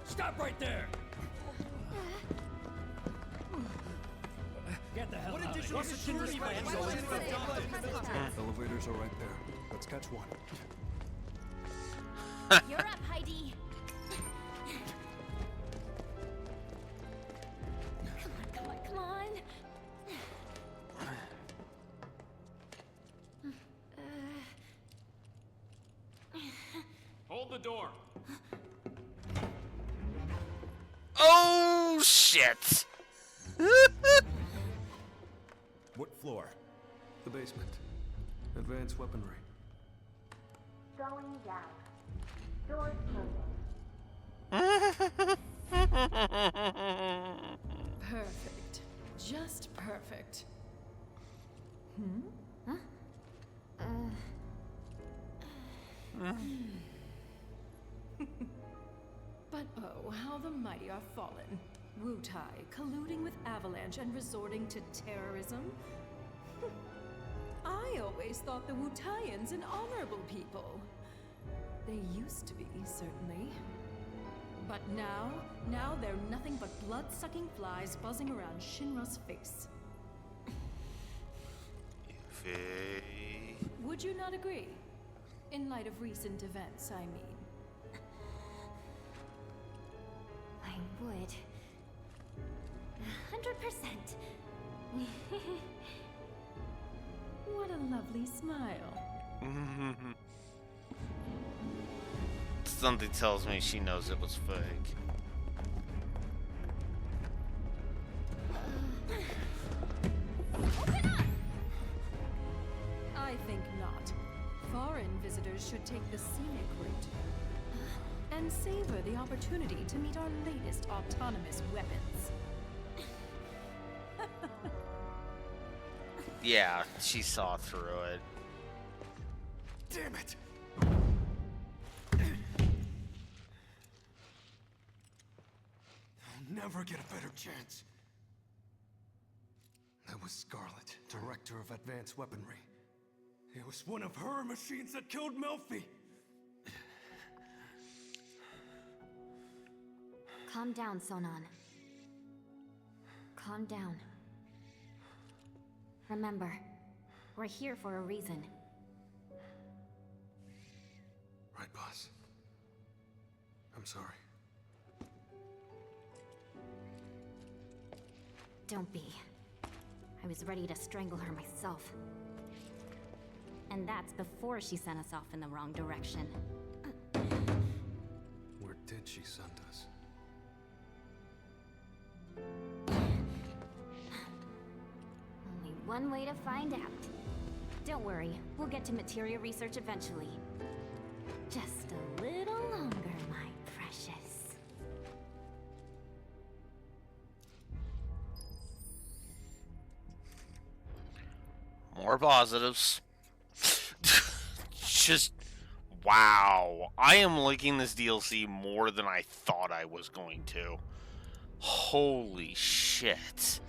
Stop right there! Get the hell What out of additional here. security plans are in Elevators are right there. Let's catch one. You're up, Heidi. Come on, come on, come on. Hold the door. Oh, shit! What floor? The basement. Advanced weaponry. Going down. Doors closing. Perfect. Just perfect. Huh? But oh, how the mighty are fallen. Wutai colluding with Avalanche and resorting to terrorism? I always thought the Wutaians an honorable people. They used to be, certainly. But now they're nothing but blood-sucking flies buzzing around Shinra's face. Would you not agree? In light of recent events, I mean. I would. 100%. What a lovely smile. Something tells me she knows it was fake. I think not. Foreign visitors should take the scenic route and savor the opportunity to meet our latest autonomous weapons. Yeah, she saw through it. Damn it! I'll never get a better chance. That was Scarlet, Director of Advanced Weaponry. It was one of her machines that killed Melfi. Calm down, Sonon. Calm down. Remember, we're here for a reason. Right, boss. I'm sorry. Don't be. I was ready to strangle her myself. And that's before she sent us off in the wrong direction. Where did she send us? Only one way to find out. Don't worry, we'll get to materia research eventually. Just a little longer, my precious. More positives. Just, wow. I am liking this DLC more than I thought I was going to. Holy shit.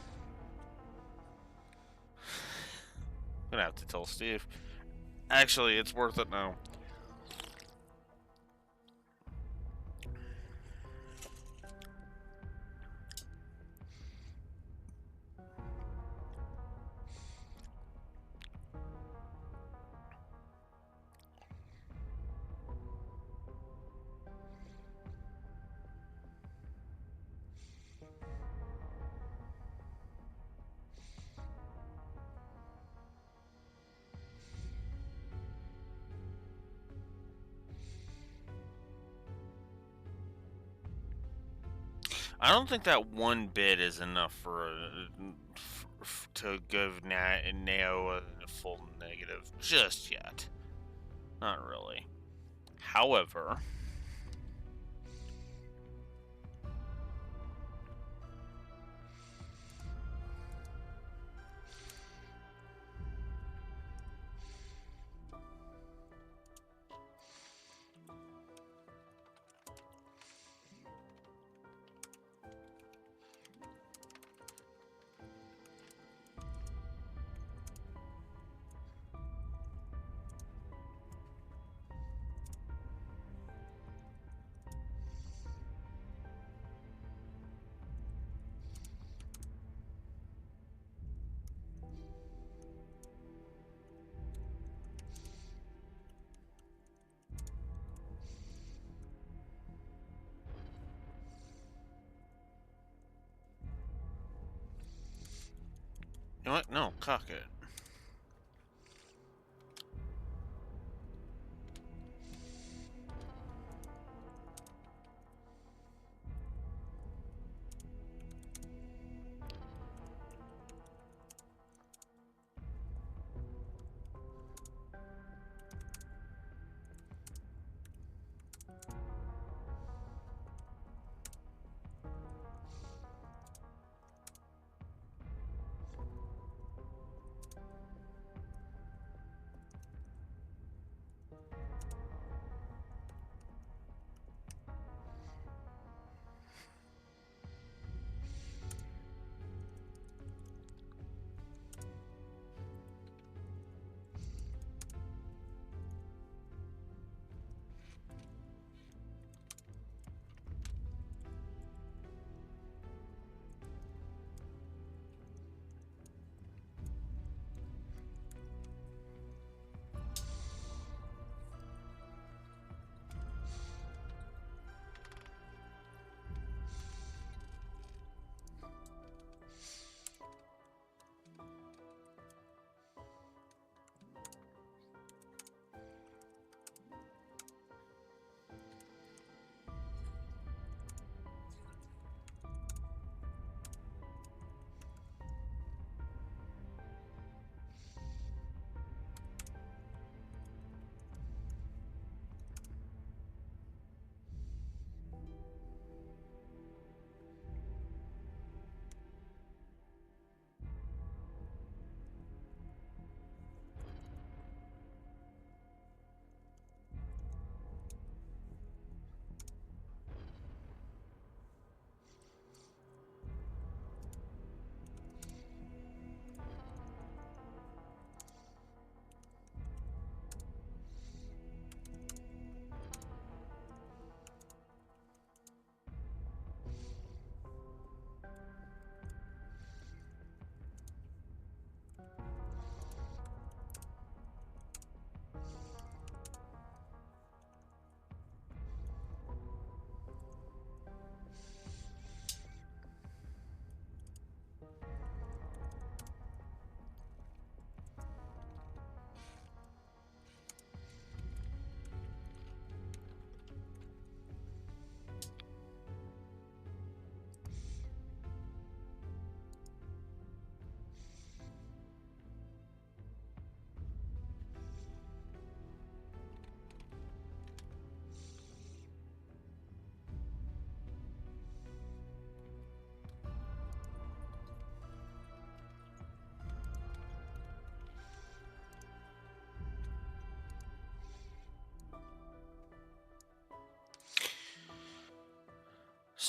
I'm gonna have to tell Steve. Actually, it's worth it now. I don't think that one bit is enough for to give Neo a full negative just yet. Not really. However, you know what? No, cock it.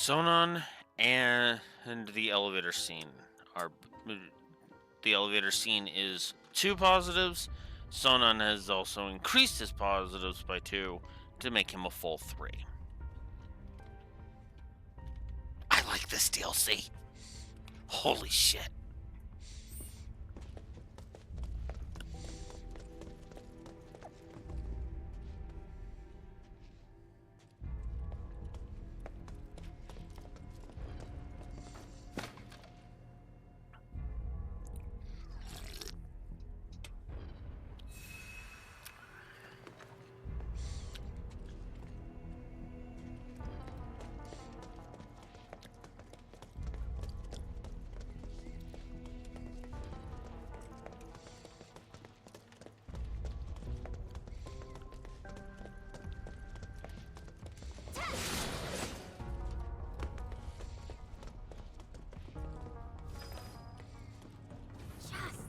Sonon and the elevator scene are. The elevator scene is 2 positives. Sonon has also increased his positives by 2 to make him a full 3. I like this DLC. Holy shit.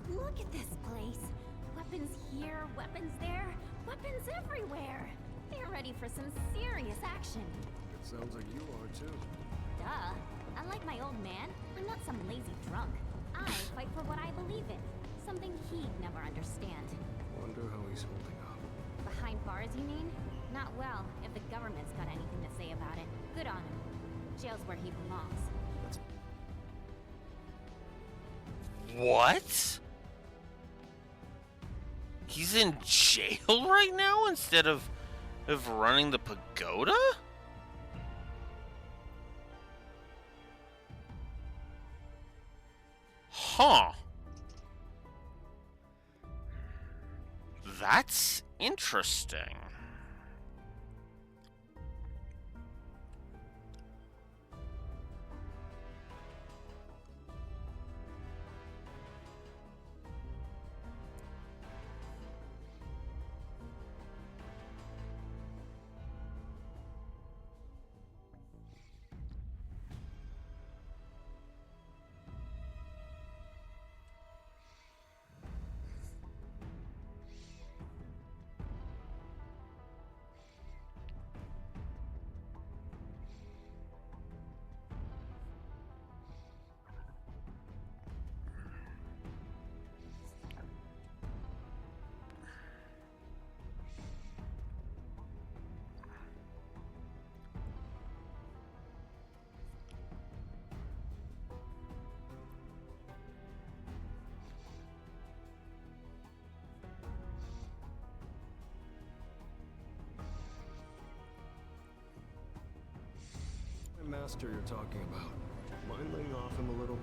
Look at this place. Weapons here, weapons there, weapons everywhere. They're ready for some serious action. It sounds like you are too. Duh. Unlike my old man, I'm not some lazy drunk. I fight for what I believe in. Something he'd never understand. Wonder how he's holding up. Behind bars, you mean? Not well, if the government's got anything to say about it. Good on him. Jail's where he belongs. What? He's in jail right now instead of running the pagoda? Huh. That's interesting. Master you're talking about. Mind laying off him a little?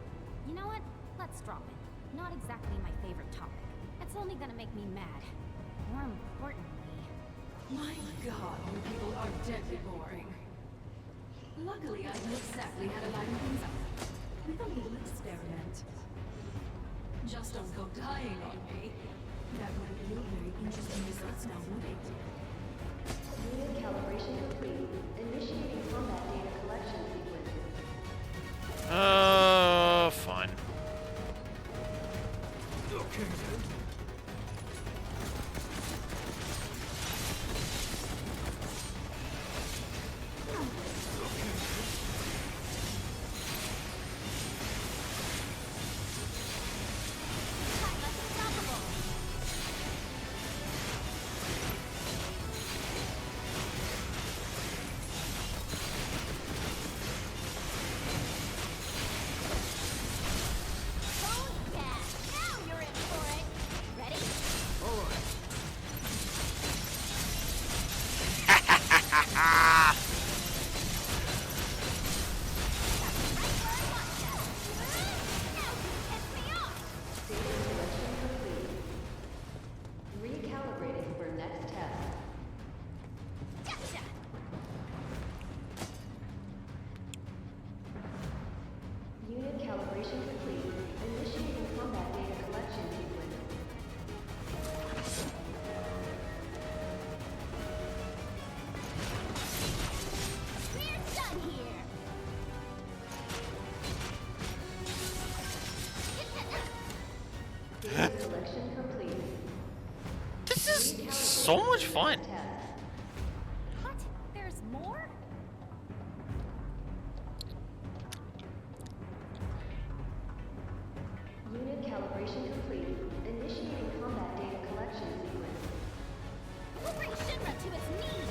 You know what? Let's drop it. Not exactly my favorite topic. It's only gonna make me mad. More importantly... My god, you people are deadly boring. Luckily, I know exactly how to lighten things up. With a little experiment. Just don't go dying on me. That would yield very interesting results now, would it? Unit calibration complete. Initiating combat data collection sequence. Fine. Okay, then. Recalibrating for next test. Unit calibration complete. Initiating combat data collection sequence. We're done here! Data collection complete. This is so much fun. What? There's more? calibration complete. Initiating combat data collection sequence. We'll bring Shinra to its knees!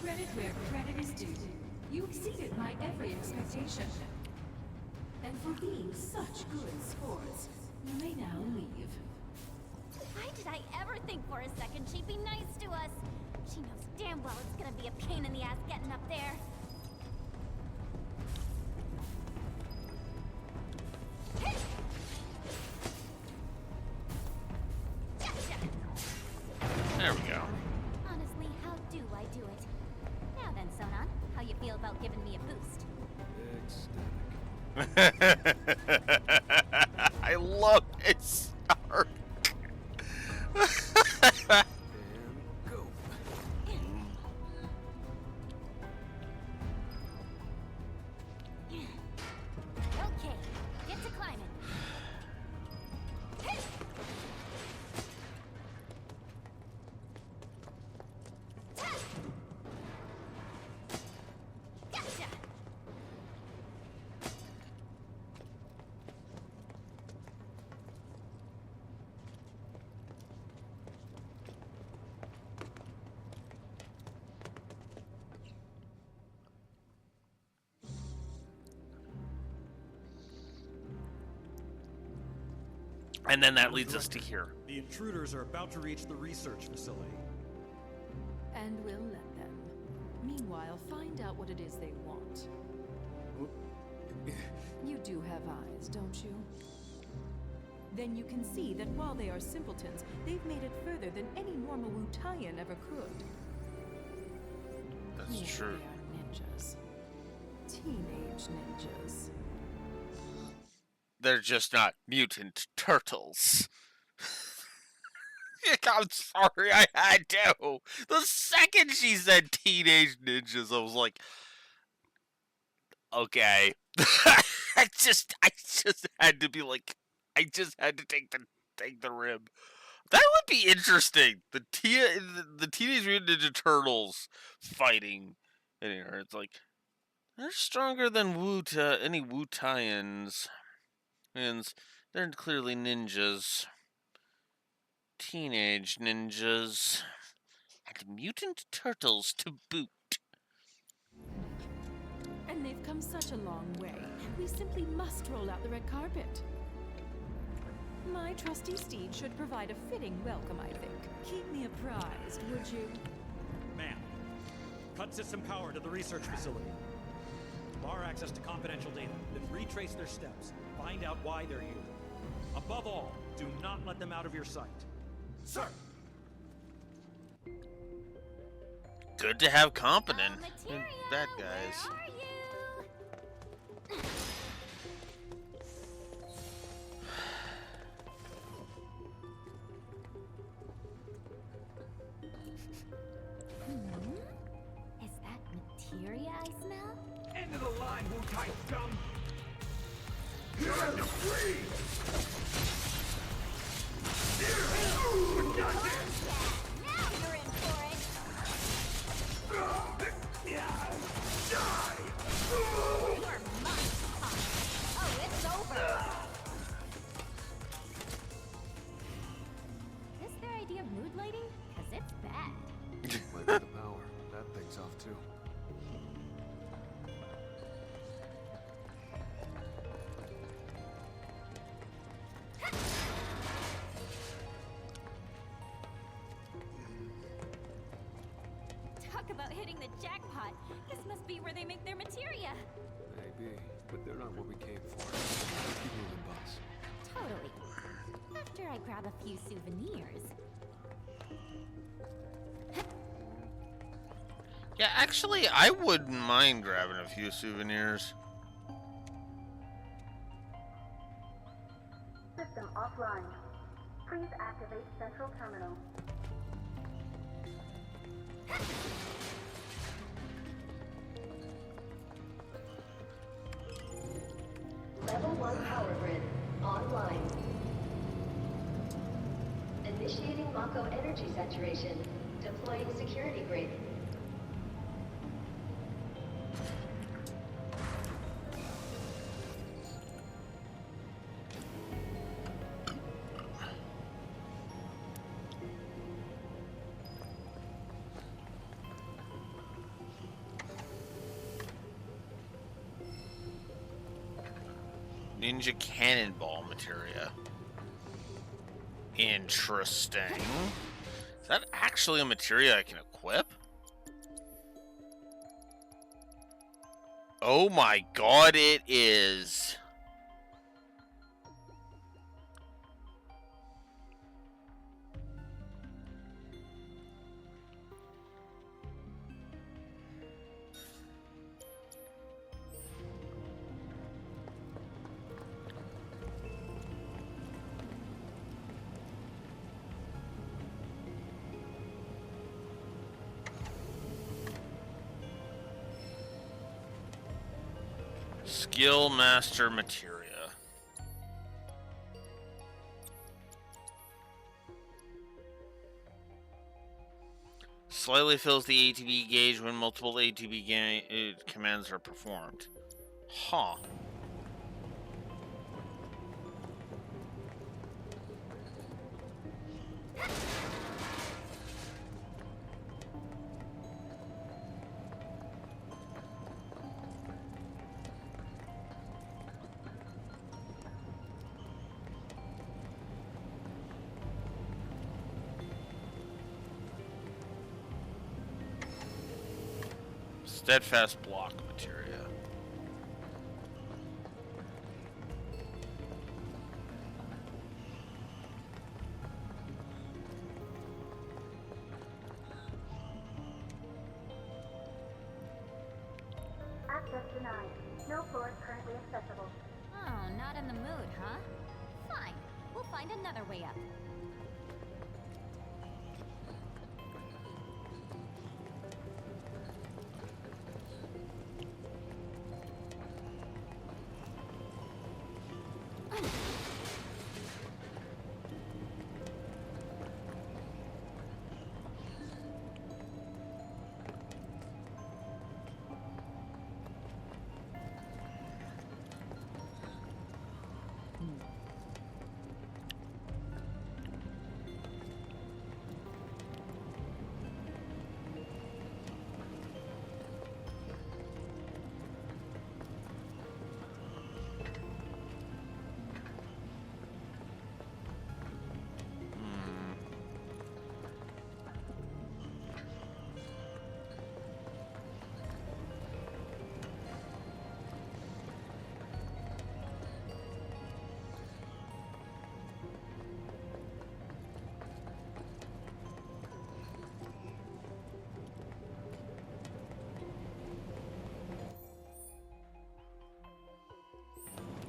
Credit where credit is due. You exceeded my every expectation. And for being such good sports, you may now leave. Why did I ever think for a second she'd be nice to us? She knows damn well it's gonna be a pain in the ass getting up there. There we go. Honestly, how do I do it? Now then, Sonon, how you feel about giving me a boost? I love his start. Okay, get to climbing. Gotcha! And then that leads us to here. The intruders are about to reach the research facility. And we'll let them. Meanwhile, find out what it is they want. You do have eyes, don't you? Then you can see that while they are simpletons, they've made it further than any normal Wutaian ever could. That's true. They are ninjas. Teenage ninjas. They're just not mutant turtles. I'm sorry, I had to. The second she said teenage ninjas, I was like, okay. I just had to be like, I just had to take the rib. That would be interesting. The Teenage Mutant Ninja Turtles fighting in here. It's like they're stronger than any Wutaians. And they're clearly ninjas. Teenage ninjas. And mutant turtles to boot. And they've come such a long way. We simply must roll out the red carpet. My trusty steed should provide a fitting welcome, I think. Keep me apprised, would you? Ma'am, cut system power to the research facility. Bar access to confidential data, then retrace their steps. Find out why they're here. Above all, do not let them out of your sight. Sir! Good to have competent bad guys. Is that materia I smell? End of the line, Wutai scum! You have to freeze! Now you're in for it! You're mine, Pop. Oh, it's over! Is this their idea of mood lighting? Cause it's bad. Might be the power. That thing's off too. hitting the jackpot. This must be where they make their materia. Maybe, but they're not what we came for. Keep moving, boss. Totally. After I grab a few souvenirs. Yeah, actually, I wouldn't mind grabbing a few souvenirs. System offline. Please activate central terminal. Level 1 power grid online. Initiating Mako energy saturation. Deploying security grid. Ninja cannonball materia. Interesting. Is that actually a materia I can equip? Oh my god, it is. Skill Master Materia. Slightly fills the ATB gauge when multiple ATB commands are performed. Huh. Steadfast block materia. Access denied. No floors currently accessible. Oh, not in the mood, huh? Fine. We'll find another way up.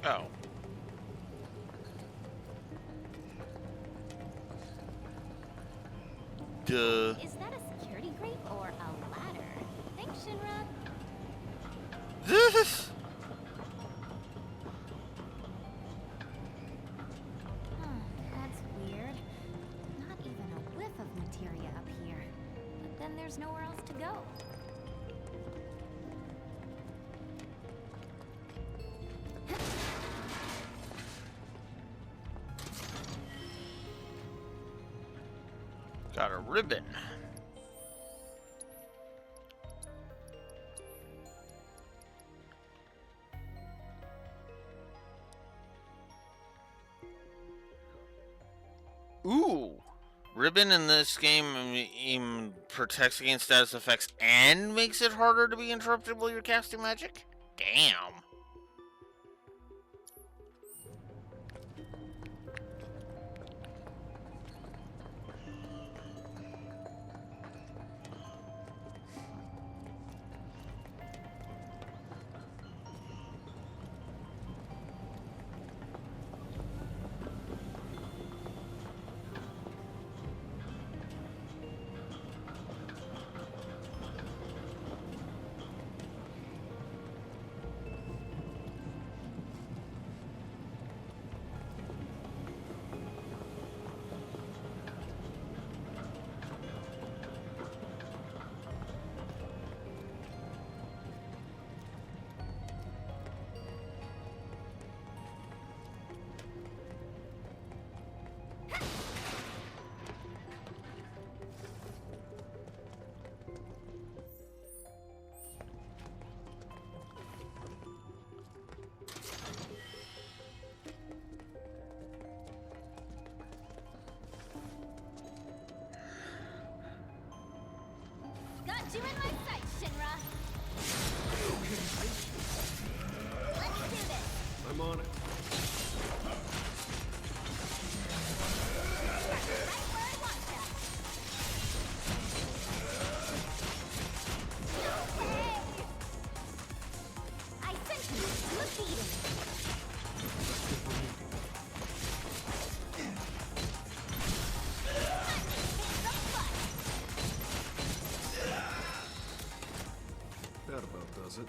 Oh. Duh. Is that a security grate or a ladder? Thanks, Shinra. This. That's weird. Not even a whiff of materia up here. But then there's nowhere else to go. Got a ribbon. Ooh, Ribbon in this game protects against status effects and makes it harder to be interrupted while you're casting magic? Damn. Got you in my sights, Shinra. Let's do this. I'm on it. I sent you to a beating. That about does it.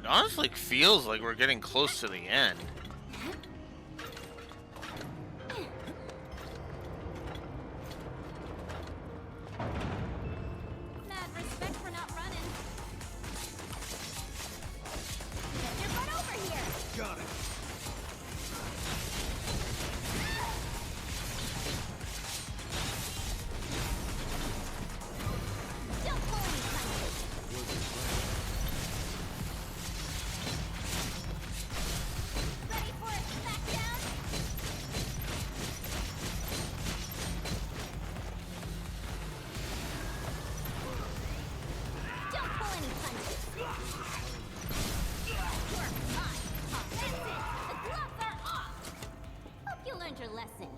It honestly feels like we're getting close to the end. Mad respect for not running. Get your butt over here. Got it. Don't pull any punches. Ready for a smackdown? Don't pull any punches. You're mine. That's it. The gloves are off. Hope you learned your lesson.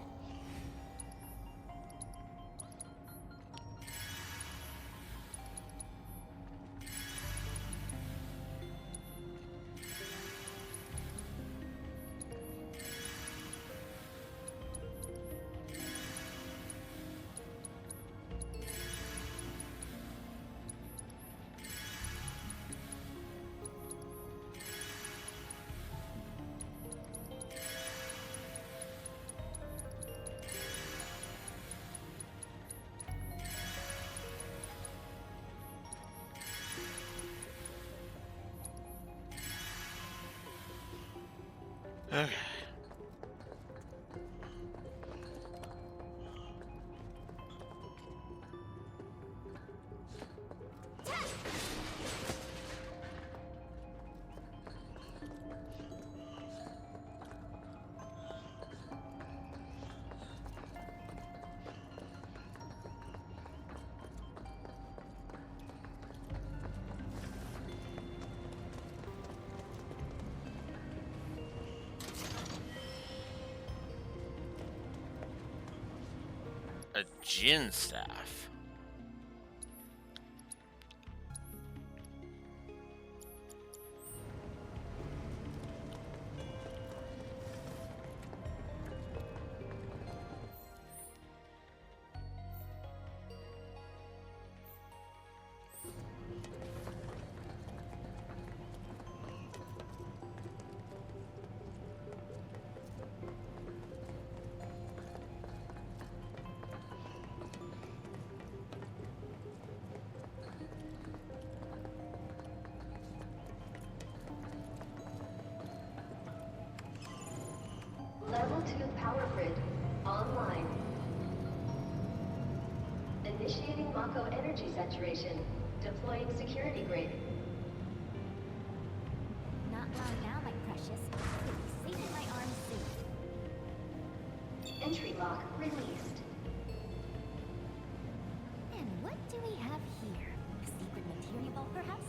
Okay. A Jin staff. Mako energy saturation. Deploying security grid. Not long now, my precious. You'll be safe in my arms soon. Entry lock released. And what do we have here? A secret materia vault, perhaps?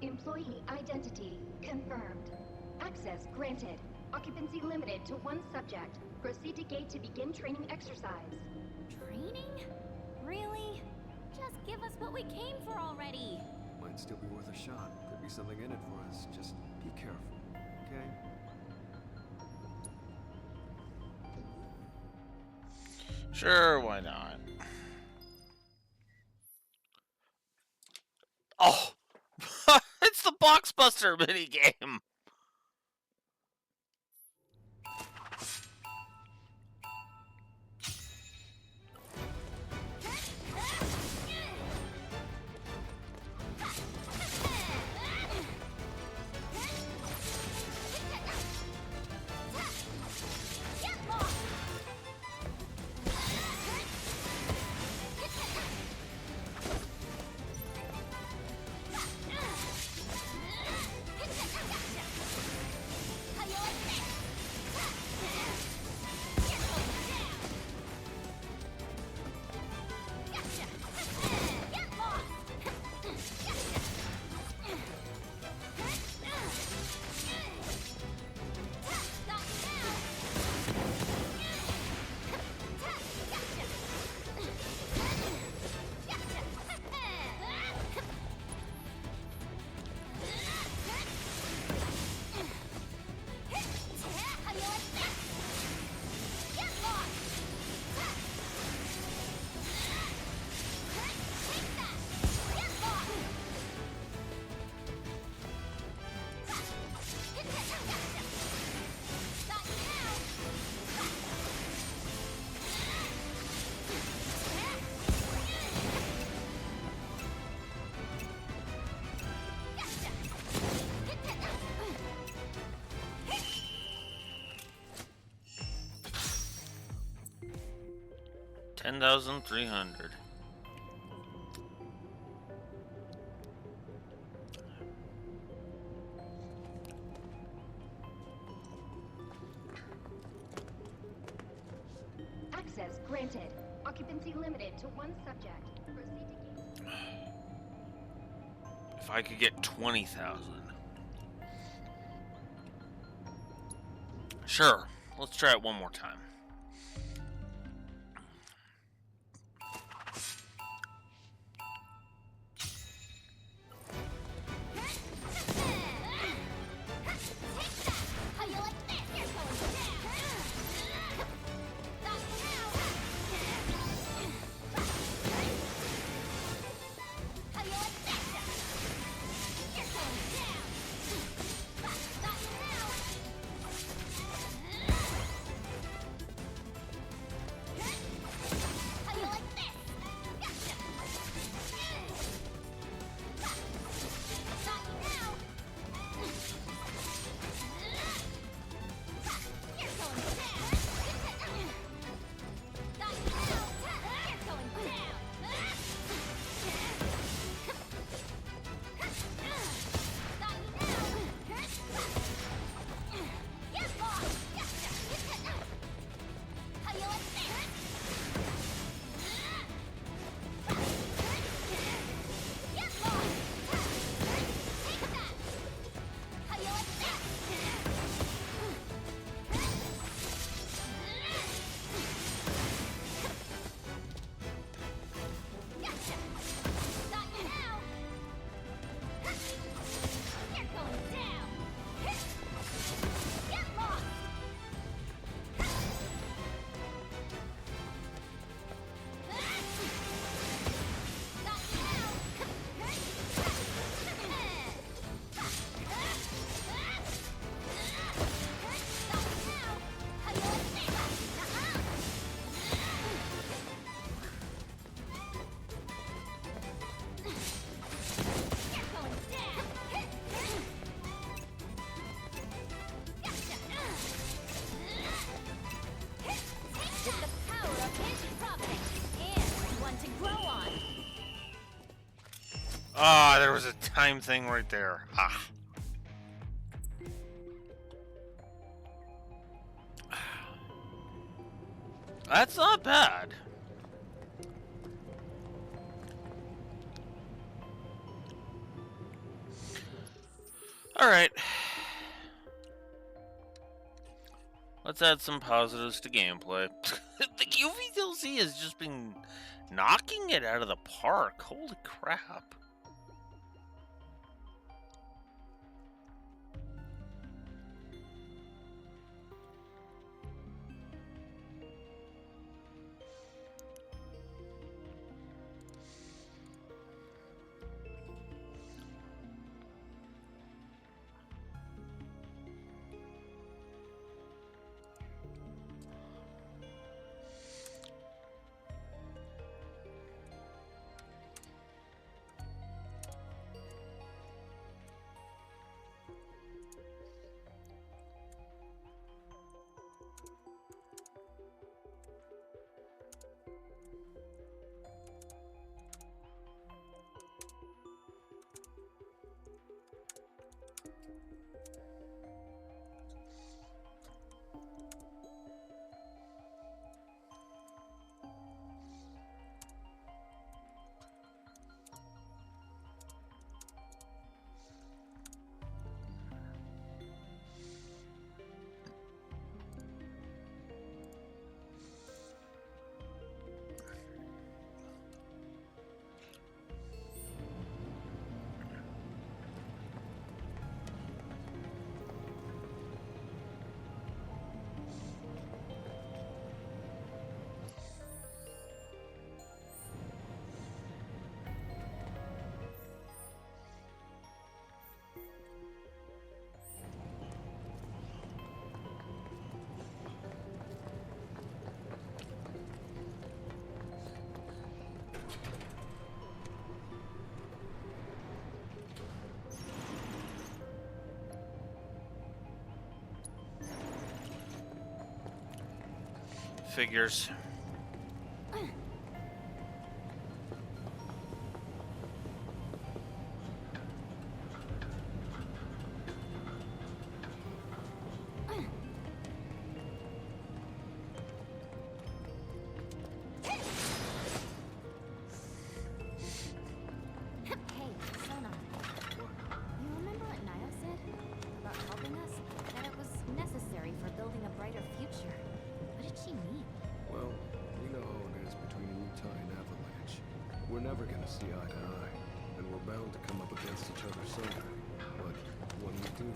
Employee identity confirmed. Access granted. Occupancy limited to 1 subject. Proceed to gate to begin training exercise. Training? Really? Just give us what we came for already. Might still be worth a shot. Could be something in it for us. Just be careful, okay? Sure, why not? Oh! It's the Boxbuster minigame! $10,300. Access granted. Occupancy limited to 1 subject. Proceed to gate. If I could get 20,000. Sure, let's try it one more time. Ah, there was a time thing right there. Ah. That's not bad. Alright. Let's add some positives to gameplay. The UV DLC has just been knocking it out of the park. Holy crap. Figures. Hey, Sona. You remember what Naya said? About helping us? That it was necessary for building a brighter future. What did she mean? Well, you know how it is between Wutai and Avalanche. We're never gonna see eye to eye, and we're bound to come up against each other someday. But when we do,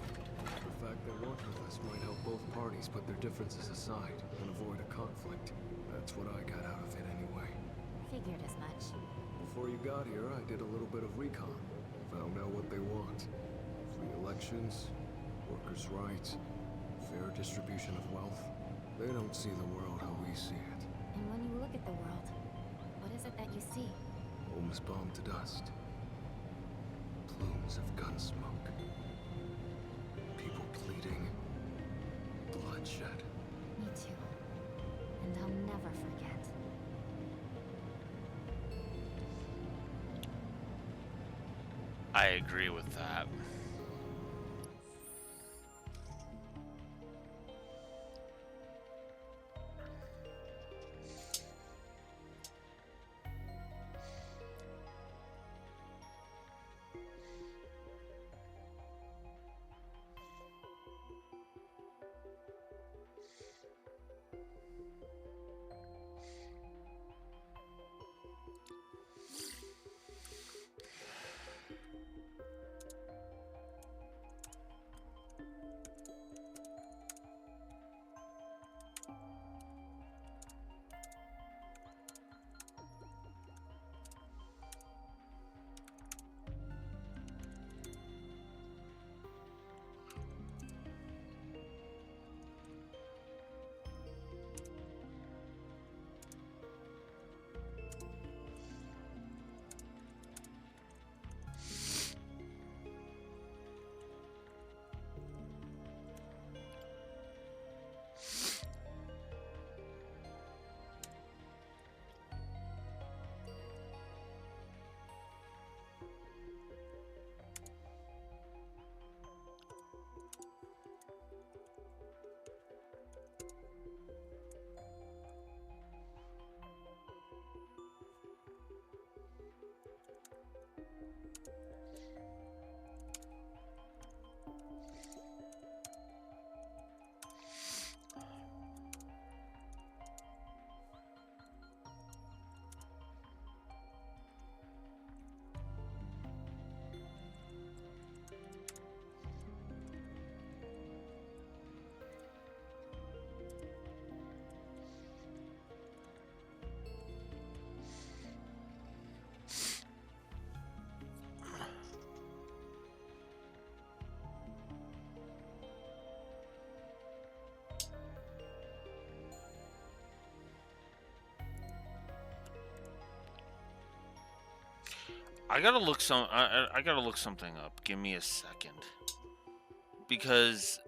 the fact that working with us might help both parties put their differences aside and avoid a conflict. That's what I got out of it anyway. Figured as much. Before you got here, I did a little bit of recon. Found out what they want. Free elections, workers' rights, fair distribution of wealth. They don't see the world how we see it. And when you look at the world, what is it that you see? Homes bombed to dust. Plumes of gun smoke. People bleeding. Bloodshed. Me too. And I'll never forget. I agree with that. I gotta look I gotta look something up. Give me a second. Because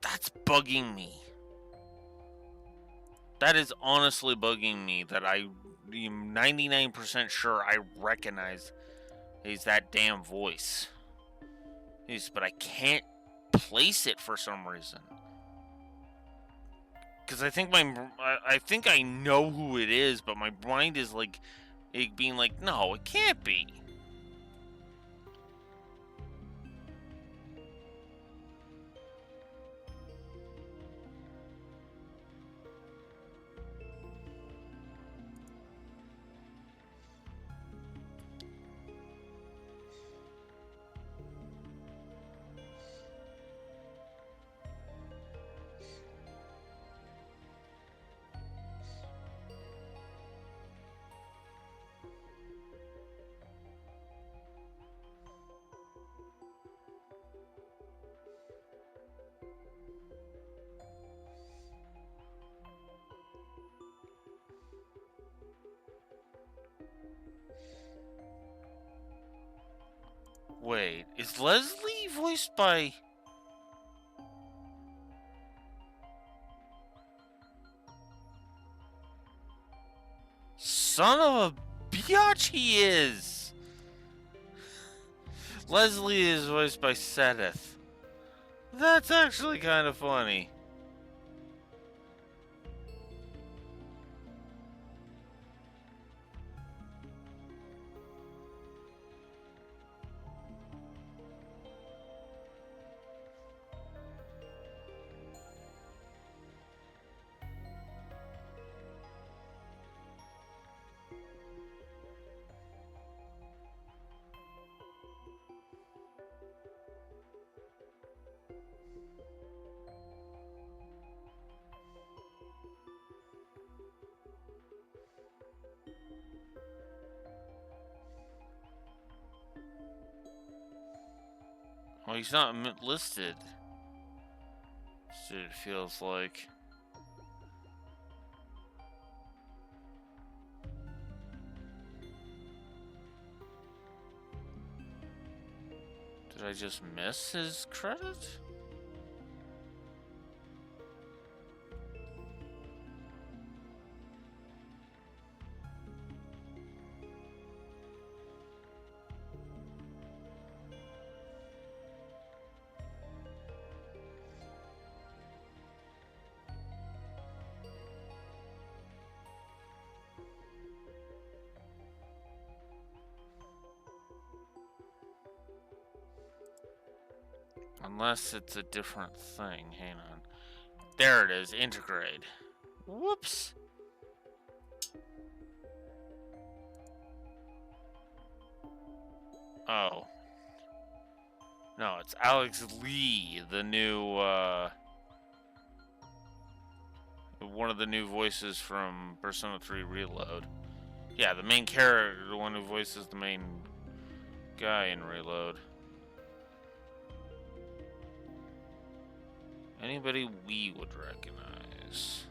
that's bugging me. That is honestly bugging me that I'm 99% sure I recognize is that damn voice. But I can't place it for some reason. Because I think I know who it is, but my mind is like it being like, no, it can't be. Wait, is Leslie voiced by... Son of a biatch, he is! Leslie is voiced by Sedith. That's actually kind of funny. Well, he's not listed. So it feels like. Did I just miss his credit? Unless it's a different thing. Hang on. There it is. Integrate. Whoops. Oh. No, it's Alex Lee, the new, one of the new voices from Persona 3 Reload. Yeah, the main character, the one who voices the main guy in Reload. Anybody we would recognize?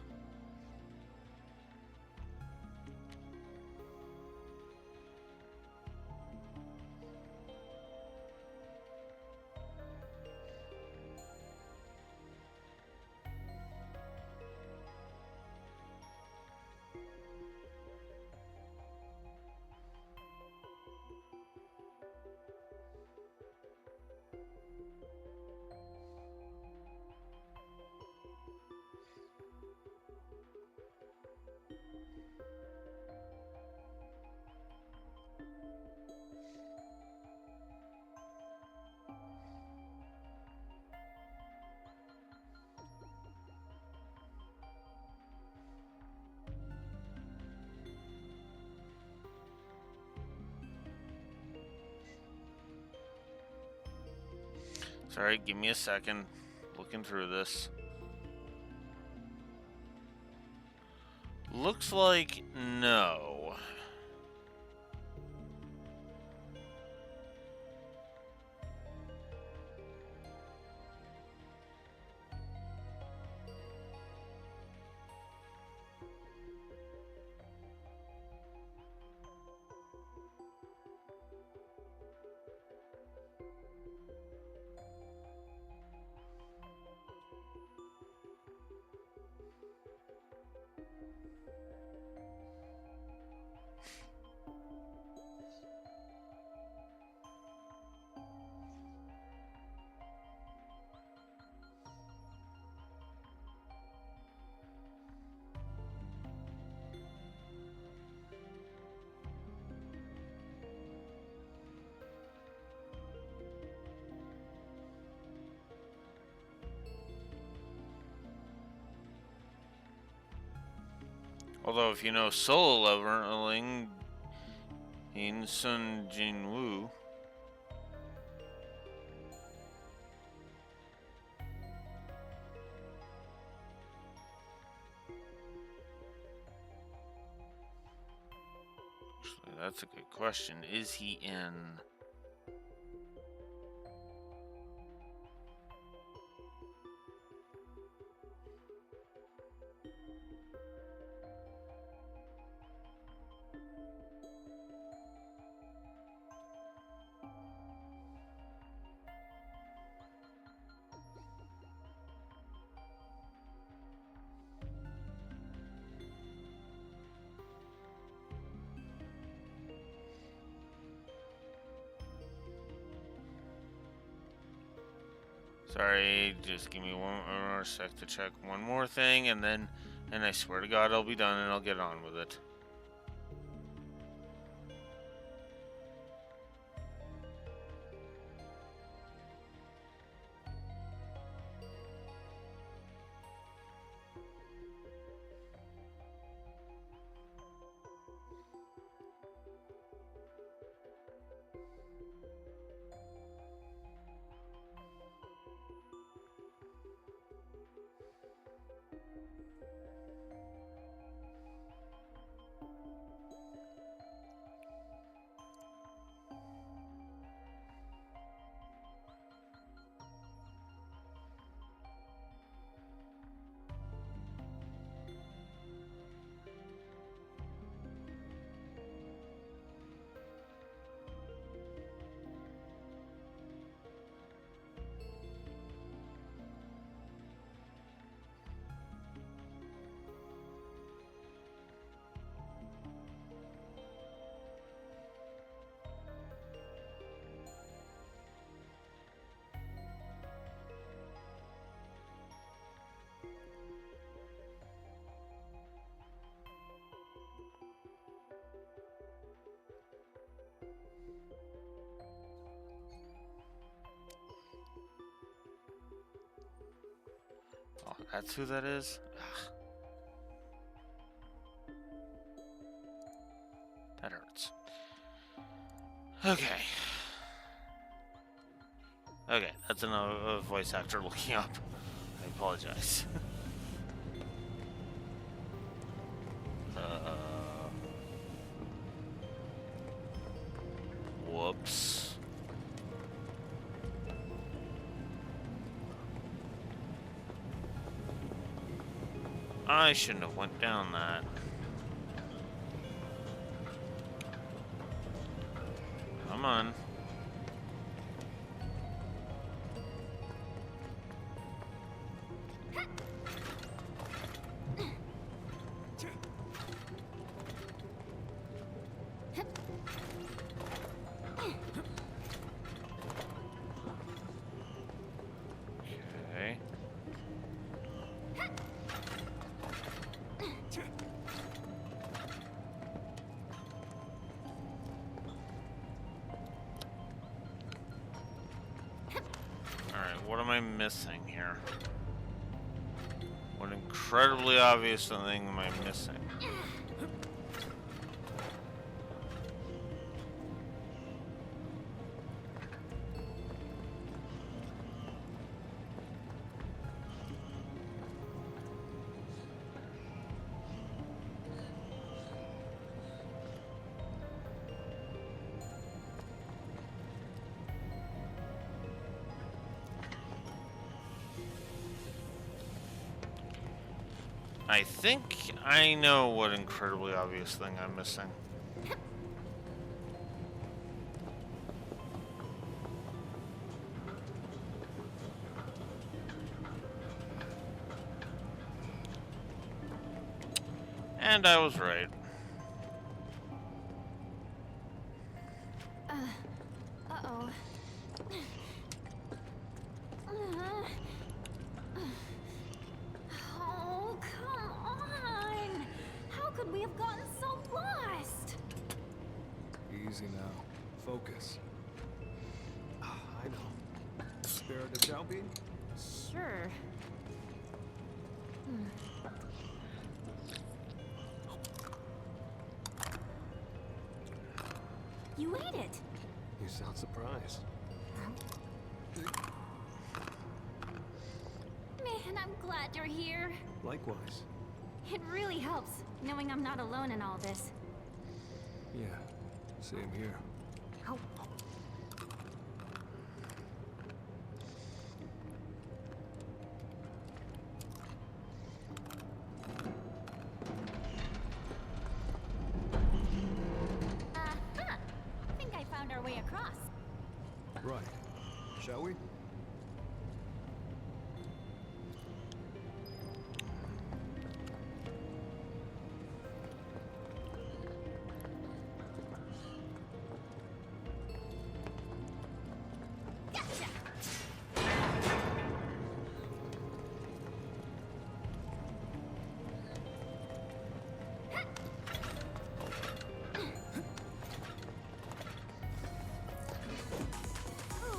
Sorry, give me a second. Looking through this. Looks like no. Although, if you know solo leveling, in Sun Jin Woo. Actually, that's a good question. Is he in? Sorry, just give me one more sec to check one more thing, and I swear to God I'll be done and I'll get on with it. Oh, that's who that is? Ugh. That hurts. Okay. Okay, that's another voice actor looking up. I apologize. Whoops. I shouldn't have went down that. Come on. Okay. Alright, what am I missing here? What incredibly obvious thing am I missing? I think I know what incredibly obvious thing I'm missing. And I was right. Uh-oh. Oh, come on! How could we have gotten so lost? Easy now. Focus. I know. Spare the chow bean? Sure. You ate it. You sound surprised. Man, I'm glad you're here. Likewise. It really helps, knowing I'm not alone in all this. Yeah, same here. Oh. Think I found our way across. Right. Shall we?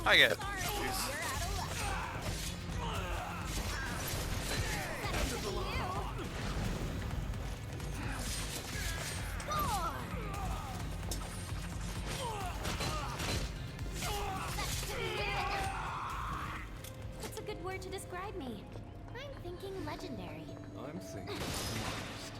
I get it. What's a good word to describe me? I'm thinking legendary. I'm thinking modest.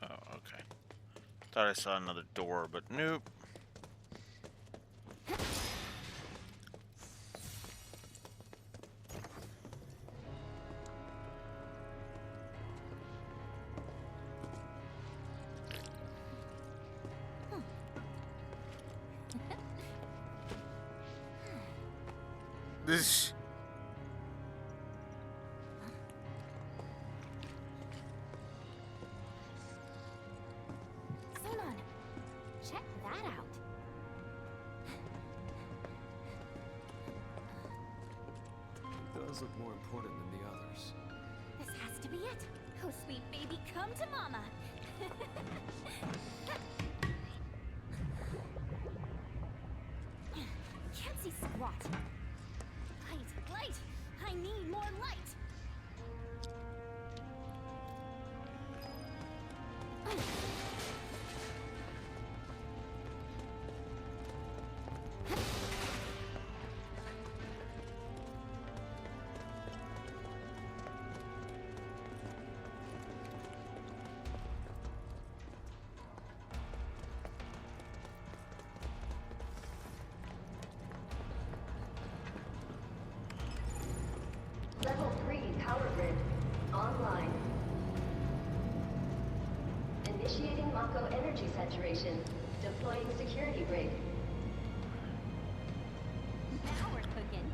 Oh, okay. Thought I saw another door, but nope. This. Sonon, check that out. It does look more important than the others. This has to be it. Oh, sweet baby, come to mama. Can't see squat. Light, light! I need more light! Level 3 power grid online. Initiating Mako energy saturation. Deploying security break. Now we're cooking.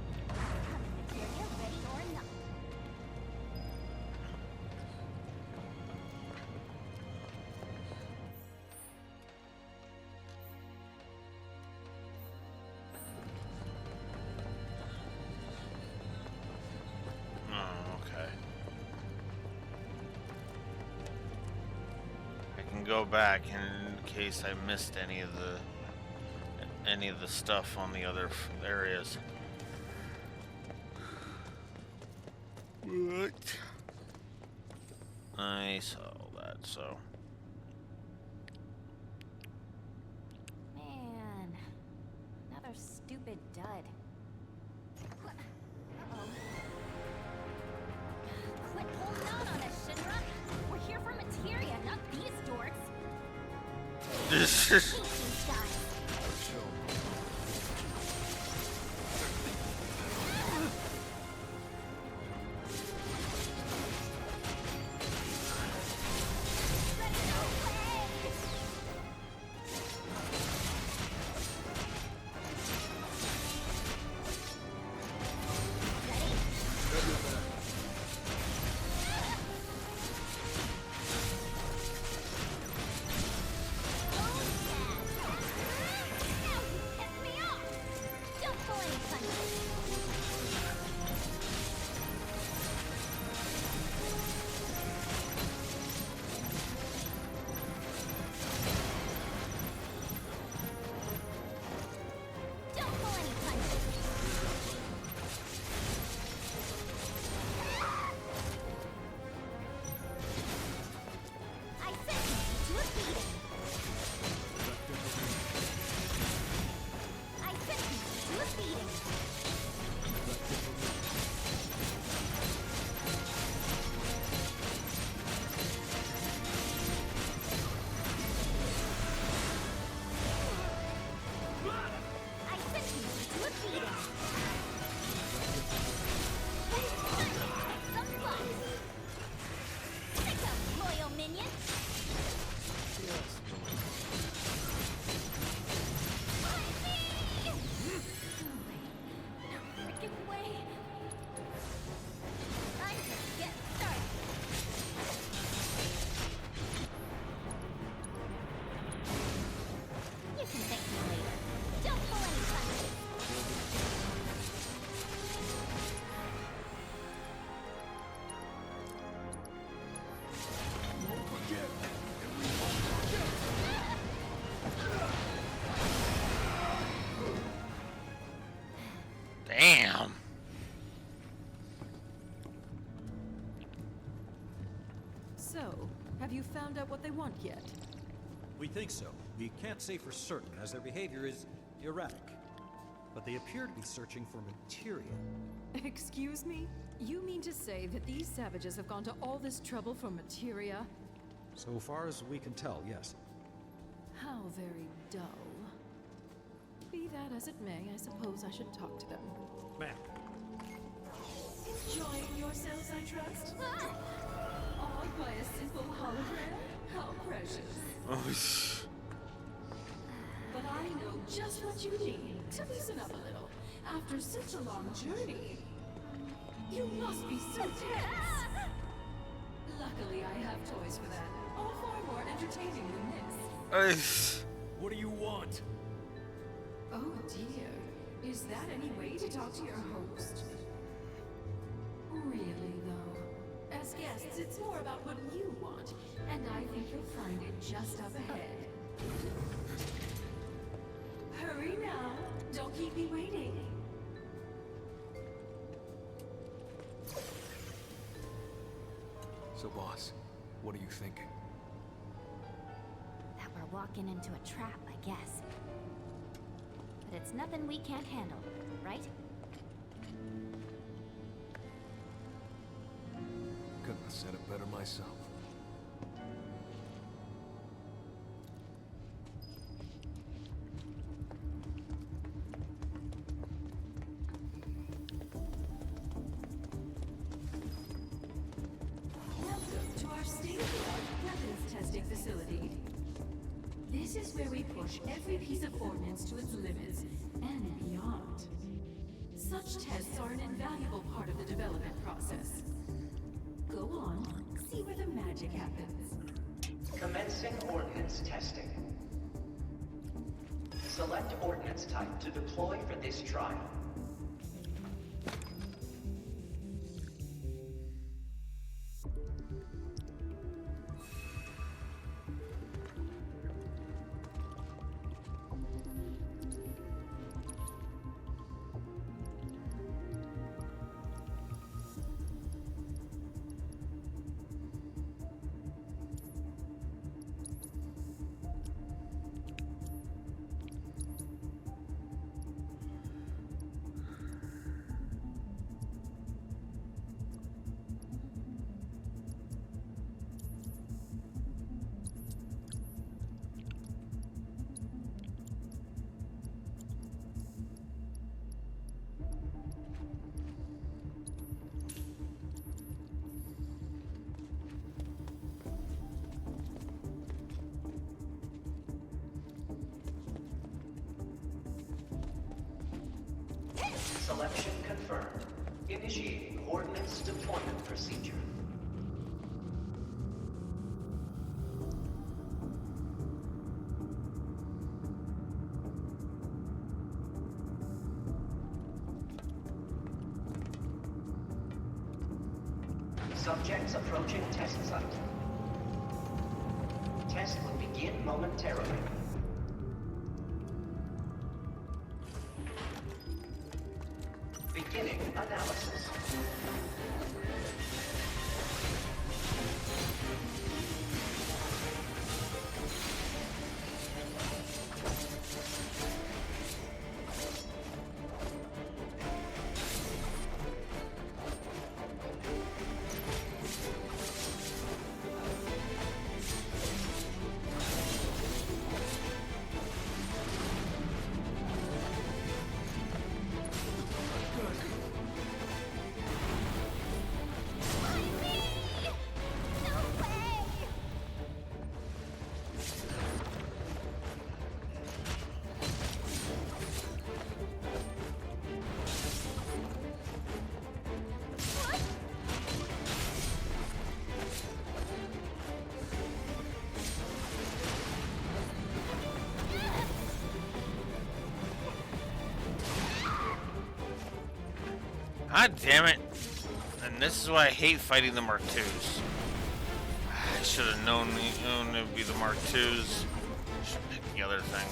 Materia ready or not. Oh, okay. I can go back in case I missed any of the stuff on the other areas. What? I saw that, so. Man, another stupid dud. Uh-oh. Quit holding on us, Shinra! We're here for materia, not these dorks! This Hate is. these guys. Oh yeah! you found out what they want yet? We think so. We can't say for certain, as their behavior is erratic. But they appear to be searching for materia. Excuse me? You mean to say that these savages have gone to all this trouble for materia? So far as we can tell, yes. How very dull. Be that as it may, I suppose I should talk to them. Ma'am. Enjoying yourselves, I trust? Awed by a simple hologram? How precious. But I know just what you need to loosen up a little. After such a long journey, you must be so tense. Luckily, I have toys for that. All far more entertaining than this. What do you want? Oh dear. Is that any way to talk to your host? Really, though. As guests, it's more about what you want, and I think you'll find it just up ahead. Hurry now. Don't keep me waiting. So, boss, what are you thinking? That we're walking into a trap, I guess. But it's nothing we can't handle, right? Couldn't have said it better myself. Welcome to our state-of-the-art weapons testing facility. This is where we push every piece of ordnance to its limits and beyond. Such tests are an invaluable part of the development process. Go on, see where the magic happens. Commencing ordnance testing. Select ordnance type to deploy for this trial. Selection confirmed. Initiating ordnance deployment procedure. Subjects approaching test site. Test will begin momentarily. Beginning analysis. God damn it. And this is why I hate fighting the Mark IIs. I should have known it would be the Mark IIs. Should pick the other thing.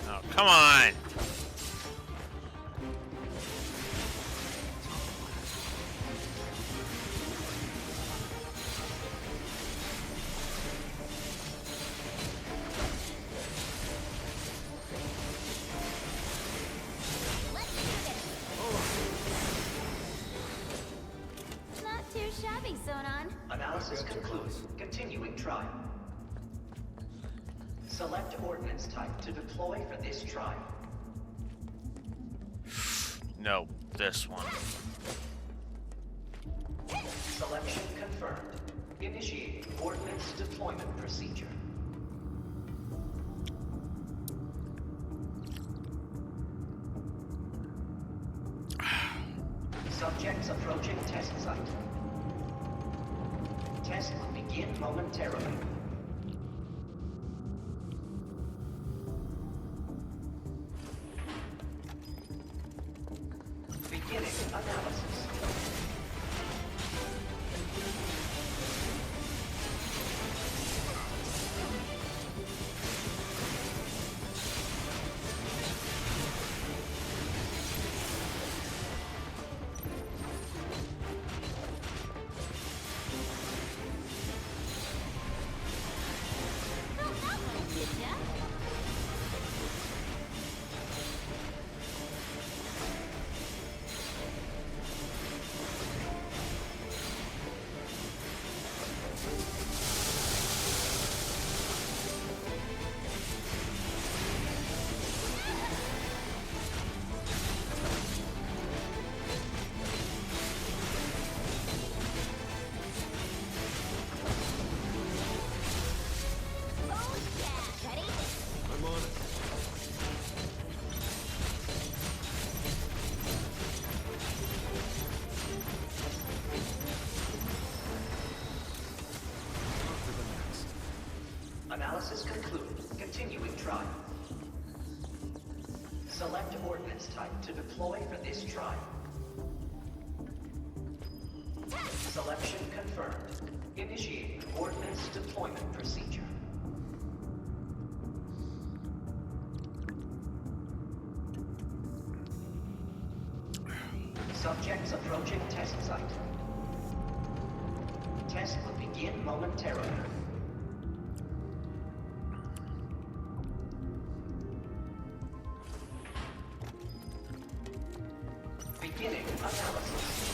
Oh, come on! shabby, Sonon. Analysis concluded. Continuing trial. Select ordnance type to deploy for this trial. No, this one. Selection confirmed. Initiating ordnance deployment procedure. Subjects approaching test site. Test will begin momentarily. Beginning analysis. Analysis concluded. Continuing trial. Select ordnance type to deploy for this trial. Selection confirmed. Initiating ordnance deployment procedure. Subjects approaching test site. Test will begin momentarily. Beginning analysis.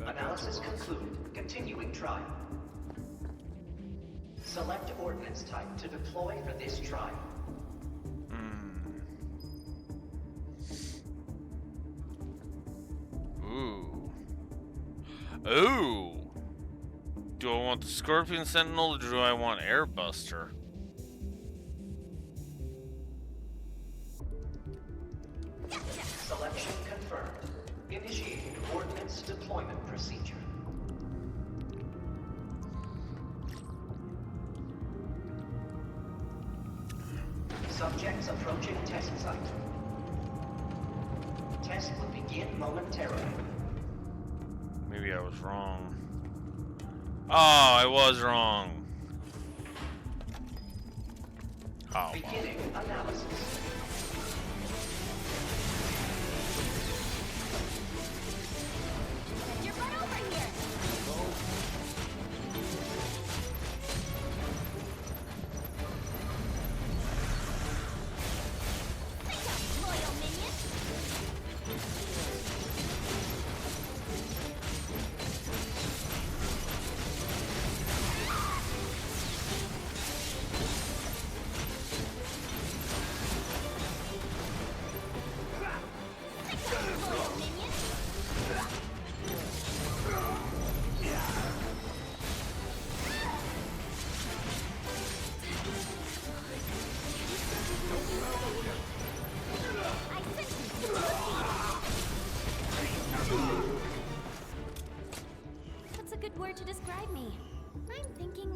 Analysis concluded. Continuing trial. Select ordnance type to deploy for this trial. Ooh. Ooh. Do I want the Scorpion Sentinel or do I want Airbuster? Selection confirmed. Initiating ordnance deployment procedure. Subjects approaching test site. Test will begin momentarily. Maybe I was wrong. Oh, I was wrong. Oh. Beginning analysis. You're right over here. Think up, loyal minion.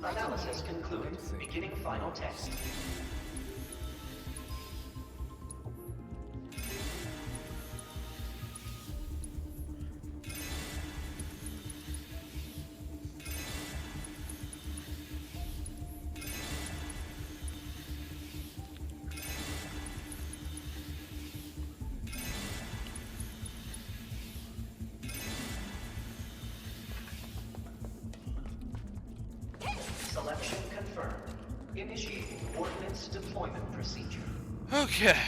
Analysis concluded. Beginning final test. Selection confirmed. Initiating ordnance deployment procedure. Okay.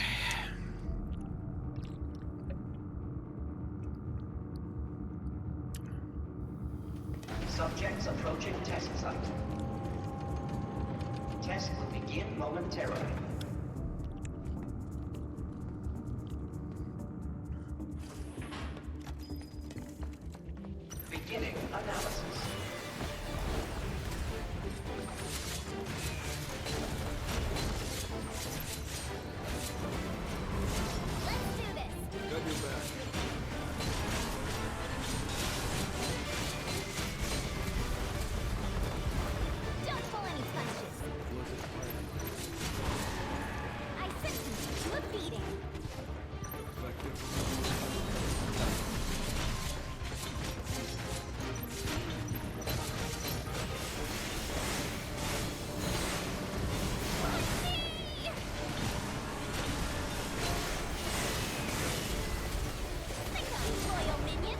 Subjects approaching test site. Test will begin momentarily. Beginning analysis. Got your back. Don't pull any punches. I sentence you to a beating. Think on, loyal minion.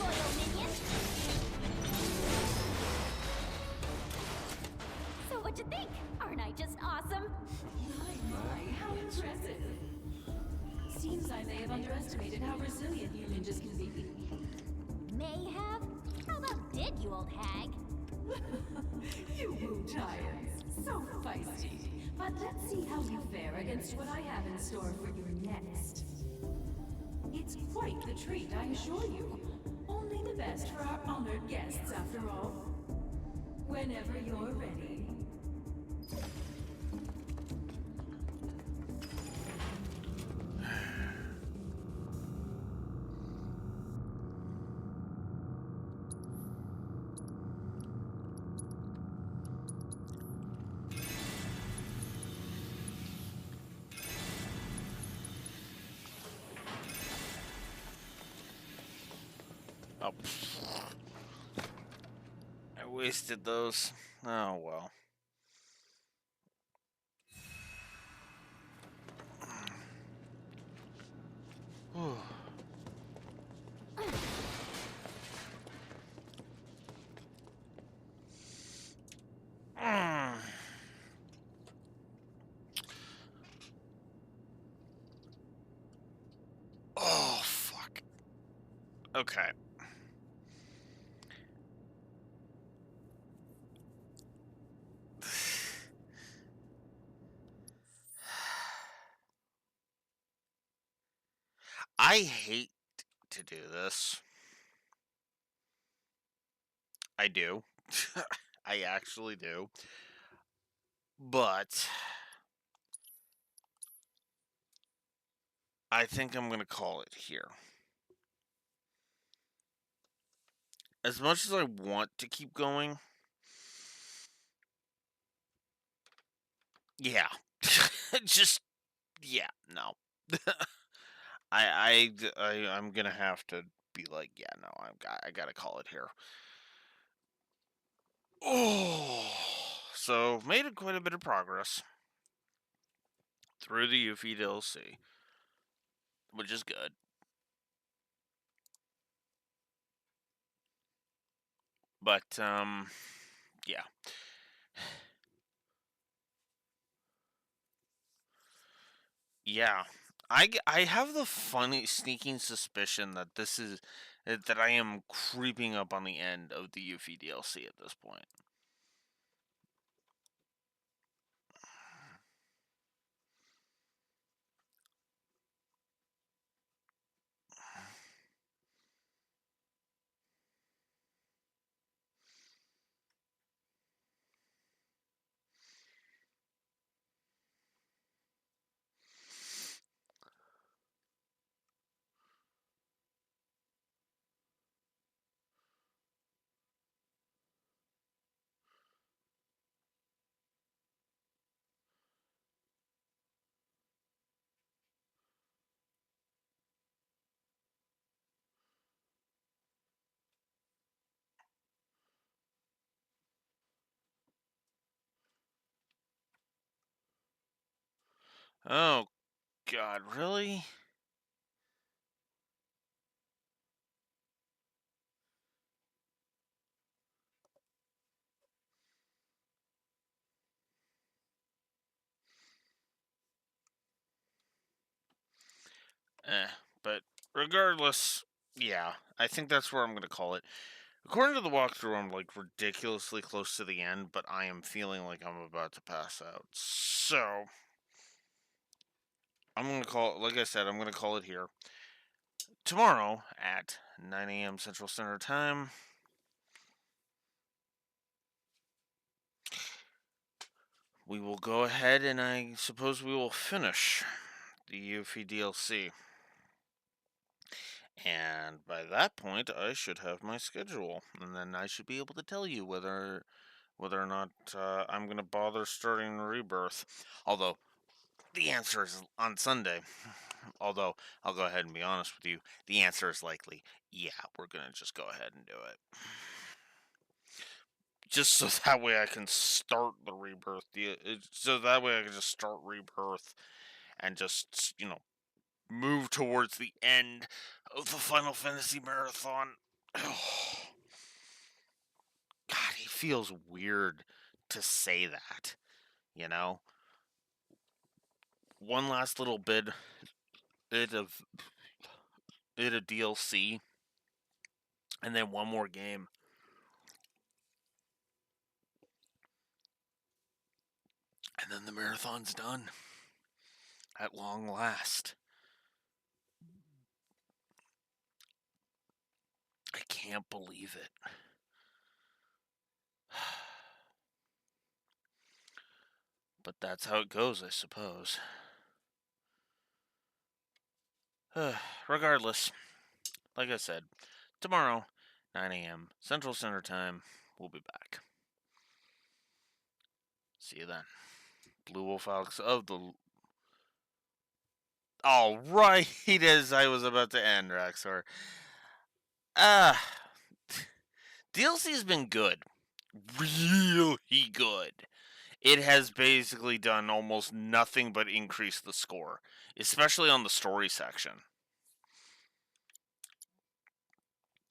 Loyal minion. So what'd you think? Aren't I just awesome? My, how impressive. Seems I may have underestimated how resilient you ninjas can be. May have? How about did, you old hag? You Wu Giants, so feisty. But let's see how you fare against what I have in store for you next. It's quite the treat, I assure you. Only the best for our honored guests, after all. Whenever you're ready. Oh. I wasted those. Oh well. Oh, fuck. Okay. I hate to do this. I do. I actually do. But I think I'm going to call it here. As much as I want to keep going, yeah. Just, yeah, no. I'm going to have to be like, yeah, no, I got to call it here. Oh, so made quite a bit of progress through the Yuffie DLC, which is good. But yeah. Yeah. I have the funny sneaking suspicion that that I am creeping up on the end of the Yuffie DLC at this point. Oh, God, really? But regardless, yeah, I think that's where I'm going to call it. According to the walkthrough, I'm like ridiculously close to the end, but I am feeling like I'm about to pass out. So, I'm going to call it, like I said, I'm going to call it here. Tomorrow at 9 a.m. Central Standard Time, we will go ahead and I suppose we will finish the Yuffie DLC. And by that point, I should have my schedule, and then I should be able to tell you whether or not I'm going to bother starting Rebirth. Although, the answer is on Sunday. Although, I'll go ahead and be honest with you, the answer is likely, yeah, we're going to just go ahead and do it. Just so that way I can start the Rebirth. So that way I can just start Rebirth and just, move towards the end of the Final Fantasy Marathon. God, it feels weird to say that, you know? One last little bit of DLC, and then one more game. And then the marathon's done. At long last. I can't believe it. But that's how it goes, I suppose. Regardless, like I said, tomorrow, 9 a.m. Central Standard Time, we'll be back. See you then. Blue Wolf Alex of the... All right, as I was about to end, Raxor. DLC has been good. Really good. It has basically done almost nothing but increase the score, especially on the story section.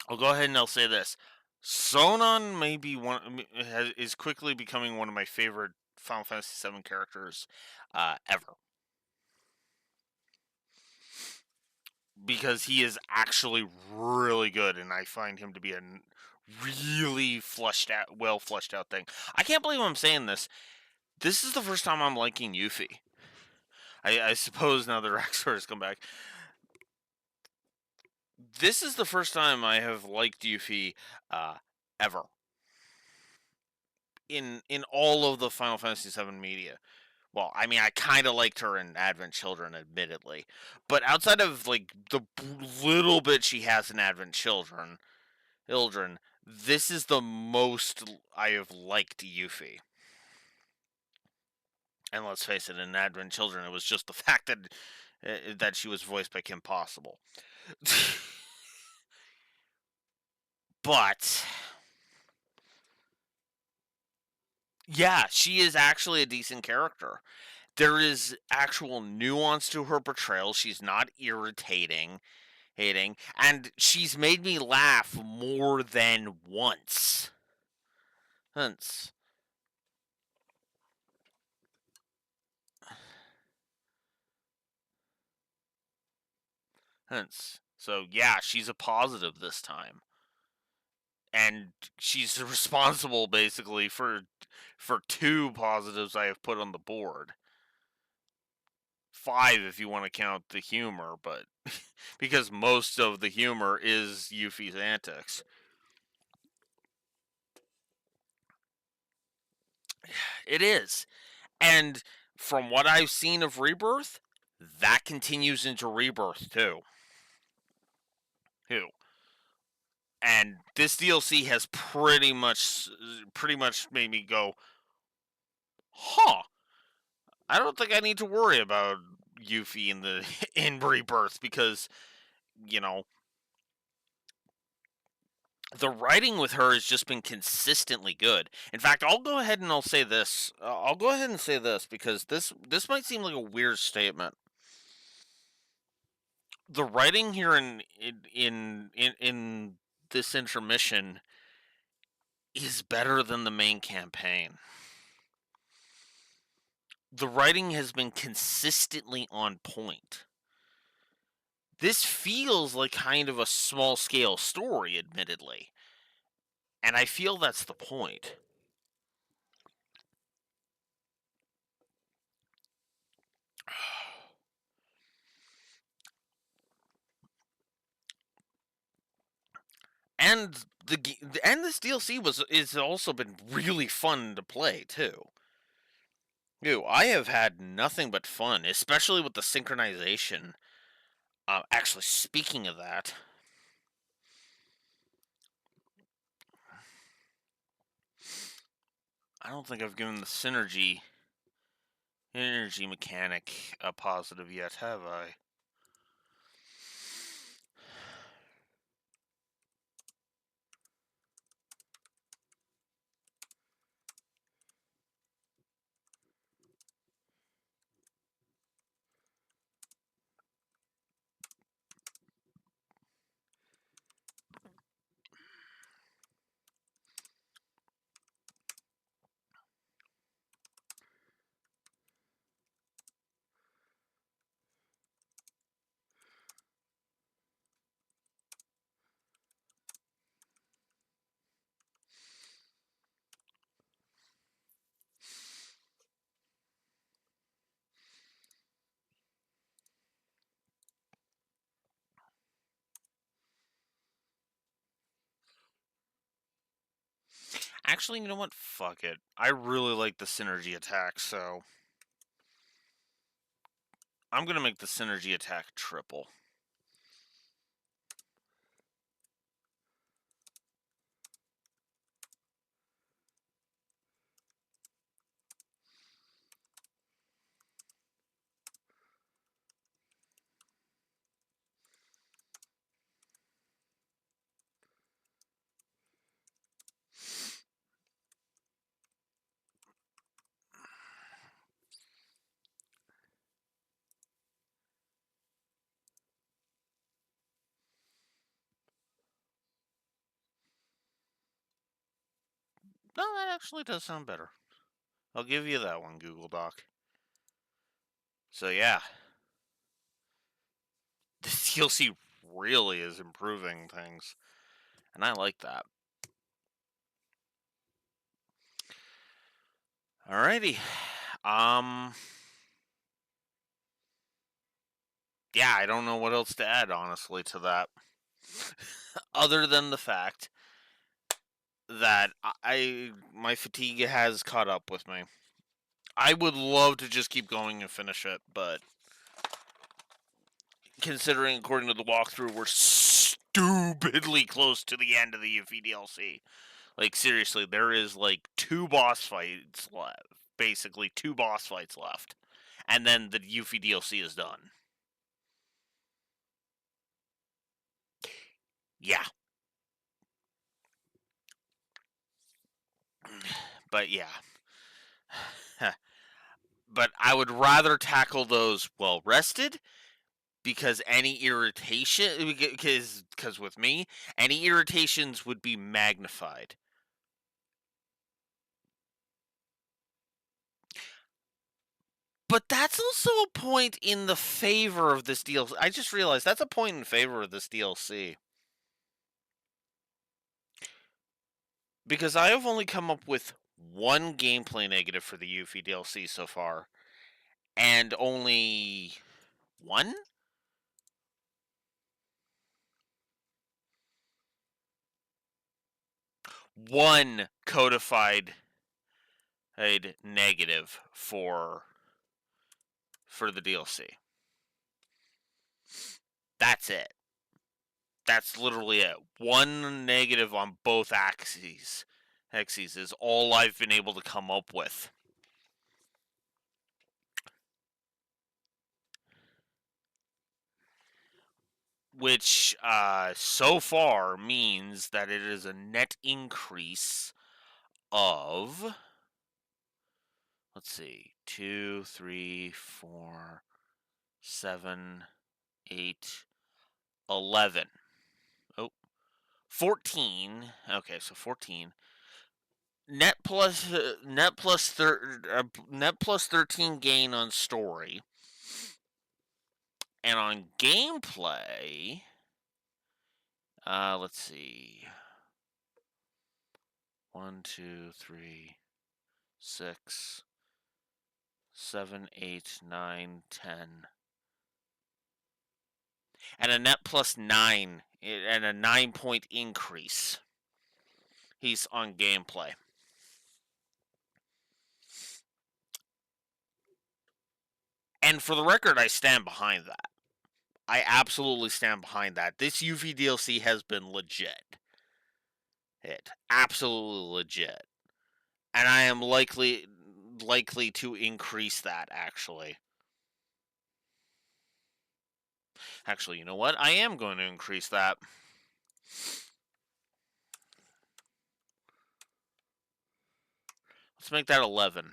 I'll go ahead and I'll say this. Sonon may be is quickly becoming one of my favorite Final Fantasy VII characters ever. Because he is actually really good, and I find him to be a really well fleshed out thing. I can't believe I'm saying this. This is the first time I'm liking Yuffie. I suppose now that Raxor has come back. This is the first time I have liked Yuffie ever. In all of the Final Fantasy VII media. Well, I mean, I kind of liked her in Advent Children, admittedly. But outside of, like, the little bit she has in Advent Children, this is the most I have liked Yuffie. And let's face it, in Advent Children, it was just the fact that she was voiced by Kim Possible. But yeah, she is actually a decent character. There is actual nuance to her portrayal. She's not irritating, and she's made me laugh more than once. So yeah, she's a positive this time. And she's responsible basically for 2 positives I have put on the board. 5 if you want to count the humor, but because most of the humor is Yuffie's antics. It is. And from what I've seen of Rebirth, that continues into Rebirth too. And this DLC has pretty much made me go, huh, I don't think I need to worry about Yuffie in Rebirth because, the writing with her has just been consistently good. In fact, I'll go ahead and I'll say this. I'll go ahead and say this because this might seem like a weird statement. The writing here in this intermission is better than the main campaign. The writing has been consistently on point. This feels like kind of a small scale story, admittedly. And I feel that's the point. And this DLC is also been really fun to play too. I have had nothing but fun, especially with the synchronization. Actually, speaking of that, I don't think I've given the synergy energy mechanic a positive yet, have I? Actually, you know what? Fuck it. I really like the synergy attack, so I'm gonna make the synergy attack triple. No, that actually does sound better. I'll give you that one, Google Doc. So yeah, the DLC really is improving things, and I like that. Alrighty, yeah, I don't know what else to add, honestly, to that, other than the fact that my fatigue has caught up with me. I would love to just keep going and finish it, but considering, according to the walkthrough, we're stupidly close to the end of the UV DLC. Like, seriously, there is, like, 2 boss fights left. Basically, 2 boss fights left. And then the Yuffie DLC is done. Yeah. But, yeah. But I would rather tackle those well rested, because any irritation, because with me, any irritations would be magnified. But that's also a point in the favor of this DLC. I just realized that's a point in favor of this DLC. Because I have only come up with one gameplay negative for the Yuffie DLC so far. And only one? One codified negative for the DLC. That's it. That's literally it. One negative on both axes is all I've been able to come up with. which so far means that it is a net increase of, let's see, 2, 3, 4, 7, 8, 11. Oh, 14. Okay, so 14. Net plus net plus 13 gain on story. And on gameplay, let's see. 1, 2, 3, 6, 7, 8, 9, 10. And a net plus 9, and a 9-point increase. He's on gameplay. And for the record, I stand behind that. I absolutely stand behind that. This Yuffie DLC has been legit. Absolutely legit. And I am likely to increase that, actually. Actually, you know what? I am going to increase that. Let's make that 11.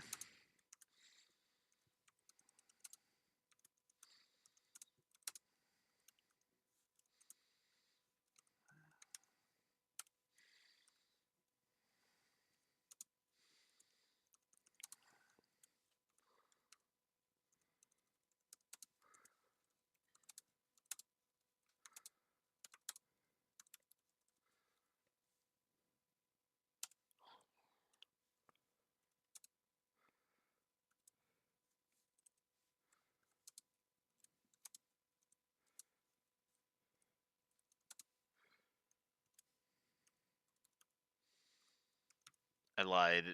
I lied.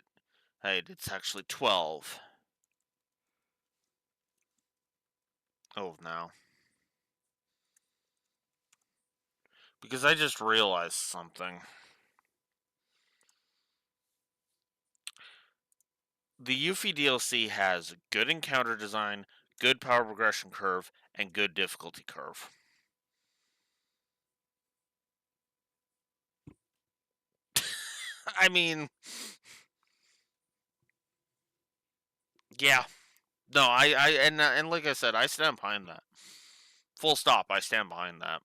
Hey, it's actually 12. Oh, no. Because I just realized something. The Yuffie DLC has good encounter design, good power progression curve, and good difficulty curve. I mean, yeah. No, and like I said, I stand behind that. Full stop, I stand behind that.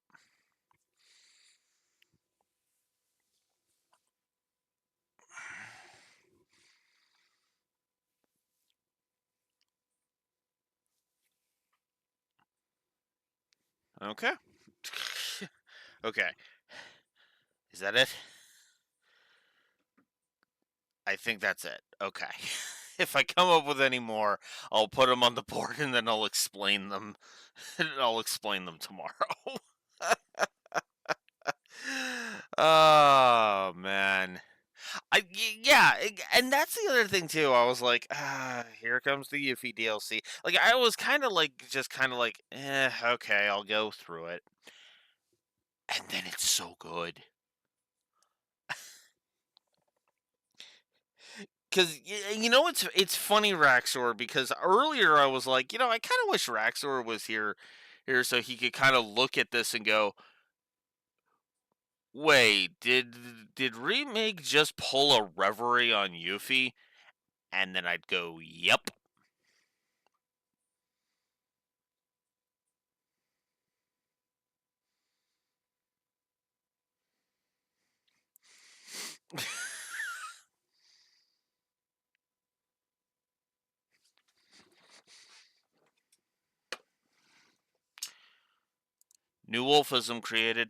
Okay. Okay. Is that it? I think that's it. Okay. If I come up with any more, I'll put them on the board and then I'll explain them. I'll explain them tomorrow. Oh man. Yeah, and that's the other thing too. I was like, here comes the Yuffie DLC. Like I was kind of like, okay, I'll go through it. And then it's so good. Because you know it's funny, Raxor, because earlier I was like, I kind of wish Raxor was here so he could kind of look at this and go, wait, did Remake just pull a Reverie on Yuffie? And then I'd go, yep. New Wolfism created.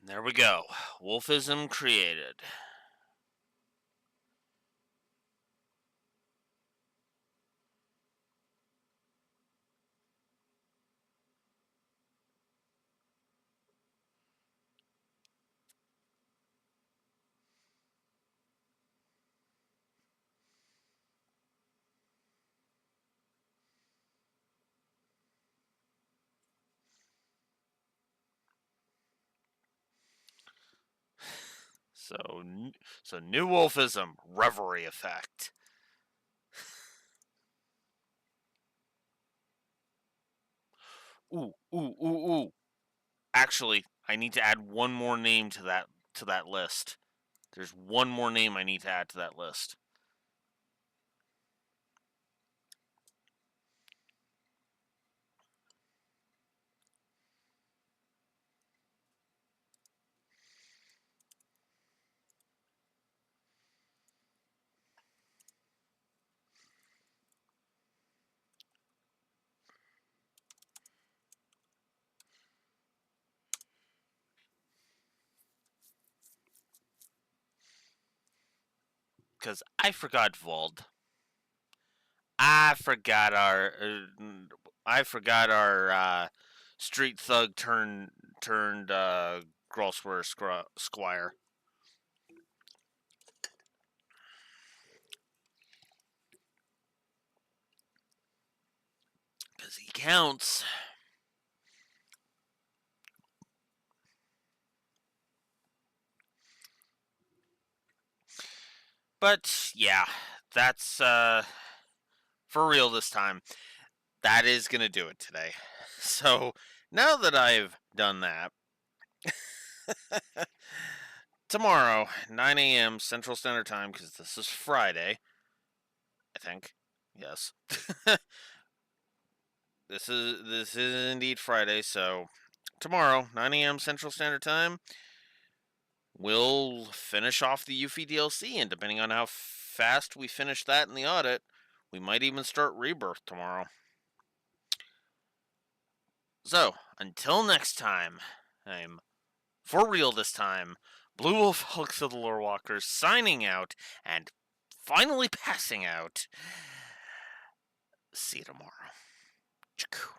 There we go. Wolfism created. So new wolfism, reverie effect. Ooh. Actually, I need to add one more name to that list. There's one more name I need to add to that list. Because I forgot Vold. I forgot our street thug turned Grosser Squire. Because he counts. But yeah, that's for real this time. That is gonna do it today. So now that I've done that, tomorrow 9 a.m. Central Standard Time, because this is Friday, I think. Yes. This is indeed Friday. So tomorrow 9 a.m. Central Standard Time, we'll finish off the Yuffie DLC, and depending on how fast we finish that in the audit, we might even start Rebirth tomorrow. So, until next time, I'm for real this time, Blue Wolf Hulk of the Lore Walkers signing out and finally passing out. See you tomorrow. Choo-coo.